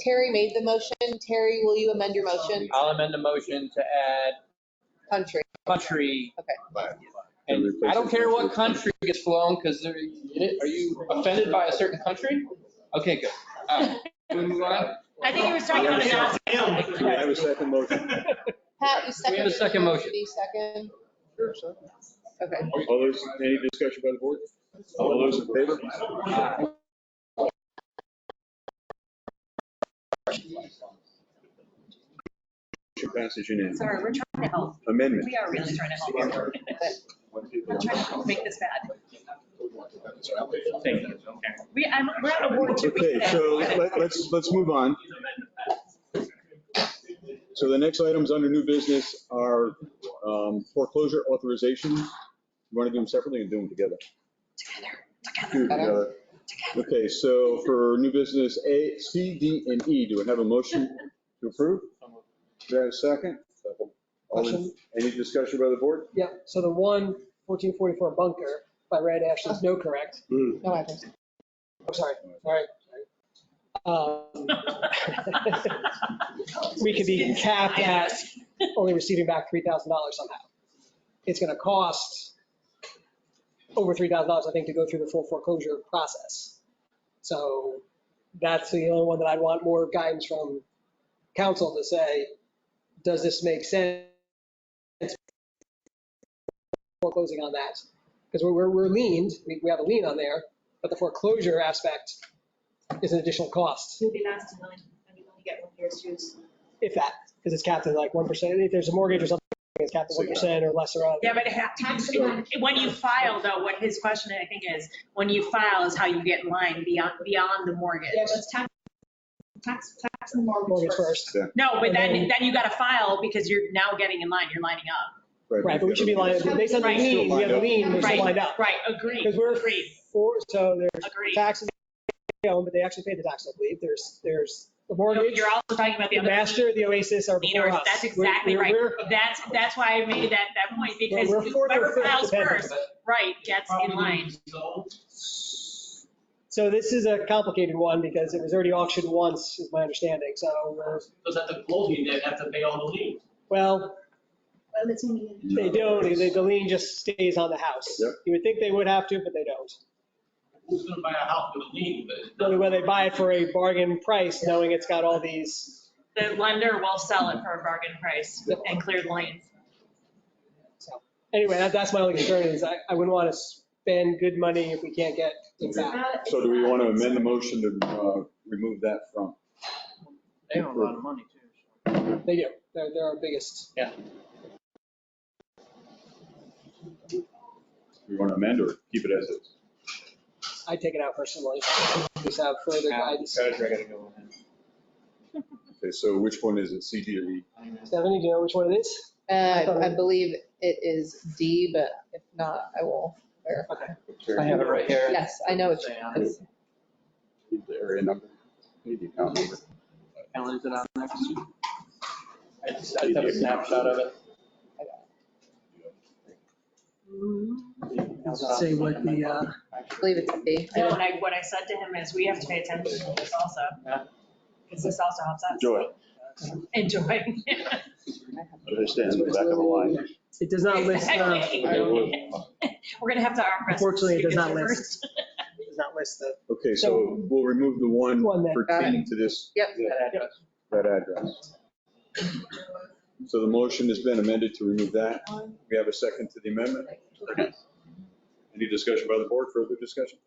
[SPEAKER 3] Terry made the motion. Terry, will you amend your motion?
[SPEAKER 9] I'll amend the motion to add
[SPEAKER 3] Country.
[SPEAKER 9] country.
[SPEAKER 3] Okay.
[SPEAKER 9] And I don't care what country gets flown, because are you offended by a certain country? Okay, good. Can we move on?
[SPEAKER 13] I think he was talking about announcing.
[SPEAKER 2] I have a second motion.
[SPEAKER 3] Pat, you second.
[SPEAKER 9] We have a second motion.
[SPEAKER 3] Do you second?
[SPEAKER 2] Sure, sir.
[SPEAKER 3] Okay.
[SPEAKER 2] All those, any discussion by the board? All those in favor? Motion passes unanimously.
[SPEAKER 13] Sorry, we're trying to help.
[SPEAKER 2] Amendment.
[SPEAKER 13] We are really trying to help here. We're trying to make this bad. We're on a board too.
[SPEAKER 2] Okay, so let's move on. So the next items under new business are foreclosure authorizations. You want to do them separately or do them together? Together. Okay, so for new business A, C, D, and E, do we have a motion to approve? Do I have a second? Any discussion by the board?
[SPEAKER 14] Yeah, so the 1444 bunker by Red Ash is no correct.
[SPEAKER 3] No address.
[SPEAKER 14] Oh, sorry. We could be capped at only receiving back $3,000 somehow. It's going to cost over $3,000, I think, to go through the full foreclosure process. So that's the only one that I'd want more guidance from council to say, does this make sense foreclosing on that? Because we're leaned, we have a lien on there, but the foreclosure aspect is an additional cost.
[SPEAKER 8] You'll be last in line, and you only get 1 year's use.
[SPEAKER 14] If that, because it's capped at like 1%. If there's a mortgage or something, it's capped at 1% or lesser of.
[SPEAKER 13] Yeah, but when you file though, what his question I think is, when you file is how you get in line beyond the mortgage.
[SPEAKER 8] Yeah, but it's tax and mortgage first.
[SPEAKER 2] Yeah.
[SPEAKER 13] No, but then you gotta file because you're now getting in line, you're lining up.
[SPEAKER 14] Right, but we should be lined up. Based on the lien, we have a lien, we're still lined up.
[SPEAKER 13] Right, agreed.
[SPEAKER 14] Because we're so there's
[SPEAKER 13] Agreed.
[SPEAKER 14] taxes, but they actually pay the tax, I believe. There's the mortgage.
[SPEAKER 13] You're also talking about the other.
[SPEAKER 14] Master, the Oasis are before us.
[SPEAKER 13] That's exactly right. That's why I made that point, because
[SPEAKER 14] we're fourth or
[SPEAKER 13] whoever
[SPEAKER 14] fifth
[SPEAKER 13] files
[SPEAKER 14] dependent.
[SPEAKER 13] first, right, gets in line.
[SPEAKER 14] So this is a complicated one because it was already auctioned once, is my understanding. So
[SPEAKER 5] Because at the closing, they have to pay all the liens.
[SPEAKER 14] well,
[SPEAKER 8] It's only
[SPEAKER 14] they don't. The lien just stays on the house.
[SPEAKER 2] Yep.
[SPEAKER 14] You would think they would have to, but they don't.
[SPEAKER 5] Who's gonna buy a house with a lien? But
[SPEAKER 14] Only when they buy it for a bargain price, knowing it's got all these.
[SPEAKER 13] The lender will sell it for a bargain price and clear the lanes.
[SPEAKER 14] So anyway, that's my only concern is I wouldn't want to spend good money if we can't get it back.
[SPEAKER 2] So do we want to amend the motion to remove that from?
[SPEAKER 9] They own a lot of money too.
[SPEAKER 14] They do. They're our biggest.
[SPEAKER 9] Yeah.
[SPEAKER 2] We want to amend or keep it as is?
[SPEAKER 14] I take it out personally. Just have further guidance.
[SPEAKER 2] Okay, so which one is it, C, D, or E?
[SPEAKER 14] Stephanie, do you know which one it is?
[SPEAKER 3] I believe it is D, but if not, I will verify.
[SPEAKER 9] I have it right here.
[SPEAKER 3] Yes, I know it's.
[SPEAKER 20] Need the area number, need the account number.
[SPEAKER 9] Ellen, is it on there? I just have a snapshot of it.
[SPEAKER 14] Does it say what the,
[SPEAKER 3] I believe it's D.
[SPEAKER 13] No, and what I said to him is we have to pay attention to this also. Because this also helps us.
[SPEAKER 2] Enjoy.
[SPEAKER 13] Enjoy.
[SPEAKER 20] Understand the back of the line.
[SPEAKER 14] it does not list,
[SPEAKER 13] Exactly. We're gonna have to arm wrestle.
[SPEAKER 14] unfortunately, it does not
[SPEAKER 13] signature
[SPEAKER 14] list. It does not list the.
[SPEAKER 2] Okay, so we'll remove the one
[SPEAKER 14] One that-
[SPEAKER 2] pertaining to this,
[SPEAKER 3] Yep.
[SPEAKER 2] that address. So the motion has been amended to remove that. We have a second to the amendment. Any discussion by the board, further discussion?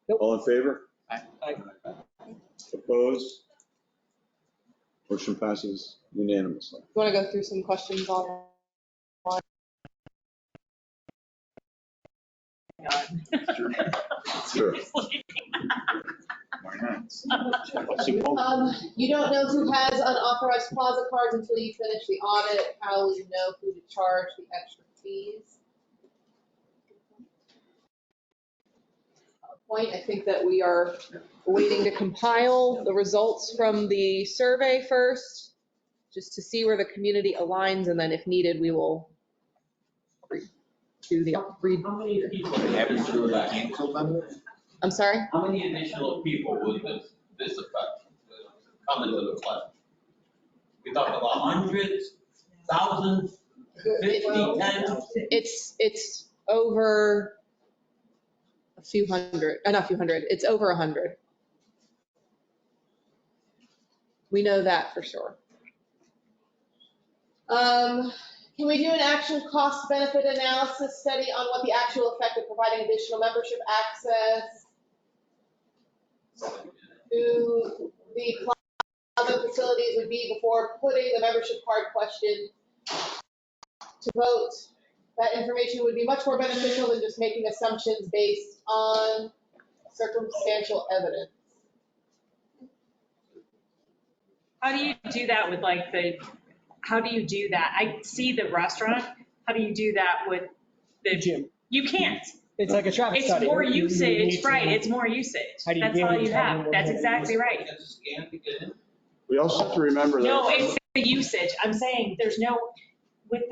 [SPEAKER 14] Nope.
[SPEAKER 2] All in favor?
[SPEAKER 14] Aye.
[SPEAKER 2] Opposed? Motion passes unanimously.
[SPEAKER 3] You want to go through some questions on?
[SPEAKER 2] Sure.
[SPEAKER 3] You don't know who has unauthorized plaza cards until you finish the audit. How will you know who to charge the extra fees? Point, I think that we are waiting to compile the results from the survey first, just to see where the community aligns, and then if needed, we will do the.
[SPEAKER 5] How many people have through that?
[SPEAKER 3] I'm sorry?
[SPEAKER 5] How many additional people would this affect come into the club? We talk about hundreds, thousands, 50, 10?
[SPEAKER 3] It's over a few hundred, not a few hundred, it's over 100. We know that for sure. Can we do an actual cost benefit analysis study on what the actual effect of providing additional membership access to the plaza facilities would be before putting the membership card question to vote? That information would be much more beneficial than just making assumptions based on circumstantial evidence.
[SPEAKER 13] How do you do that with like how do you do that? I see the restaurant. How do you do that with the
[SPEAKER 14] gym?
[SPEAKER 13] You can't.
[SPEAKER 14] It's like a traffic
[SPEAKER 13] It's
[SPEAKER 14] study.
[SPEAKER 13] more
[SPEAKER 14] You
[SPEAKER 13] usage,
[SPEAKER 14] need to-
[SPEAKER 13] right? It's more usage.
[SPEAKER 14] How do you
[SPEAKER 13] That's
[SPEAKER 14] get
[SPEAKER 13] all
[SPEAKER 14] it?
[SPEAKER 13] you have. That's exactly right.
[SPEAKER 20] We also have to remember that.
[SPEAKER 13] No, it's the usage. I'm saying there's no, with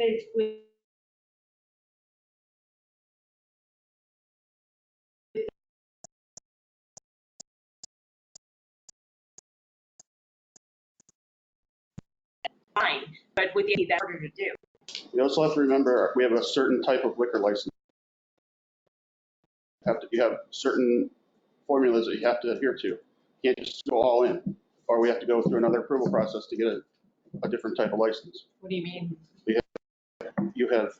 [SPEAKER 13] fine, but with the that's harder to do.
[SPEAKER 20] We also have to remember, we have a certain type of liquor license. You have certain formulas that you have to adhere to. You can't just go all in, or we have to go through another approval process to get a different type of license.
[SPEAKER 13] What do you mean?
[SPEAKER 20] You have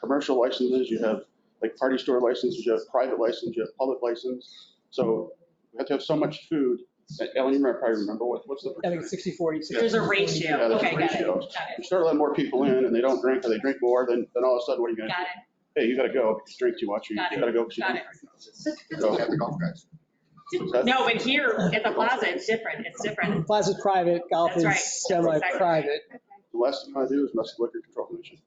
[SPEAKER 20] commercial licenses, you have like party store licenses, you have private license, you have public license. So we have to have so much food. Ellen, you probably remember what's the?
[SPEAKER 14] I think it's 60/40.
[SPEAKER 13] There's a ratio.
[SPEAKER 20] Yeah, there's
[SPEAKER 13] Okay,
[SPEAKER 20] a
[SPEAKER 13] got
[SPEAKER 20] ratio.
[SPEAKER 13] it. Got
[SPEAKER 20] You start letting more people in and they don't drink, or they drink more, then all of a sudden, what are you
[SPEAKER 13] it.
[SPEAKER 20] gonna
[SPEAKER 13] Got
[SPEAKER 20] do?
[SPEAKER 13] it.
[SPEAKER 20] Hey, you gotta go because you drink too much, or you
[SPEAKER 13] Got it.
[SPEAKER 20] gotta go because you
[SPEAKER 13] Got
[SPEAKER 20] drink.
[SPEAKER 13] it.
[SPEAKER 20] So, have the golf guys.
[SPEAKER 13] No, but here at the plaza, it's different. It's different.
[SPEAKER 14] Plaza's private, golf
[SPEAKER 13] That's
[SPEAKER 14] is
[SPEAKER 13] right.
[SPEAKER 14] semi-private.
[SPEAKER 20] The last thing I do is mess with Liquor Control Commission.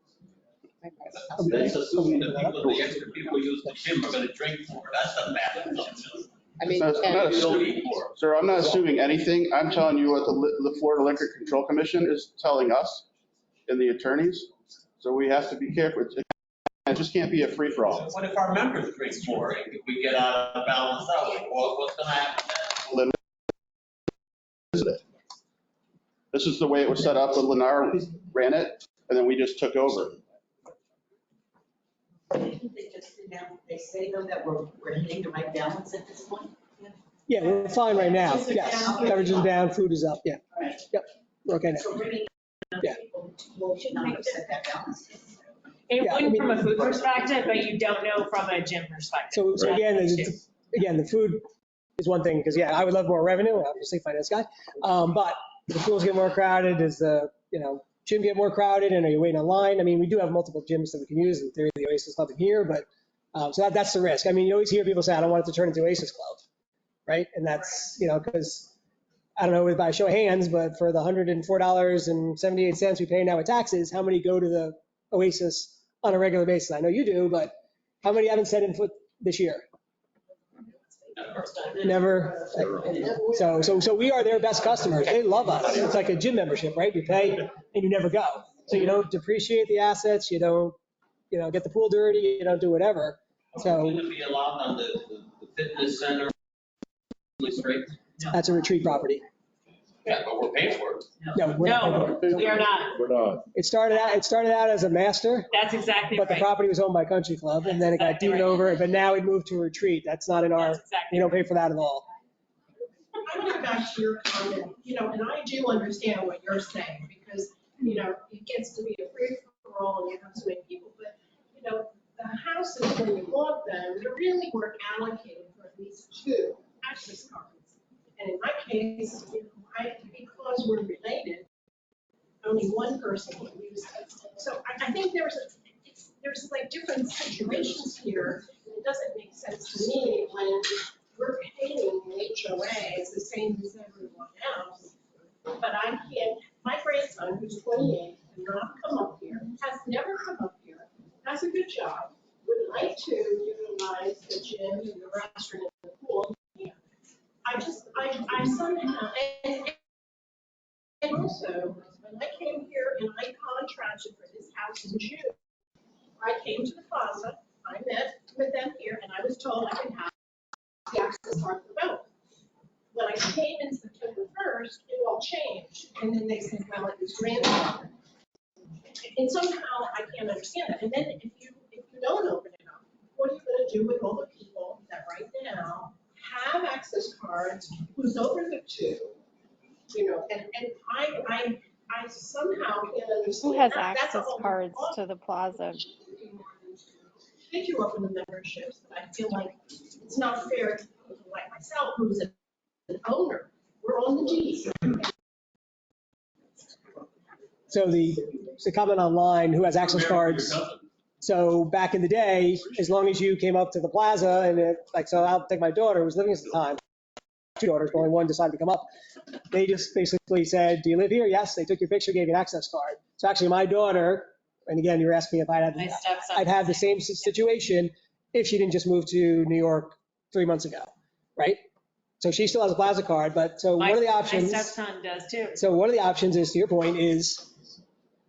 [SPEAKER 5] That's assuming the extra people use the gym are gonna drink more. That's a bad assumption.
[SPEAKER 3] I mean,
[SPEAKER 20] Sir, I'm not assuming anything. I'm telling you what the Florida Liquor Control Commission is telling us and the attorneys. So we have to be careful. It just can't be a free-for-all.
[SPEAKER 5] What if our members drink more? If we get out of balance that way, what's gonna happen then?
[SPEAKER 20] This is the way it was set up when Lennar ran it, and then we just took over.
[SPEAKER 18] They say though that we're hitting the right balance at this point?
[SPEAKER 14] Yeah, we're fine right now. Yes, beverage is down, food is up. Yeah. Yep. We're okay now.
[SPEAKER 18] So bringing
[SPEAKER 14] Yeah.
[SPEAKER 18] people will not upset that balance.
[SPEAKER 13] It
[SPEAKER 14] Yeah, I
[SPEAKER 13] wouldn't
[SPEAKER 14] mean-
[SPEAKER 13] from a food perspective, but you don't know from a gym perspective.
[SPEAKER 14] So again, the food is one thing, because yeah, I would love more revenue, obviously finance guy. But the pools get more crowded, does the, gym get more crowded, and are you waiting online? I mean, we do have multiple gyms that we can use, in theory, the Oasis Club in here, but, so that's the risk. I mean, you always hear people say, I don't want it to turn into Oasis Club, right? And that's, because, I don't know by a show of hands, but for the $104.78 we pay now with taxes, how many go to the Oasis on a regular basis? I know you do, but how many haven't set in foot this year? Never. So we are their best customers. They love us. It's like a gym membership, right? You pay and you never go. So you don't depreciate the assets. You don't, get the pool dirty. You don't do whatever. So
[SPEAKER 5] Would it be allowed on the fitness center?
[SPEAKER 14] that's a retreat property.
[SPEAKER 5] Yeah, but we're paying for it.
[SPEAKER 14] No, we're not.
[SPEAKER 13] No, we are not.
[SPEAKER 2] We're not.
[SPEAKER 14] It started out as a master,
[SPEAKER 13] That's exactly
[SPEAKER 14] but the
[SPEAKER 13] right.
[SPEAKER 14] property was owned by Country Club, and then it got deeded over. But now it moved to a retreat. That's not in our.
[SPEAKER 13] That's exactly
[SPEAKER 14] We don't pay for that at all.
[SPEAKER 7] I want to go back to your comment, and I do understand what you're saying, because, it gets to be a free-for-all and you have so many people, but, the houses, when you bought them, they really were allocated for at least 2 access cards. And in my case, because we're related, only one person can use it. So I think there's like different situations here, and it doesn't make sense to me we're paying the HOA the same as everyone else, but I can't, my grandson, who's 28, cannot come up here, has never come up here, has a good job, would like to utilize the gym and the restroom and the pool. I somehow, and also, when I came here and I contracted for this house in June, I came to the plaza, I met with them here, and I was told I could have the access card for the boat. When I came in September 1st, it all changed, and then they said, well, it was grandfathered. And somehow I can't understand that. And then if you don't open it up, what are you going to do with all the people that right now have access cards, who's over the 2, and I somehow can't understand.
[SPEAKER 16] Who has
[SPEAKER 7] that. That's a
[SPEAKER 16] access
[SPEAKER 7] whole
[SPEAKER 16] cards to the plaza?
[SPEAKER 7] They do open the memberships, but I feel like it's not fair to people like myself, who's an owner. We're on the deed.
[SPEAKER 14] So the comment online, who has access cards? So back in the day, as long as you came up to the plaza and so I'll take my daughter who was living at the time, 2 daughters, but only one decided to come up. They just basically said, do you live here? Yes. They took your picture, gave you an access card. So actually my daughter, and again, you're asking if I'd have the same situation if she didn't just move to New York 3 months ago, right? So she still has a plaza card, but so one of the options.
[SPEAKER 13] My stepson does too.
[SPEAKER 14] So one of the options is, to your point, is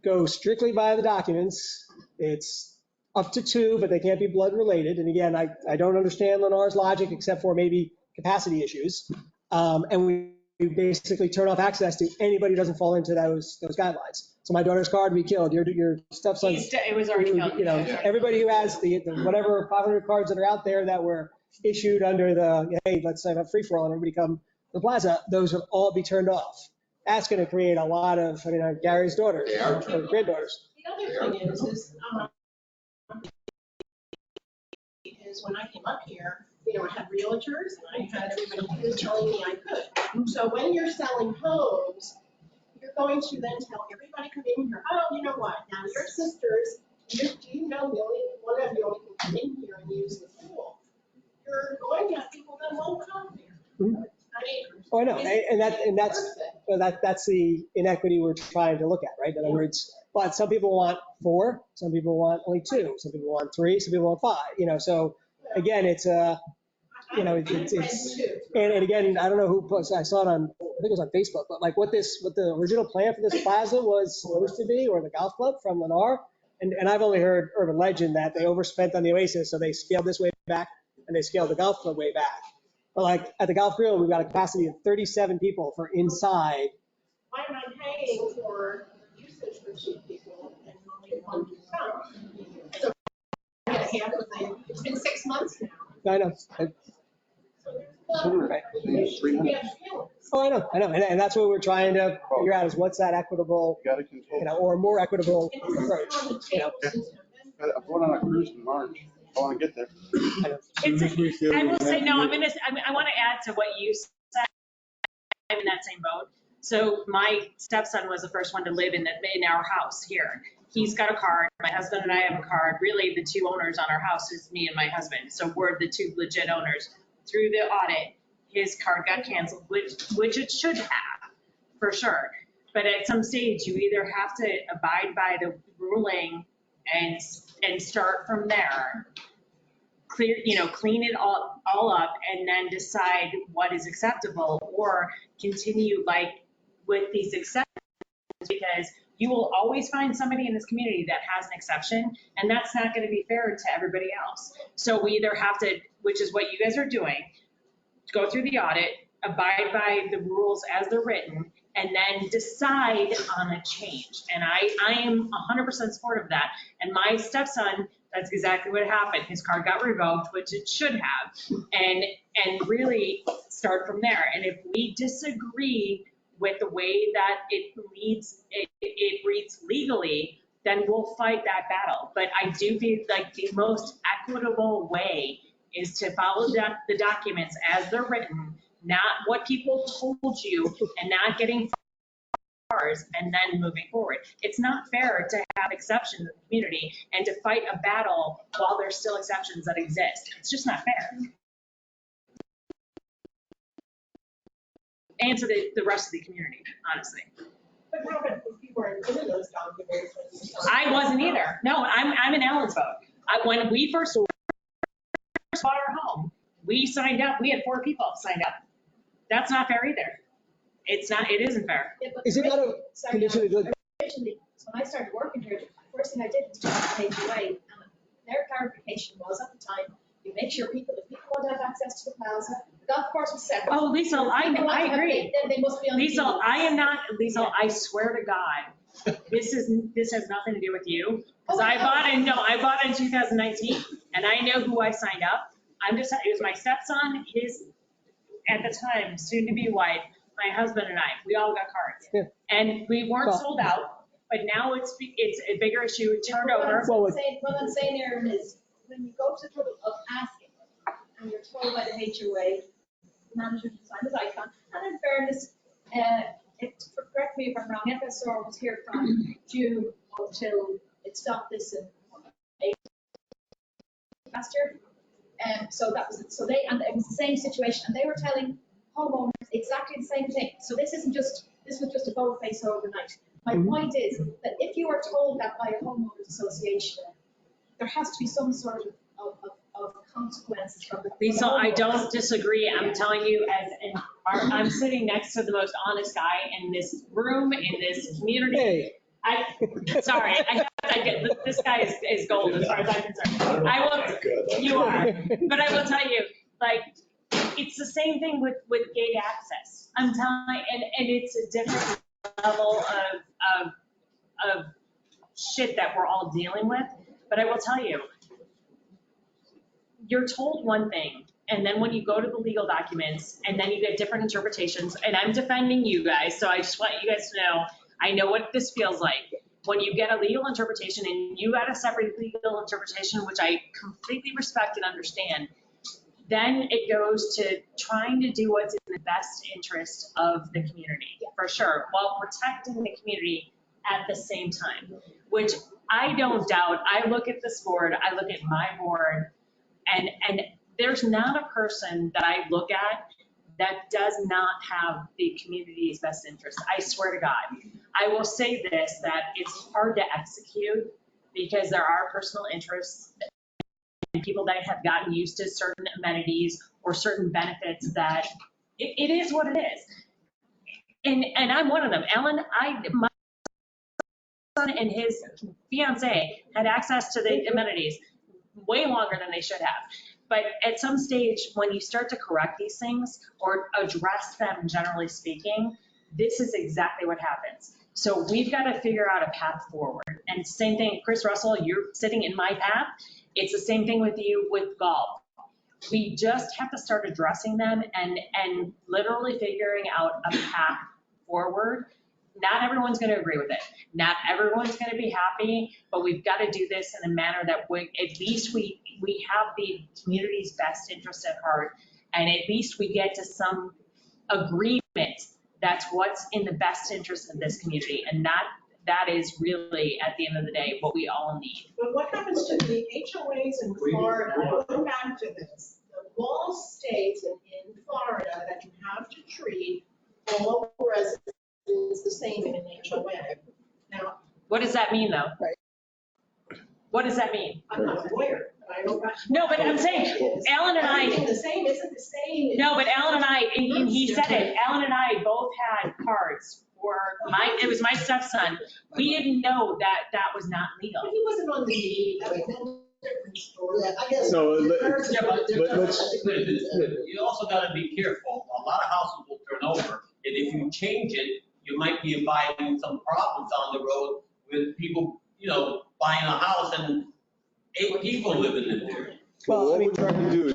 [SPEAKER 14] go strictly by the documents. It's up to 2, but they can't be blood related. And again, I don't understand Lennar's logic except for maybe capacity issues. And we basically turn off access to anybody who doesn't fall into those guidelines. So my daughter's card we killed. Your stepson.
[SPEAKER 13] It was already killed.
[SPEAKER 14] Everybody who has the whatever 500 cards that are out there that were issued under the, hey, let's have a free for all and everybody come to the plaza, those will all be turned off. That's going to create a lot of, Gary's daughters, or granddaughters.
[SPEAKER 7] The other thing is when I came up here, I had realtors and I had everybody here telling me I could. So when you're selling homes, you're going to then tell everybody coming in here, oh, you know what, now your sisters, the only one of you only can come in here and use the pool. You're going to have people that won't come here.
[SPEAKER 14] Mm-hmm. Oh, I know, and that's the inequity we're trying to look at, right? In other words, but some people want 4, some people want only 2, some people want 3, some people want 5. So again, it's it's and again, I don't know who posted. I saw it on, I think it was on Facebook, but like what the original plan for this plaza was supposed to be, or the golf club from Lennar, and I've only heard urban legend that they overspent on the Oasis, so they scaled this way back and they scaled the golf club way back. But like at the golf grill, we've got a capacity of 37 people for inside.
[SPEAKER 7] Why am I paying for usage for 2 people and only 1 to come? So I get half of it. It's been 6 months now.
[SPEAKER 14] I know. Oh, I know, and that's what we're trying to figure out is what's that equitable, or more equitable approach.
[SPEAKER 20] I'm going on a cruise in March. I want to get there.
[SPEAKER 13] I will say, no, I want to add to what you said. I'm in that same boat. So my stepson was the first one to live in our house here. He's got a card. My husband and I have a card. Really, the 2 owners on our house is me and my husband. So we're the 2 legit owners. Through the audit, his card got canceled, which it should have, for sure. But at some stage, you either have to abide by the ruling and start from there, clean it all up, and then decide what is acceptable, or continue like with these exceptions, because you will always find somebody in this community that has an exception, and that's not going to be fair to everybody else. So we either have to, which is what you guys are doing, go through the audit, abide by the rules as they're written, and then decide on a change. And I am 100% supportive of that. And my stepson, that's exactly what happened. His card got revoked, which it should have, and really start from there. And if we disagree with the way that it reads legally, then we'll fight that battle. But I do feel like the most equitable way is to follow the documents as they're written, not what people told you, and not getting cars and then moving forward. It's not fair to have exceptions in the community and to fight a battle while there's still exceptions that exist. It's just not fair. answer the rest of the community, honestly.
[SPEAKER 7] But Robin, if you weren't in those documents.
[SPEAKER 13] I wasn't either. No, I'm in Ellen's boat. When we first bought our home, we signed up, we had 4 people signed up. That's not fair either. It isn't fair.
[SPEAKER 7] Yeah, but
[SPEAKER 14] Is it not a condition of
[SPEAKER 8] Originally, when I started working here, the first thing I did was check the HOA. Their clarification was at the time, you make sure if people want to have access to the plaza, the golf course was separate.
[SPEAKER 13] Oh, Lisa, I agree.
[SPEAKER 8] Then they must be on.
[SPEAKER 13] Lisa, I swear to God, this has nothing to do with you. Because I bought in 2019, and I know who I signed up. It was my stepson, his, at the time, soon to be wife, my husband and I, we all got cards.
[SPEAKER 14] Yeah.
[SPEAKER 13] And we weren't sold out, but now it's a bigger issue, it turned over.
[SPEAKER 8] What I'm saying, Aaron, is when you go to the trouble of asking, and you're told by the HOA, manager to sign the icon, and in fairness, correct me if I'm wrong, FSR was here from June until it stopped this in April last year. And so it was the same situation, and they were telling homeowners exactly the same thing. So this was just a bold face overnight. My point is that if you are told that by a homeowners association, there has to be some sort of consequences from the.
[SPEAKER 13] Lisa, I don't disagree. I'm telling you, I'm sitting next to the most honest guy in this room, in this community.
[SPEAKER 14] Hey.
[SPEAKER 13] Sorry, I get this guy is gold as far as I'm concerned. You are, but I will tell you, like, it's the same thing with gate access. I'm telling, and it's a different level of shit that we're all dealing with. But I will tell you, you're told one thing, and then when you go to the legal documents, and then you get different interpretations, and I'm defending you guys, so I just want you guys to know, I know what this feels like. When you get a legal interpretation and you got a separate legal interpretation, which I completely respect and understand, then it goes to trying to do what's in the best interest of the community, for sure, while protecting the community at the same time, which I don't doubt. I look at this board, I look at my board, and there's not a person that I look at that does not have the community's best interest. I swear to God. I will say this, that it's hard to execute because there are personal interests and people that have gotten used to certain amenities or certain benefits that it is what it is. And I'm one of them. Ellen, my son and his fiance had access to the amenities way longer than they should have. But at some stage, when you start to correct these things or address them, generally speaking, this is exactly what happens. So we've got to figure out a path forward. And same thing, Chris Russell, you're sitting in my path. It's the same thing with you with golf. We just have to start addressing them and literally figuring out a path forward. Not everyone's going to agree with it. Not everyone's going to be happy, but we've got to do this in a manner that at least we have the community's best interest at heart, and at least we get to some agreement that's what's in the best interest of this community, and that is really, at the end of the day, what we all need.
[SPEAKER 7] But what happens to the HOAs in Florida? Going back to this, the law states in Florida that you have to treat all residents the same in an HOA. Now,
[SPEAKER 13] what does that mean, though?
[SPEAKER 14] Right.
[SPEAKER 13] What does that mean?
[SPEAKER 7] I'm not a lawyer, but I know that.
[SPEAKER 13] No, but I'm saying, Alan and I.
[SPEAKER 7] Everything the same isn't the same.
[SPEAKER 13] No, but Alan and I, and he said it, Alan and I both had cards for it was my stepson. We didn't know that was not legal.
[SPEAKER 7] But he wasn't on the meeting. That was a whole different story. Yeah, I guess.
[SPEAKER 2] No,
[SPEAKER 5] You also gotta be careful. A lot of houses will turn over, and if you change it, you might be inviting some problems on the road with people, buying a house and 8 people living in there.
[SPEAKER 2] Well, what we're trying to do is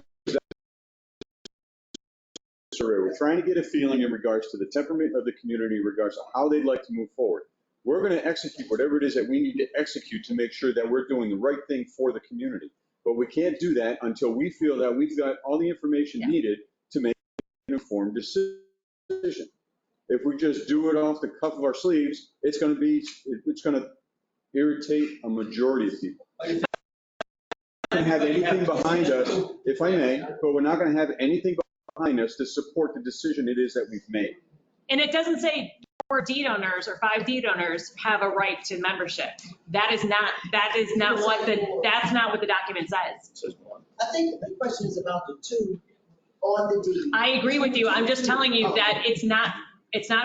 [SPEAKER 2] we're trying to get a feeling in regards to the temperament of the community, in regards to how they'd like to move forward. We're going to execute whatever it is that we need to execute to make sure that we're doing the right thing for the community. But we can't do that until we feel that we've got all the information needed to make an informed decision. If we just do it off the cuff of our sleeves, it's going to irritate a majority of people. We're not going to have anything behind us, if I may, but we're not going to have anything behind us to support the decision it is that we've made.
[SPEAKER 13] And it doesn't say 4 deed owners or 5 deed owners have a right to membership. That's not what the document says.
[SPEAKER 16] I think the question is about the 2 on the deed.
[SPEAKER 13] I agree with you. I'm just telling you that it's not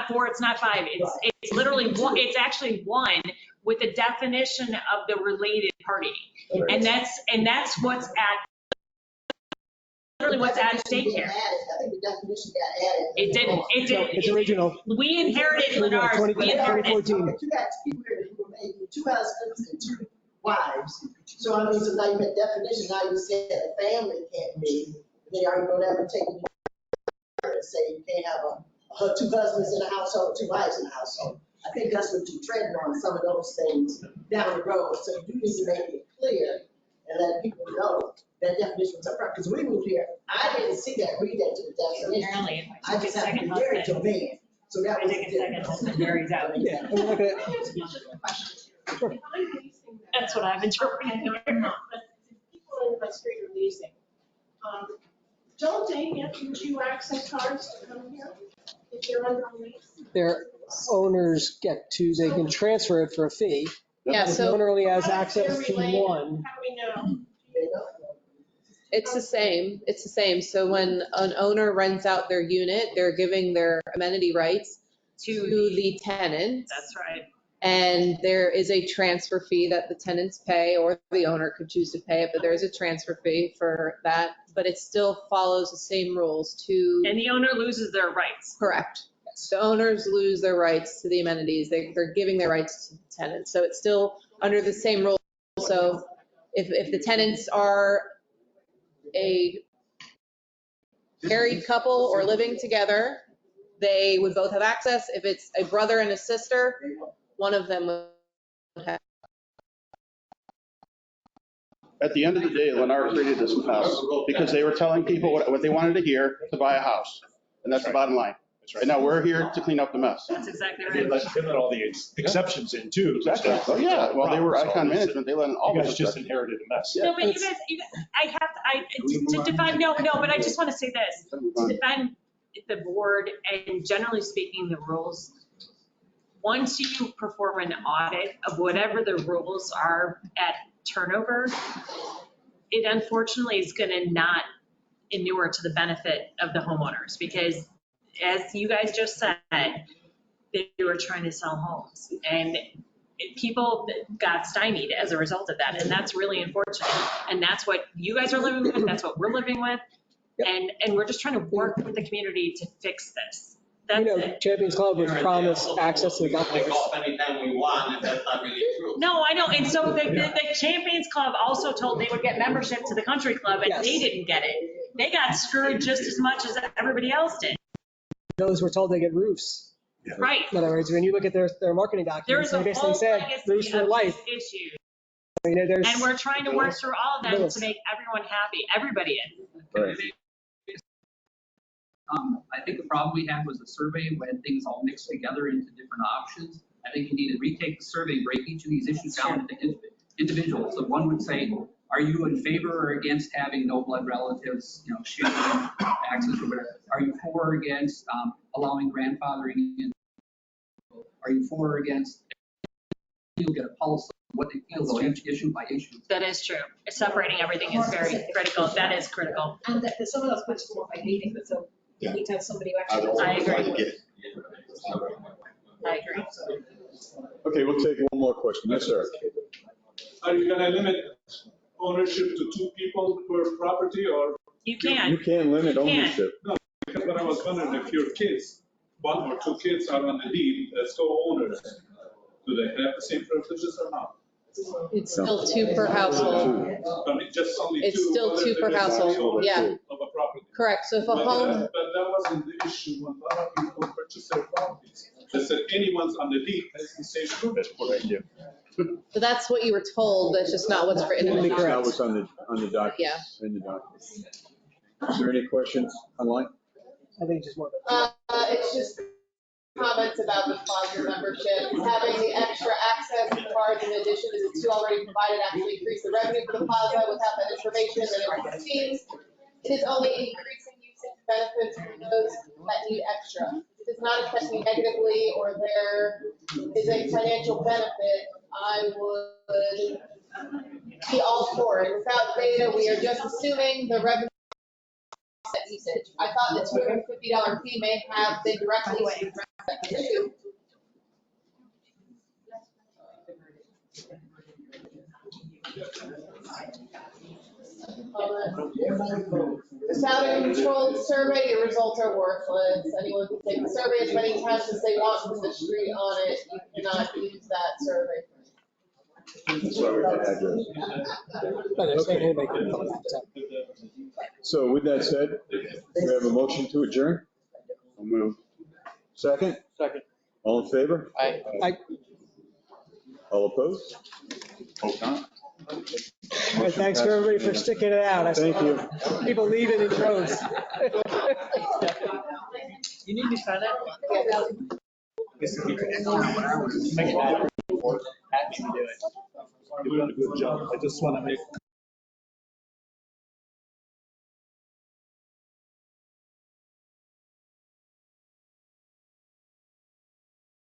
[SPEAKER 13] 4, it's not 5. It's literally one, it's actually 1 with the definition of the related party. And that's what's at, literally what's at stake here.
[SPEAKER 16] I think the definition got added.
[SPEAKER 13] It didn't.
[SPEAKER 14] It's original.
[SPEAKER 13] We inherited Lennar's. We inherited.
[SPEAKER 14] 2014.
[SPEAKER 16] But you got people here who made 2 husbands and 2 wives. So I mean, so now you made definition, now you said a family can't be, they are going to have to take it and say you can't have 2 husbands in a household, 2 wives in a household. I think that's what you're treading on, some of those things down the road. So you need to make it clear and let people know that definition was up front. Because we moved here, I didn't see that, read that to the definition.
[SPEAKER 13] Apparently,
[SPEAKER 16] I just have to be married to a man. So that was
[SPEAKER 13] second married out.
[SPEAKER 14] Yeah, and look at
[SPEAKER 13] That's what I've interpreted.
[SPEAKER 7] People in the street are leasing. Don't they get 2 access cards to come here if they're under a lease?
[SPEAKER 14] their owners they can transfer it for a fee.
[SPEAKER 3] Yeah,
[SPEAKER 14] If
[SPEAKER 3] so-
[SPEAKER 14] the owner only has access to
[SPEAKER 7] Related.
[SPEAKER 14] one.
[SPEAKER 7] How do we know?
[SPEAKER 3] It's the same. So when an owner rents out their unit, they're giving their amenity rights to the tenant.
[SPEAKER 13] That's right.
[SPEAKER 3] And there is a transfer fee that the tenants pay, or the owner could choose to pay it, but there is a transfer fee for that. But it still follows the same rules to.
[SPEAKER 13] And the owner loses their rights.
[SPEAKER 3] Correct. The owners lose their rights to the amenities. They're giving their rights to the tenants. So it's still under the same rules. So if the tenants are a married couple or living together, they would both have access. If it's a brother and a sister, one of them would have.
[SPEAKER 20] At the end of the day, Lennar created this mess because they were telling people what they wanted to hear to buy a house. And that's the bottom line. And now we're here to clean up the mess.
[SPEAKER 13] That's exactly
[SPEAKER 12] They
[SPEAKER 13] right.
[SPEAKER 12] let all the exceptions in too.
[SPEAKER 20] Exactly. Oh, yeah. Well, they were Icon Management. They let in all
[SPEAKER 12] You
[SPEAKER 20] the
[SPEAKER 12] guys just
[SPEAKER 20] exceptions.
[SPEAKER 12] inherited a mess.
[SPEAKER 13] No, but you guys, to define, no, but I just want to say this. To define the board and generally speaking, the rules, once you perform an audit of whatever the rules are at turnover, it unfortunately is going to not inure to the benefit of the homeowners because as you guys just said, they were trying to sell homes and people got stymied as a result of that. And that's really unfortunate. And that's what you guys are living with. That's what we're living with. And we're just trying to work with the community to fix this. That's it.
[SPEAKER 14] Champions Club was promised access to the golf
[SPEAKER 5] We
[SPEAKER 14] course.
[SPEAKER 5] golf anytime we want, and that's not really true.
[SPEAKER 13] No, I know. And so the Champions Club also told they would get membership to the country club and
[SPEAKER 14] Yes.
[SPEAKER 13] they didn't get it. They got screwed just as much as everybody else did.
[SPEAKER 14] Those were told they get roofs.
[SPEAKER 13] Right.
[SPEAKER 14] In other words, when you look at their marketing documents,
[SPEAKER 13] There's
[SPEAKER 14] they
[SPEAKER 13] a
[SPEAKER 14] basically
[SPEAKER 13] whole
[SPEAKER 14] said roofs
[SPEAKER 13] legacy
[SPEAKER 14] for
[SPEAKER 13] of
[SPEAKER 14] life.
[SPEAKER 13] these issues.
[SPEAKER 14] I mean, there's.
[SPEAKER 13] And we're trying to work through all of them
[SPEAKER 14] Lewis.
[SPEAKER 13] to make everyone happy. Everybody is.
[SPEAKER 2] Right.
[SPEAKER 22] I think the problem we had was the survey when things all mixed together into different options. I think you need to retake the survey, break each of these issues down into individuals. So one would say, are you in favor or against having no blood relatives, sharing access or whatever? Are you for or against allowing grandfathering in? Are you for or against? You'll get a pulse of what they feel though, each issue by issue.
[SPEAKER 13] That is true. Separating everything is very critical. That is critical.
[SPEAKER 8] And that some of those questions were by meeting, but so you need to have somebody who actually.
[SPEAKER 13] I agree.
[SPEAKER 8] I agree.
[SPEAKER 2] Okay, we'll take one more question. Yes, sir.
[SPEAKER 21] Are you gonna limit ownership to 2 people per property or?
[SPEAKER 13] You can.
[SPEAKER 2] You can't limit
[SPEAKER 13] You can.
[SPEAKER 2] ownership.
[SPEAKER 21] No, because what I was wondering if your kids, 1 or 2 kids are on the deed as co-owners, do they have the same privileges or not?
[SPEAKER 3] It's still 2 per household.
[SPEAKER 21] I mean, just only 2.
[SPEAKER 3] It's still 2 per household, yeah.
[SPEAKER 21] Of a property.
[SPEAKER 3] Correct. So if a
[SPEAKER 21] But
[SPEAKER 3] home,
[SPEAKER 21] that wasn't the issue when a lot of people purchase their properties. They said anyone's on the deed has the same privilege.
[SPEAKER 12] That's what I do.
[SPEAKER 3] so that's what you were told, that's just not what's written in the
[SPEAKER 2] That
[SPEAKER 3] contract.
[SPEAKER 2] was on the document.
[SPEAKER 3] Yeah.
[SPEAKER 2] In the document. Is there any questions online?
[SPEAKER 14] I think it's just more.
[SPEAKER 3] It's just comments about the plaza membership. Having the extra access cards in addition to the 2 already provided actually increase the revenue for the plaza without that information and it seems it is only increasing usage benefits for those that need extra. does not affect me negatively or there is a financial benefit, I would be all for it. Without data, we are just assuming the revenue usage. I thought the $250 fee may have been directly addressed that issue. Without a controlled survey, your results are worthless. Anyone can take the survey as many times as they want with the street on it. You cannot use that survey.
[SPEAKER 2] So with that said, we have a motion to adjourn?
[SPEAKER 20] I'll move.
[SPEAKER 2] Second?
[SPEAKER 9] Second.
[SPEAKER 2] All in favor?
[SPEAKER 9] Aye.
[SPEAKER 2] All opposed?
[SPEAKER 20] Hope not.
[SPEAKER 14] All right, thanks for everybody for sticking it out. I
[SPEAKER 2] Thank
[SPEAKER 14] saw
[SPEAKER 2] you.
[SPEAKER 14] people leaving in droves.
[SPEAKER 9] You need to sign that? This is your extra 1 hour. Make it happen. Happy to do it.
[SPEAKER 11] You're doing a good job. I just want to make